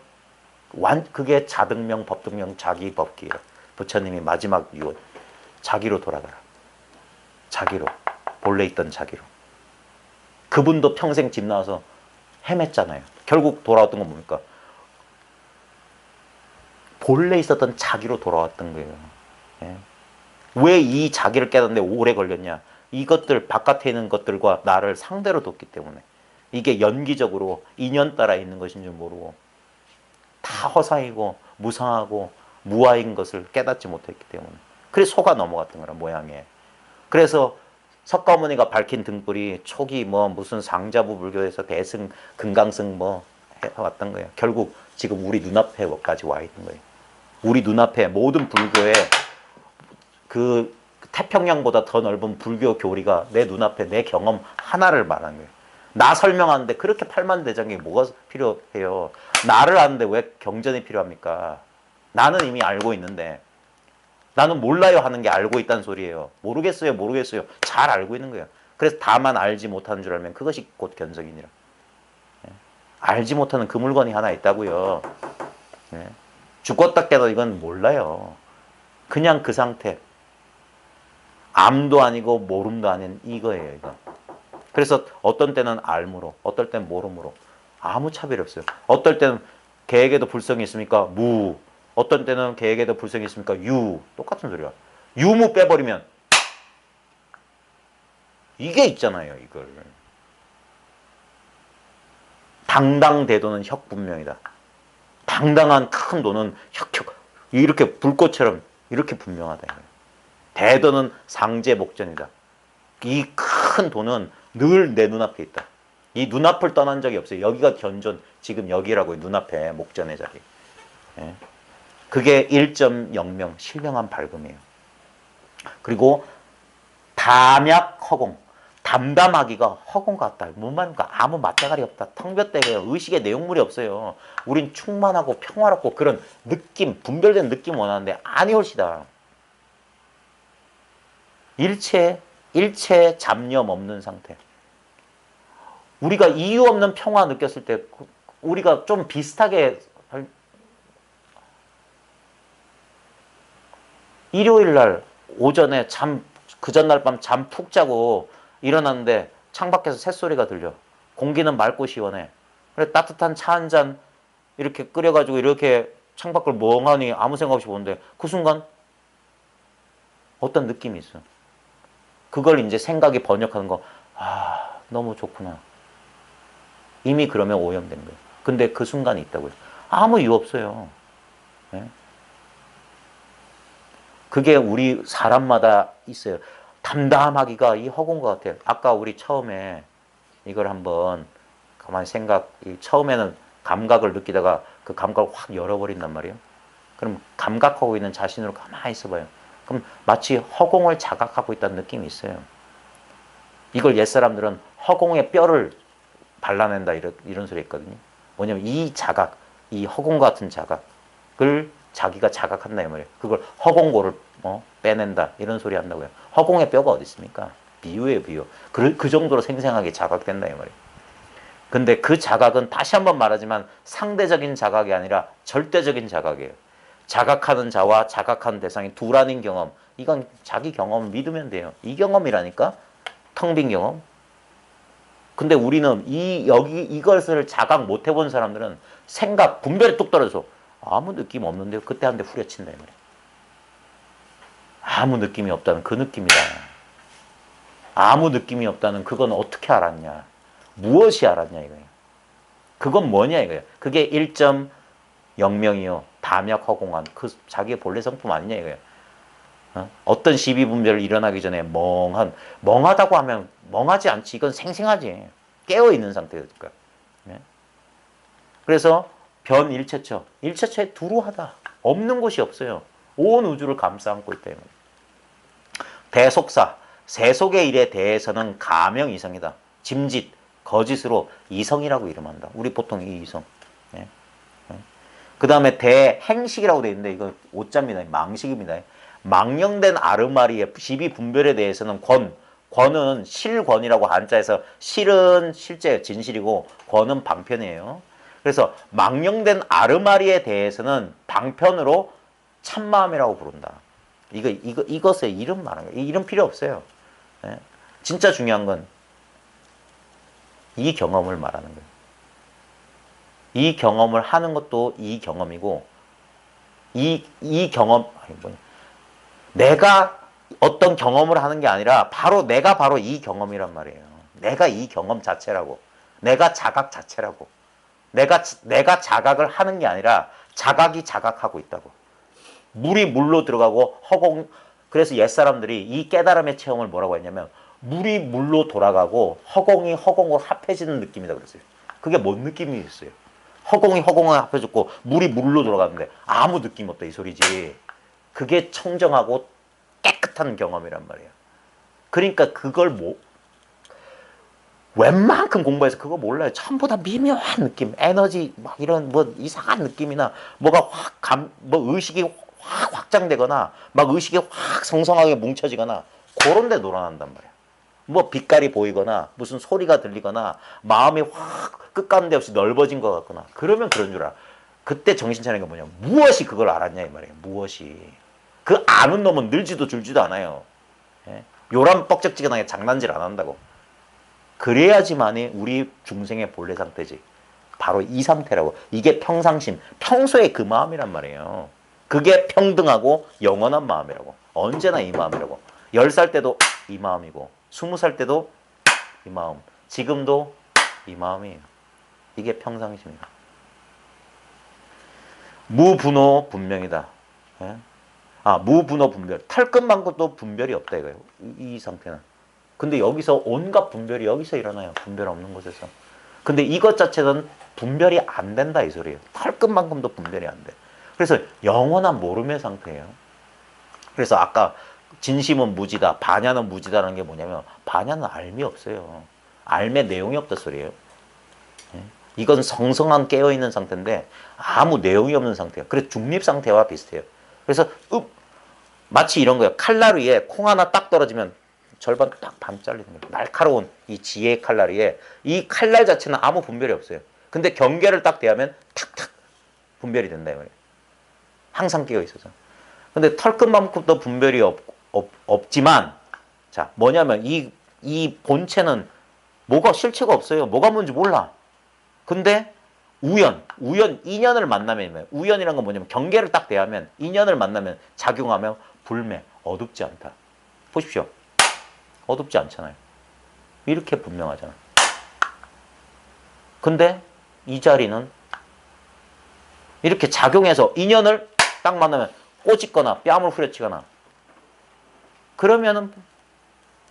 그게 자등명, 법등명, 자기 법기예요. 부처님이 마지막 유언. 자기로 돌아가라. 자기로. 본래 있던 자기로. 그분도 평생 집 나와서 헤맸잖아요. 결국 돌아왔던 건 뭡니까? 본래 있었던 자기로 돌아왔던 거예요. 예. 왜 이 자기를 깨닫는데 오래 걸렸냐? 이것들 바깥에 있는 것들과 나를 상대로 뒀기 때문에. 이게 연기적으로 인연 따라 있는 것인 줄 모르고 다 허상이고 무상하고 무아인 것을 깨닫지 못했기 때문에. 그래서 속아 넘어갔던 거라 모양에. 그래서 석가모니가 밝힌 등불이 초기 뭐 무슨 상자부 불교에서 대승 금강승 뭐 해왔던 거예요. 결국 지금 우리 눈앞에까지 와 있는 거예요. 우리 눈앞에 모든 불교의 그 태평양보다 더 넓은 불교 교리가 내 눈앞에 내 경험 하나를 말하는 거예요. 나 설명하는데 그렇게 팔만대장경이 뭐가 필요해요? 나를 아는데 왜 경전이 필요합니까? 나는 이미 알고 있는데 나는 몰라요 하는 게 알고 있다는 소리예요. 모르겠어요, 모르겠어요. 잘 알고 있는 거예요. 그래서 다만 알지 못하는 줄 알면 그것이 곧 견성이니라. 알지 못하는 그 물건이 하나 있다고요. 죽었다 깨도 이건 몰라요. 그냥 그 상태. 암도 아니고 모름도 아닌 이거예요, 이거. 그래서 어떤 때는 알므로, 어떨 때는 모름으로. 아무 차별이 없어요. 어떨 때는 개에게도 불성이 있습니까? 무. 어떤 때는 개에게도 불성이 있습니까? 유. 똑같은 소리야. 유무 빼버리면 이게 있잖아요, 이걸. 당당대도는 혁분명이다. 당당한 큰 도는 혁혁 이렇게 불꽃처럼 이렇게 분명하다. 대도는 상제목전이다. 이 큰 도는 늘 내 눈앞에 있다. 이 눈앞을 떠난 적이 없어요. 여기가 견존, 지금 여기라고요. 눈앞에 목전의 자리. 그게 1.0명, 실명한 밝음이에요. 그리고 담약 허공. 담담하기가 허공 같다. 뭔 말입니까? 아무 맞대가리 없다. 텅볕대게요. 의식의 내용물이 없어요. 우린 충만하고 평화롭고 그런 느낌, 분별된 느낌 원하는데 아니올시다. 일체 잡념 없는 상태. 우리가 이유 없는 평화 느꼈을 때 우리가 좀 비슷하게 일요일 날 오전에 그 전날 밤 잠 푹 자고 일어났는데 창밖에서 새소리가 들려. 공기는 맑고 시원해. 그래 따뜻한 차 한 잔 이렇게 끓여가지고 이렇게 창밖을 멍하니 아무 생각 없이 보는데 그 순간 어떤 느낌이 있어. 그걸 이제 생각이 번역하는 거. 아, 너무 좋구나. 이미 그러면 오염된 거예요. 근데 그 순간이 있다고요. 아무 이유 없어요. 네? 그게 우리 사람마다 있어요. 담담하기가 이 허공과 같아요. 아까 우리 처음에 이걸 한번 가만히 처음에는 감각을 느끼다가 그 감각을 확 열어버린단 말이에요. 그럼 감각하고 있는 자신으로 가만히 있어봐요. 그럼 마치 허공을 자각하고 있다는 느낌이 있어요. 이걸 옛사람들은 허공에 뼈를 발라낸다 이런 소리 했거든요. 뭐냐면 이 자각, 이 허공 같은 자각을 자기가 자각한다 이 말이에요. 그걸 허공고를 빼낸다 이런 소리 한다고요. 허공에 뼈가 어디 있습니까? 비유예요, 비유. 그 정도로 생생하게 자각된다 이 말이에요. 근데 그 자각은 다시 한번 말하지만 상대적인 자각이 아니라 절대적인 자각이에요. 자각하는 자와 자각하는 대상이 둘아닌 경험. 이건 자기 경험을 믿으면 돼요. 이 경험이라니까? 텅 빈 경험. 근데 우리는 이것을 자각 못 해본 사람들은 생각, 분별이 뚝 떨어져서 아무 느낌 없는데요. 그때 한 대 후려친다 이 말이에요. 아무 느낌이 없다는 그 느낌이다. 아무 느낌이 없다는 그건 어떻게 알았냐. 무엇이 알았냐 이거예요. 그건 뭐냐 이거예요. 그게 1.0명이요. 담약 허공한 그 자기의 본래 성품 아니냐 이거예요. 어떤 시비분별이 일어나기 전에 멍하다고 하면 멍하지 않지. 이건 생생하지. 깨어있는 상태니까. 네? 그래서 변일체처. 일체처에 두루하다. 없는 곳이 없어요. 온 우주를 감싸 안고 있다. 대속사. 세속의 일에 대해서는 가명 이성이다. 짐짓, 거짓으로 이성이라고 이름한다. 우리 보통 이 이성. 네? 네? 그 다음에 대행식이라고 되어 있는데 이거 오자입니다. 망식입니다. 망령된 아르마리의 시비 분별에 대해서는 권은 실권이라고 한자에서 실은 실제 진실이고 권은 방편이에요. 그래서 망령된 아르마리에 대해서는 방편으로 참마음이라고 부른다. 이것의 이름 말하는 거예요. 이름 필요 없어요. 네? 진짜 중요한 건 이 경험을 말하는 거예요. 이 경험을 하는 것도 이 경험이고 이 경험 내가 어떤 경험을 하는 게 아니라 내가 바로 이 경험이란 말이에요. 내가 이 경험 자체라고. 내가 자각 자체라고. 내가 자각을 하는 게 아니라 자각이 자각하고 있다고. 물이 물로 들어가고 그래서 옛사람들이 이 깨달음의 체험을 뭐라고 했냐면 물이 물로 돌아가고 허공이 허공으로 합해지는 느낌이다 그랬어요. 그게 뭔 느낌이었어요? 허공이 허공에 합해졌고 물이 물로 돌아가는데 아무 느낌 없다 이 소리지. 그게 청정하고 깨끗한 경험이란 말이에요. 그러니까 그걸 웬만큼 공부해서 그거 몰라요. 전부 다 미묘한 느낌, 에너지 막 이런 이상한 느낌이나 뭐가 의식이 확 확장되거나 막 의식이 확 성성하게 뭉쳐지거나 그런 데 놀아난단 말이에요. 빛깔이 보이거나 무슨 소리가 들리거나 마음이 확 끝가는데 없이 넓어진 것 같거나 그러면 그런 줄 알아. 그때 정신 차리는 게 뭐냐. 무엇이 그걸 알았냐 이 말이에요. 무엇이. 그 아는 놈은 늘지도 줄지도 않아요. 예? 요람 뻑적지근하게 장난질 안 한다고. 그래야지만이 우리 중생의 본래 상태지. 바로 이 상태라고. 이게 평상심. 평소에 그 마음이란 말이에요. 그게 평등하고 영원한 마음이라고. 언제나 이 마음이라고. 10살 때도 이 마음이고 20살 때도 이 마음. 지금도 이 마음이에요. 이게 평상심이다. 무분호 분명이다. 예? 무분호 분별. 털끝만큼도 분별이 없다 이거예요. 이 상태는. 근데 여기서 온갖 분별이 여기서 일어나요. 분별 없는 곳에서. 근데 이것 자체는 분별이 안 된다 이 소리예요. 털끝만큼도 분별이 안 돼. 그래서 영원한 모름의 상태예요. 그래서 아까 진심은 무지다, 반야는 무지다라는 게 뭐냐면 반야는 알미 없어요. 알매 내용이 없다 소리예요. 이건 성성한 깨어있는 상태인데 아무 내용이 없는 상태예요. 그래서 중립 상태와 비슷해요. 그래서 마치 이런 거예요. 칼날 위에 콩 하나 딱 떨어지면 절반 딱 반 잘리는 거예요. 날카로운 이 지혜의 칼날 위에 이 칼날 자체는 아무 분별이 없어요. 근데 경계를 딱 대하면 탁탁 분별이 된다 이 말이에요. 항상 끼어 있어서. 근데 털끝만큼도 분별이 없지만 자 뭐냐면 이 본체는 뭐가 실체가 없어요. 뭐가 뭔지 몰라. 근데 인연을 만나면 우연이란 건 뭐냐면 경계를 딱 대하면 인연을 만나면 작용하면 불매 어둡지 않다. 보십시오. 어둡지 않잖아요. 이렇게 분명하잖아. 근데 이 자리는 이렇게 작용해서 인연을 딱 만나면 꼬집거나 뺨을 후려치거나 그러면은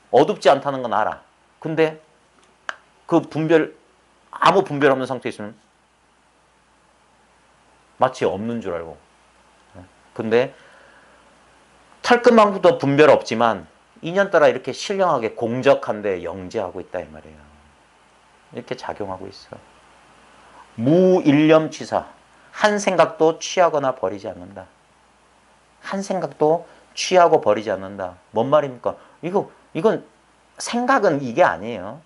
어둡지 않다는 건 알아. 근데 그 아무 분별 없는 상태에 있으면 마치 없는 줄 알고. 근데 털끝만큼도 분별 없지만 인연 따라 이렇게 신령하게 공적한데 영재하고 있다 이 말이에요. 이렇게 작용하고 있어. 무일념취사. 한 생각도 취하거나 버리지 않는다. 한 생각도 취하고 버리지 않는다. 뭔 말입니까? 이건 생각은 이게 아니에요.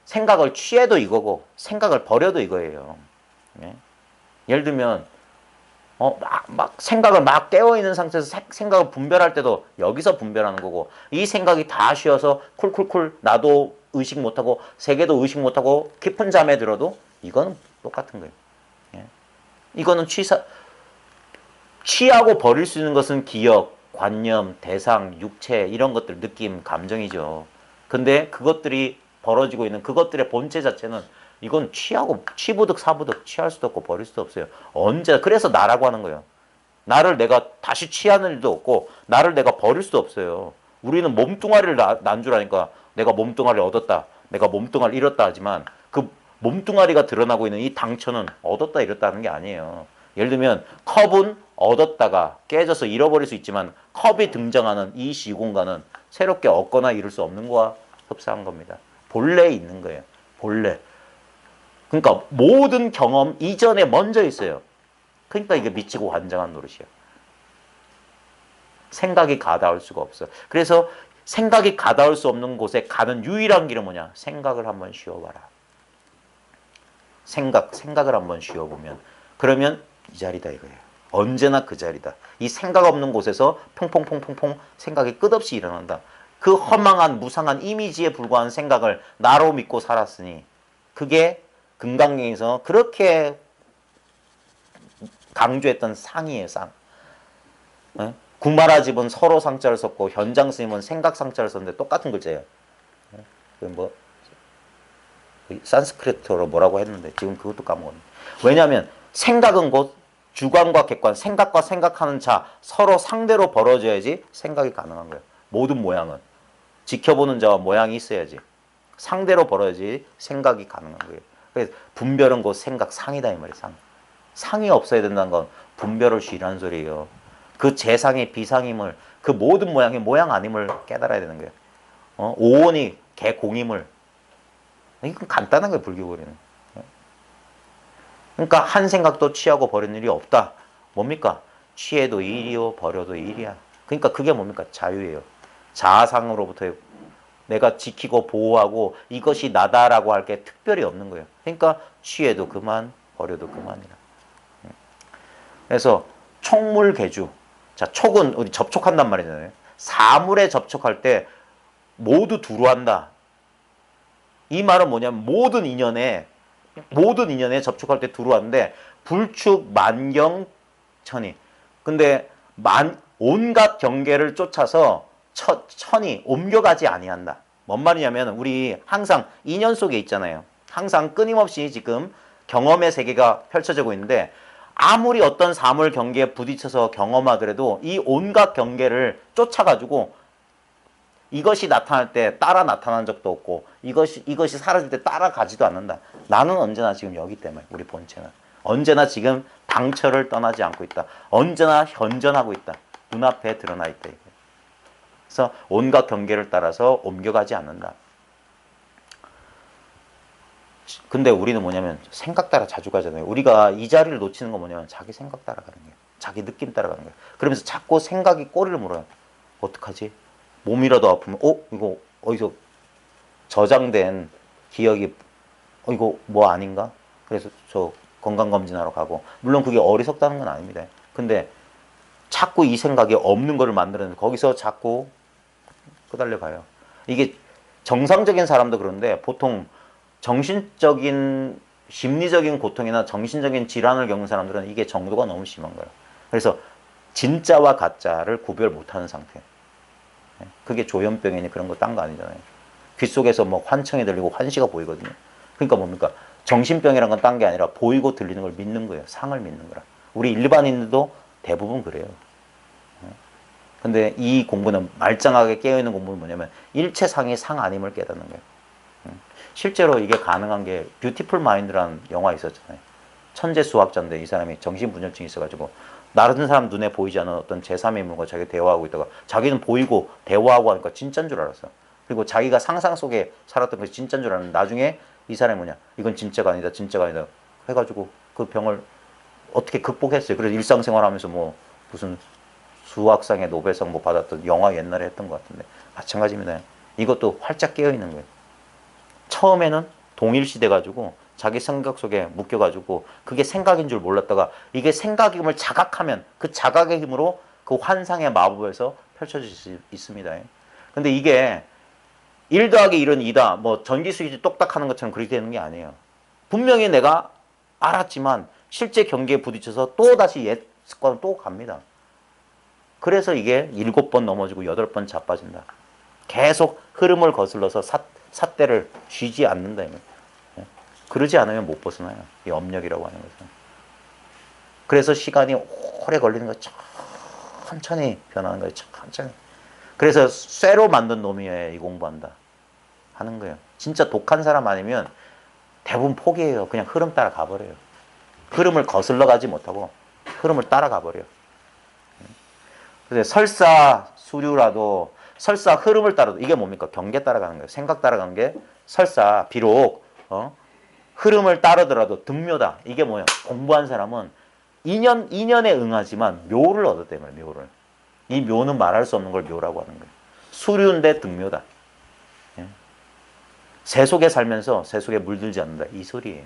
생각을 취해도 이거고 생각을 버려도 이거예요. 네? 예를 들면 생각을 막 깨어있는 상태에서 생각을 분별할 때도 여기서 분별하는 거고 이 생각이 다 쉬어서 쿨쿨쿨 나도 의식 못하고 세계도 의식 못하고 깊은 잠에 들어도 이거는 똑같은 거예요. 예? 이거는 취하고 버릴 수 있는 것은 기억, 관념, 대상, 육체 이런 것들 느낌, 감정이죠. 근데 그것들이 벌어지고 있는 그것들의 본체 자체는 이건 취하고 취부득 사부득 취할 수도 없고 버릴 수도 없어요. 언제 그래서 나라고 하는 거예요. 나를 내가 다시 취하는 일도 없고 나를 내가 버릴 수도 없어요. 우리는 몸뚱아리를 난 줄 아니까 내가 몸뚱아리를 얻었다. 내가 몸뚱아리를 잃었다 하지만 그 몸뚱아리가 드러나고 있는 이 당처는 얻었다 잃었다는 게 아니에요. 예를 들면 컵은 얻었다가 깨져서 잃어버릴 수 있지만 컵이 등장하는 이 시공간은 새롭게 얻거나 잃을 수 없는 거와 흡사한 겁니다. 본래에 있는 거예요. 본래. 그러니까 모든 경험 이전에 먼저 있어요. 그러니까 이게 미치고 환장한 노릇이야. 생각이 가닿을 수가 없어. 그래서 생각이 가닿을 수 없는 곳에 가는 유일한 길은 뭐냐? 생각을 한번 쉬어봐라. 생각을 한번 쉬어보면 그러면 이 자리다 이거예요. 언제나 그 자리다. 이 생각 없는 곳에서 퐁퐁퐁퐁퐁 생각이 끝없이 일어난다. 그 허망한 무상한 이미지에 불과한 생각을 나로 믿고 살았으니 그게 금강경에서 그렇게 강조했던 상이에요. 상. 구마라 집은 서로 상자를 썼고 현장 스님은 생각 상자를 썼는데 똑같은 글자예요. 뭐 산스크리트어로 뭐라고 했는데 지금 그것도 까먹었네. 왜냐하면 생각은 곧 주관과 객관, 생각과 생각하는 자 서로 상대로 벌어져야지 생각이 가능한 거예요. 모든 모양은 지켜보는 자와 모양이 있어야지 상대로 벌어야지 생각이 가능한 거예요. 그래서 분별은 곧 생각 상이다 이 말이에요. 상. 상이 없어야 된다는 건 분별을 쉬라는 소리예요. 그 재상의 비상임을 그 모든 모양의 모양 아님을 깨달아야 되는 거예요. 오온이 개공임을 이건 간단한 거예요. 불교거리는. 그러니까 한 생각도 취하고 버리는 일이 없다. 뭡니까? 취해도 일이요 버려도 일이야. 그러니까 그게 뭡니까? 자유예요. 자아상으로부터 내가 지키고 보호하고 이것이 나다라고 할 게 특별히 없는 거예요. 그러니까 취해도 그만 버려도 그만이라. 그래서 촉물개주. 자, 촉은 우리 접촉한단 말이잖아요. 사물에 접촉할 때 모두 두루한다. 이 말은 뭐냐면 모든 인연에 접촉할 때 두루하는데 불축 만경천이. 근데 온갖 경계를 쫓아서 천이 옮겨가지 아니한다. 뭔 말이냐면 우리 항상 인연 속에 있잖아요. 항상 끊임없이 지금 경험의 세계가 펼쳐지고 있는데 아무리 어떤 사물 경계에 부딪혀서 경험하더라도 이 온갖 경계를 쫓아가지고 이것이 나타날 때 따라 나타난 적도 없고 이것이 사라질 때 따라가지도 않는다. 나는 언제나 지금 여기 때문에 우리 본체는 언제나 지금 당처를 떠나지 않고 있다. 언제나 현존하고 있다. 눈앞에 드러나 있다. 그래서 온갖 경계를 따라서 옮겨가지 않는다. 근데 우리는 뭐냐면 생각 따라 자주 가잖아요. 우리가 이 자리를 놓치는 건 뭐냐면 자기 생각 따라가는 거예요. 자기 느낌 따라가는 거예요. 그러면서 자꾸 생각이 꼬리를 물어요. 어떡하지? 몸이라도 아프면 이거 어디서 저장된 기억이 이거 뭐 아닌가? 그래서 저 건강검진하러 가고 물론 그게 어리석다는 건 아닙니다. 근데 자꾸 이 생각이 없는 거를 만들었는데 거기서 자꾸 끄달려 가요. 이게 정상적인 사람도 그런데 보통 정신적인 심리적인 고통이나 정신적인 질환을 겪는 사람들은 이게 정도가 너무 심한 거예요. 그래서 진짜와 가짜를 구별 못하는 상태. 그게 조현병이니 그런 거 딴 거 아니잖아요. 귀 속에서 뭐 환청이 들리고 환시가 보이거든요. 그러니까 뭡니까? 정신병이란 건 딴 게 아니라 보이고 들리는 걸 믿는 거예요. 상을 믿는 거라. 우리 일반인들도 대부분 그래요. 근데 이 공부는 말짱하게 깨어있는 공부는 뭐냐면 일체상이 상 아님을 깨닫는 거예요. 실제로 이게 가능한 게 뷰티풀 마인드라는 영화 있었잖아요. 천재 수학자인데 이 사람이 정신분열증이 있어가지고 다른 사람 눈에 보이지 않는 어떤 제3의 인물과 자기가 대화하고 있다가 자기는 보이고 대화하고 하니까 진짜인 줄 알았어. 그리고 자기가 상상 속에 살았던 것이 진짜인 줄 알았는데 나중에 이 사람이 뭐냐 이건 진짜가 아니다 진짜가 아니다 해가지고 그 병을 어떻게 극복했어요. 그래서 일상생활하면서 뭐 무슨 수학상의 노벨상 뭐 받았던 영화 옛날에 했던 것 같은데 마찬가지입니다. 이것도 활짝 깨어있는 거예요. 처음에는 동일시돼 가지고 자기 생각 속에 묶여가지고 그게 생각인 줄 몰랐다가 이게 생각임을 자각하면 그 자각의 힘으로 그 환상의 마법에서 펼쳐질 수 있습니다. 근데 이게 1 더하기 1은 2다 뭐 전기 스위치 똑딱 하는 것처럼 그렇게 되는 게 아니에요. 분명히 내가 알았지만 실제 경계에 부딪혀서 또 다시 옛 습관으로 또 갑니다. 그래서 이게 7번 넘어지고 8번 자빠진다. 계속 흐름을 거슬러서 삿대를 쥐지 않는다. 예? 그러지 않으면 못 벗어나요. 이 업력이라고 하는 것은. 그래서 시간이 오래 걸리는 거예요. 천천히 변하는 거예요. 천천히. 그래서 쇠로 만든 놈이에요. 이 공부한다 하는 거예요. 진짜 독한 사람 아니면 대부분 포기해요. 그냥 흐름 따라 가버려요. 흐름을 거슬러 가지 못하고 흐름을 따라가 버려요. 그래서 설사 수류라도 설사 흐름을 따라도 이게 뭡니까? 경계 따라가는 거예요. 생각 따라가는 게 설사 비록 흐름을 따르더라도 등묘다. 이게 뭐예요? 공부한 사람은 인연에 응하지만 묘를 얻었단 말이에요. 묘를. 이 묘는 말할 수 없는 걸 묘라고 하는 거예요. 수류인데 등묘다. 예? 새 속에 살면서 새 속에 물들지 않는다. 이 소리예요.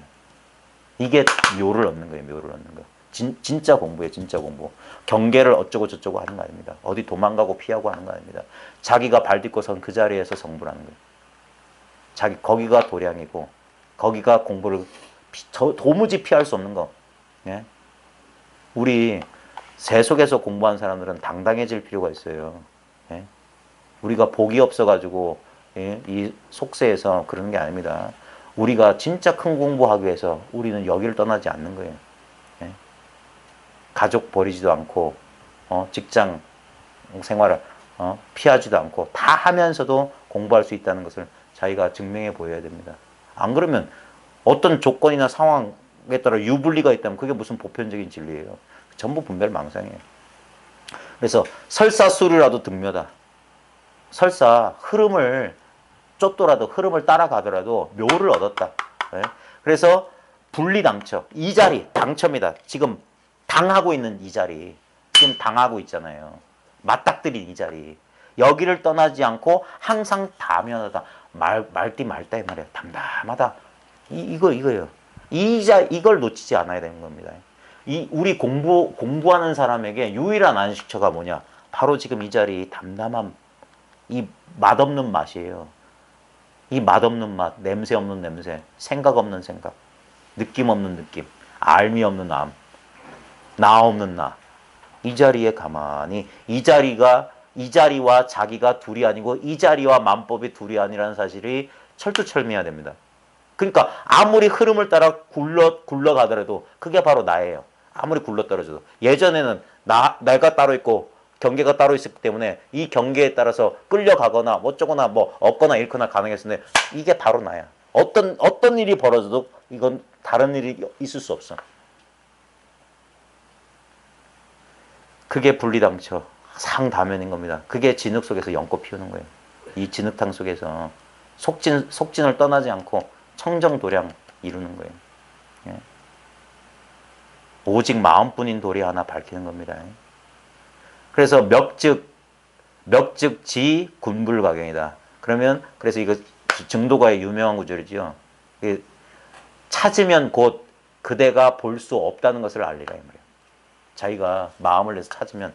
이게 묘를 얻는 거예요. 묘를 얻는 거. 진짜 공부예요. 진짜 공부. 경계를 어쩌고 저쩌고 하는 거 아닙니다. 어디 도망가고 피하고 하는 거 아닙니다. 자기가 발 딛고 선 그 자리에서 성불하는 거예요. 거기가 도량이고 거기가 공부를 도무지 피할 수 없는 거. 예? 우리 새 속에서 공부한 사람들은 당당해질 필요가 있어요. 예? 우리가 복이 없어가지고 예? 이 속세에서 그러는 게 아닙니다. 우리가 진짜 큰 공부하기 위해서 우리는 여기를 떠나지 않는 거예요. 예? 가족 버리지도 않고 직장 생활을 피하지도 않고 다 하면서도 공부할 수 있다는 것을 자기가 증명해 보여야 됩니다. 안 그러면 어떤 조건이나 상황에 따라 유불리가 있다면 그게 무슨 보편적인 진리예요. 전부 분별망상이에요. 그래서 설사수류라도 등묘다. 설사 흐름을 쫓더라도 흐름을 따라가더라도 묘를 얻었다. 네? 그래서 분리당처. 이 자리 당처입니다. 지금 당하고 있는 이 자리. 지금 당하고 있잖아요. 맞닥뜨린 이 자리. 여기를 떠나지 않고 항상 다면하다. 말띠 말다 이 말이야. 담담하다. 이거예요. 이걸 놓치지 않아야 되는 겁니다. 우리 공부하는 사람에게 유일한 안식처가 뭐냐? 바로 지금 이 자리 담담함. 이 맛없는 맛이에요. 이 맛없는 맛, 냄새 없는 냄새, 생각 없는 생각, 느낌 없는 느낌, 알미 없는 암, 나 없는 나. 이 자리에 가만히 이 자리와 자기가 둘이 아니고 이 자리와 만법이 둘이 아니라는 사실이 철두철미해야 됩니다. 그러니까 아무리 흐름을 따라 굴러가더라도 그게 바로 나예요. 아무리 굴러떨어져도. 예전에는 내가 따로 있고 경계가 따로 있었기 때문에 이 경계에 따라서 끌려가거나 어쩌거나 뭐 얻거나 잃거나 가능했었는데 이게 바로 나야. 어떤 일이 벌어져도 이건 다른 일이 있을 수 없어. 그게 분리당처 상다면인 겁니다. 그게 진흙 속에서 연꽃 피우는 거예요. 이 진흙탕 속에서 속진을 떠나지 않고 청정도량 이루는 거예요. 예. 오직 마음뿐인 도리 하나 밝히는 겁니다. 그래서 멱즉지 군불가경이다. 그래서 이거 증도가의 유명한 구절이지요. 찾으면 곧 그대가 볼 수 없다는 것을 알리라 이 말이에요. 자기가 마음을 내서 찾으면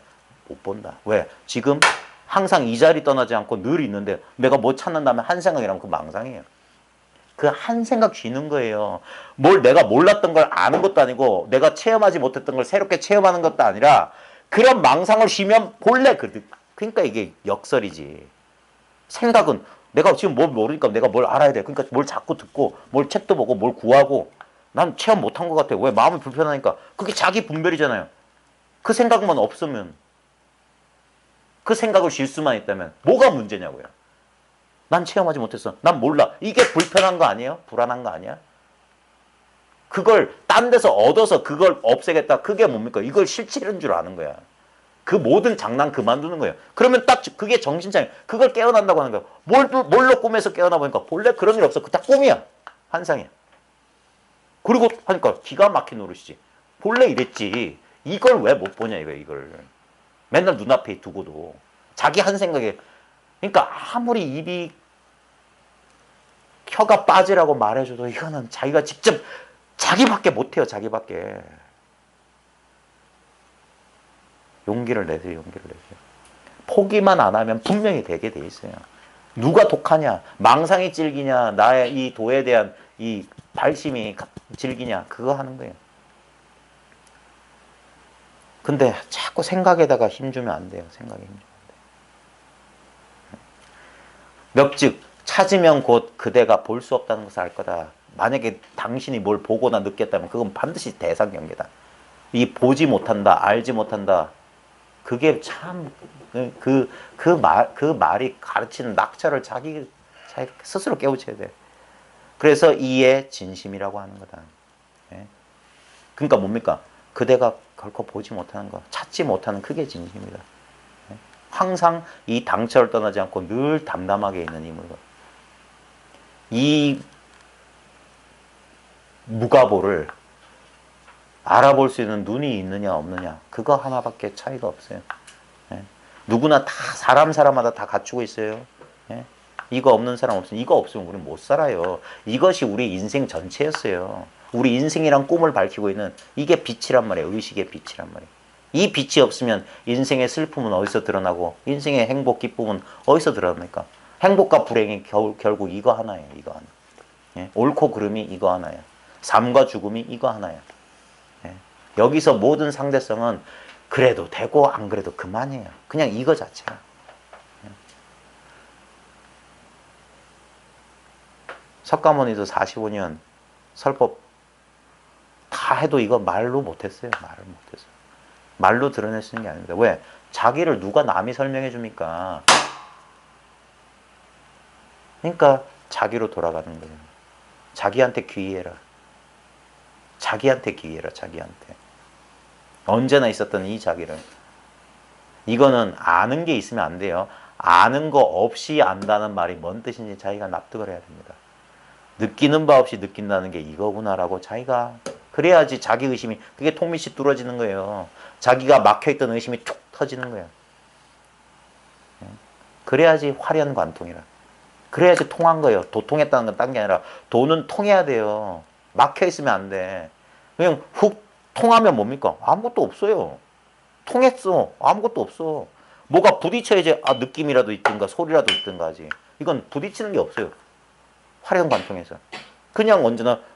못 본다. 왜? 지금 항상 이 자리 떠나지 않고 늘 있는데 내가 뭐 찾는다면 한 생각이라면 그 망상이에요. 그 한 생각 쥐는 거예요. 내가 몰랐던 걸 아는 것도 아니고 내가 체험하지 못했던 걸 새롭게 체험하는 것도 아니라 그런 망상을 쉬면 본래 그러니까 이게 역설이지. 생각은 내가 지금 뭘 모르니까 내가 뭘 알아야 돼. 그러니까 뭘 자꾸 듣고 뭘 책도 보고 뭘 구하고 난 체험 못한 것 같아. 왜? 마음이 불편하니까. 그게 자기 분별이잖아요. 그 생각만 없으면 그 생각을 쉴 수만 있다면 뭐가 문제냐고요. 난 체험하지 못했어. 난 몰라. 이게 불편한 거 아니에요? 불안한 거 아니야? 그걸 딴 데서 얻어서 그걸 없애겠다. 그게 뭡니까? 이걸 실체인 줄 아는 거야. 그 모든 장난 그만두는 거예요. 그러면 딱 그게 정신차려. 그걸 깨어난다고 하는 거야. 뭘로 꿈에서 깨어나 보니까 본래 그런 일 없어. 그 다 꿈이야. 환상이야. 그리고 하니까 기가 막힌 노릇이지. 본래 이랬지. 이걸 왜 못 보냐 이걸. 맨날 눈앞에 두고도. 자기 한 생각에. 그러니까 아무리 입이 혀가 빠지라고 말해줘도 이거는 자기가 직접 자기밖에 못해요. 자기밖에. 용기를 내세요. 포기만 안 하면 분명히 되게 돼 있어요. 누가 독하냐? 망상이 질기냐? 나의 이 도에 대한 이 발심이 질기냐? 그거 하는 거예요. 근데 자꾸 생각에다가 힘주면 안 돼요. 생각에 힘주면 안 돼요. 멱즉 찾으면 곧 그대가 볼 수 없다는 것을 알 거다. 만약에 당신이 뭘 보거나 느꼈다면 그건 반드시 대상 경계다. 이 보지 못한다, 알지 못한다. 그게 참 그 말이 가르치는 낙처를 자기 스스로 깨우쳐야 돼. 그래서 이에 진심이라고 하는 거다. 예? 그러니까 뭡니까? 그대가 결코 보지 못하는 거, 찾지 못하는 그게 진심이다. 예? 항상 이 당처를 떠나지 않고 늘 담담하게 있는 인물. 이 무가보를 알아볼 수 있는 눈이 있느냐 없느냐, 그거 하나밖에 차이가 없어요. 예? 누구나 다 사람마다 다 갖추고 있어요. 예? 이거 없는 사람 없으면, 이거 없으면 우리는 못 살아요. 이것이 우리 인생 전체였어요. 우리 인생이란 꿈을 밝히고 있는 이게 빛이란 말이에요. 의식의 빛이란 말이에요. 이 빛이 없으면 인생의 슬픔은 어디서 드러나고 인생의 행복, 기쁨은 어디서 드러납니까? 행복과 불행이 결국 이거 하나예요. 이거 하나. 예? 옳고 그름이 이거 하나예요. 삶과 죽음이 이거 하나예요. 예? 여기서 모든 상대성은 그래도 되고 안 그래도 그만이에요. 그냥 이거 자체야. 예? 석가모니도 45년 설법 다 해도 이거 말로 못했어요. 말을 못했어요. 말로 드러낼 수 있는 게 아닙니다. 왜? 자기를 누가 남이 설명해 줍니까? 그러니까 자기로 돌아가는 거예요. 자기한테 귀의해라. 자기한테 귀의해라. 자기한테. 언제나 있었던 이 자기를. 이거는 아는 게 있으면 안 돼요. 아는 거 없이 안다는 말이 뭔 뜻인지 자기가 납득을 해야 됩니다. 느끼는 바 없이 느낀다는 게 이거구나라고 자기가, 그래야지 자기 의심이, 그게 통밀시 뚫어지는 거예요. 자기가 막혀있던 의심이 툭 터지는 거예요. 그래야지 화려한 관통이라. 그래야지 통한 거예요. 도통했다는 건 딴 게 아니라 도는 통해야 돼요. 막혀있으면 안 돼. 그냥 훅 통하면 뭡니까? 아무것도 없어요. 통했어. 아무것도 없어. 뭐가 부딪혀야지 느낌이라도 있든가 소리라도 있든가 하지. 이건 부딪히는 게 없어요. 화려한 관통에서. 그냥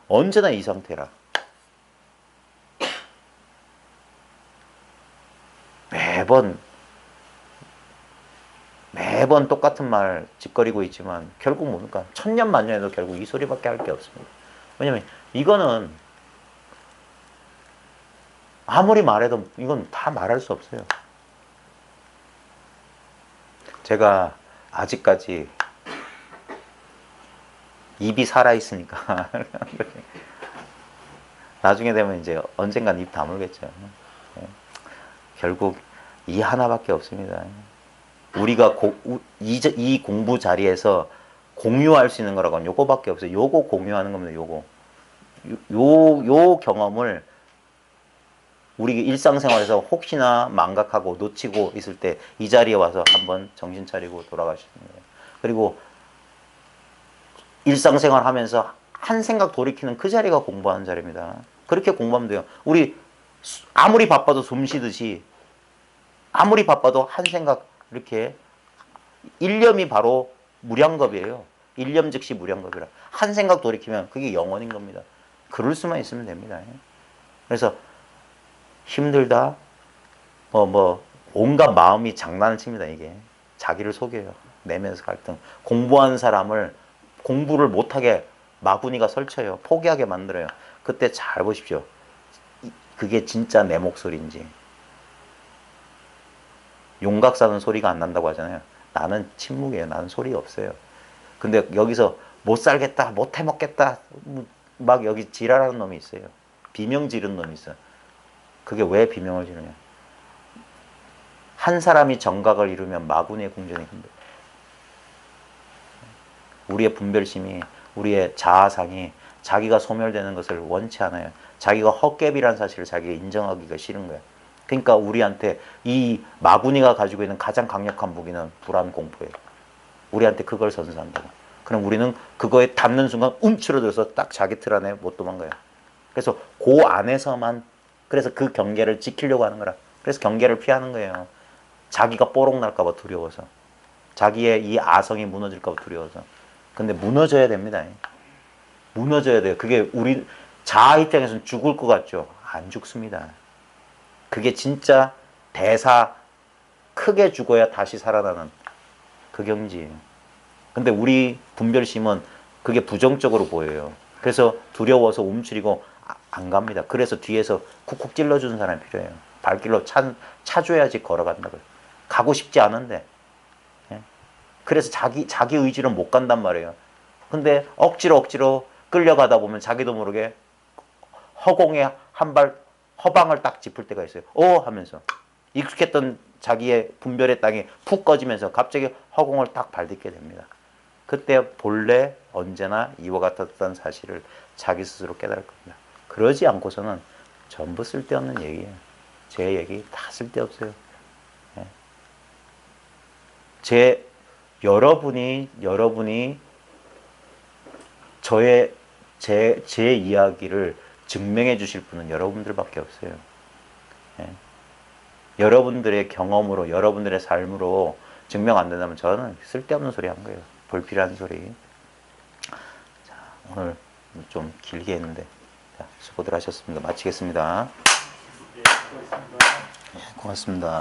언제나 이 상태라. 매번 똑같은 말 짓거리고 있지만 결국 뭡니까? 천년만년에도 결국 이 소리밖에 할 게 없습니다. 왜냐면 이거는 아무리 말해도 이건 다 말할 수 없어요. 제가 아직까지 입이 살아있으니까 나중에 되면 이제 언젠간 입 다물겠죠. 결국 이 하나밖에 없습니다. 우리가 이 공부 자리에서 공유할 수 있는 거라고는 요거밖에 없어요. 요거 공유하는 겁니다. 요거. 요 경험을 우리 일상생활에서 혹시나 망각하고 놓치고 있을 때 이 자리에 와서 한번 정신 차리고 돌아가시는 거예요. 그리고 일상생활 하면서 한 생각 돌이키는 그 자리가 공부하는 자리입니다. 그렇게 공부하면 돼요. 우리 아무리 바빠도 숨 쉬듯이, 아무리 바빠도 한 생각, 이렇게 일념이 바로 무량겁이에요. 일념 즉시 무량겁이라. 한 생각 돌이키면 그게 영원인 겁니다. 그럴 수만 있으면 됩니다. 그래서 힘들다, 온갖 마음이 장난을 칩니다. 이게 자기를 속여요. 내면서 갈등. 공부한 사람을 공부를 못하게 마구니가 설쳐요. 포기하게 만들어요. 그때 잘 보십시오. 그게 진짜 내 목소리인지. 용각사는 소리가 안 난다고 하잖아요. 나는 침묵이에요. 나는 소리가 없어요. 근데 여기서 못 살겠다, 못 해먹겠다, 막 여기 지랄하는 놈이 있어요. 비명 지르는 놈이 있어요. 그게 왜 비명을 지르냐? 한 사람이 정각을 이루면 마구니의 궁전이 흔들려. 우리의 분별심이, 우리의 자아상이 자기가 소멸되는 것을 원치 않아요. 자기가 헛개비라는 사실을 자기가 인정하기가 싫은 거예요. 그러니까 우리한테 이 마구니가 가지고 있는 가장 강력한 무기는 불안, 공포예요. 우리한테 그걸 선사한다고. 그럼 우리는 그거에 닿는 순간 움츠러들어서 딱 자기 틀 안에 못 도망가요. 그래서 그 안에서만, 그래서 그 경계를 지키려고 하는 거라. 그래서 경계를 피하는 거예요. 자기가 뽀록 날까 봐 두려워서. 자기의 이 아성이 무너질까 봐 두려워서. 근데 무너져야 됩니다. 무너져야 돼요. 그게 우리 자아 입장에서는 죽을 것 같죠? 안 죽습니다. 그게 진짜 크게 죽어야 다시 살아나는 그 경지예요. 근데 우리 분별심은 그게 부정적으로 보여요. 그래서 두려워서 움츠리고 안 갑니다. 그래서 뒤에서 쿡쿡 찔러주는 사람이 필요해요. 발길로 차줘야지 걸어간다고요. 가고 싶지 않은데. 예? 그래서 자기 의지로 못 간단 말이에요. 근데 억지로 끌려가다 보면 자기도 모르게 허공에 허방을 딱 짚을 때가 있어요. 하면서 익숙했던 자기의 분별의 땅이 푹 꺼지면서 갑자기 허공을 딱 발딛게 됩니다. 그때 본래 언제나 이와 같았던 사실을 자기 스스로 깨달을 겁니다. 그러지 않고서는 전부 쓸데없는 얘기예요. 제 얘기 다 쓸데없어요. 예. 여러분이 제 이야기를 증명해 주실 분은 여러분들밖에 없어요. 예. 여러분들의 경험으로, 여러분들의 삶으로 증명 안 된다면 저는 쓸데없는 소리 한 거예요. 불필요한 소리. 자, 오늘 좀 길게 했는데, 자, 수고들 하셨습니다. 마치겠습니다. 예, 수고하셨습니다. 고맙습니다.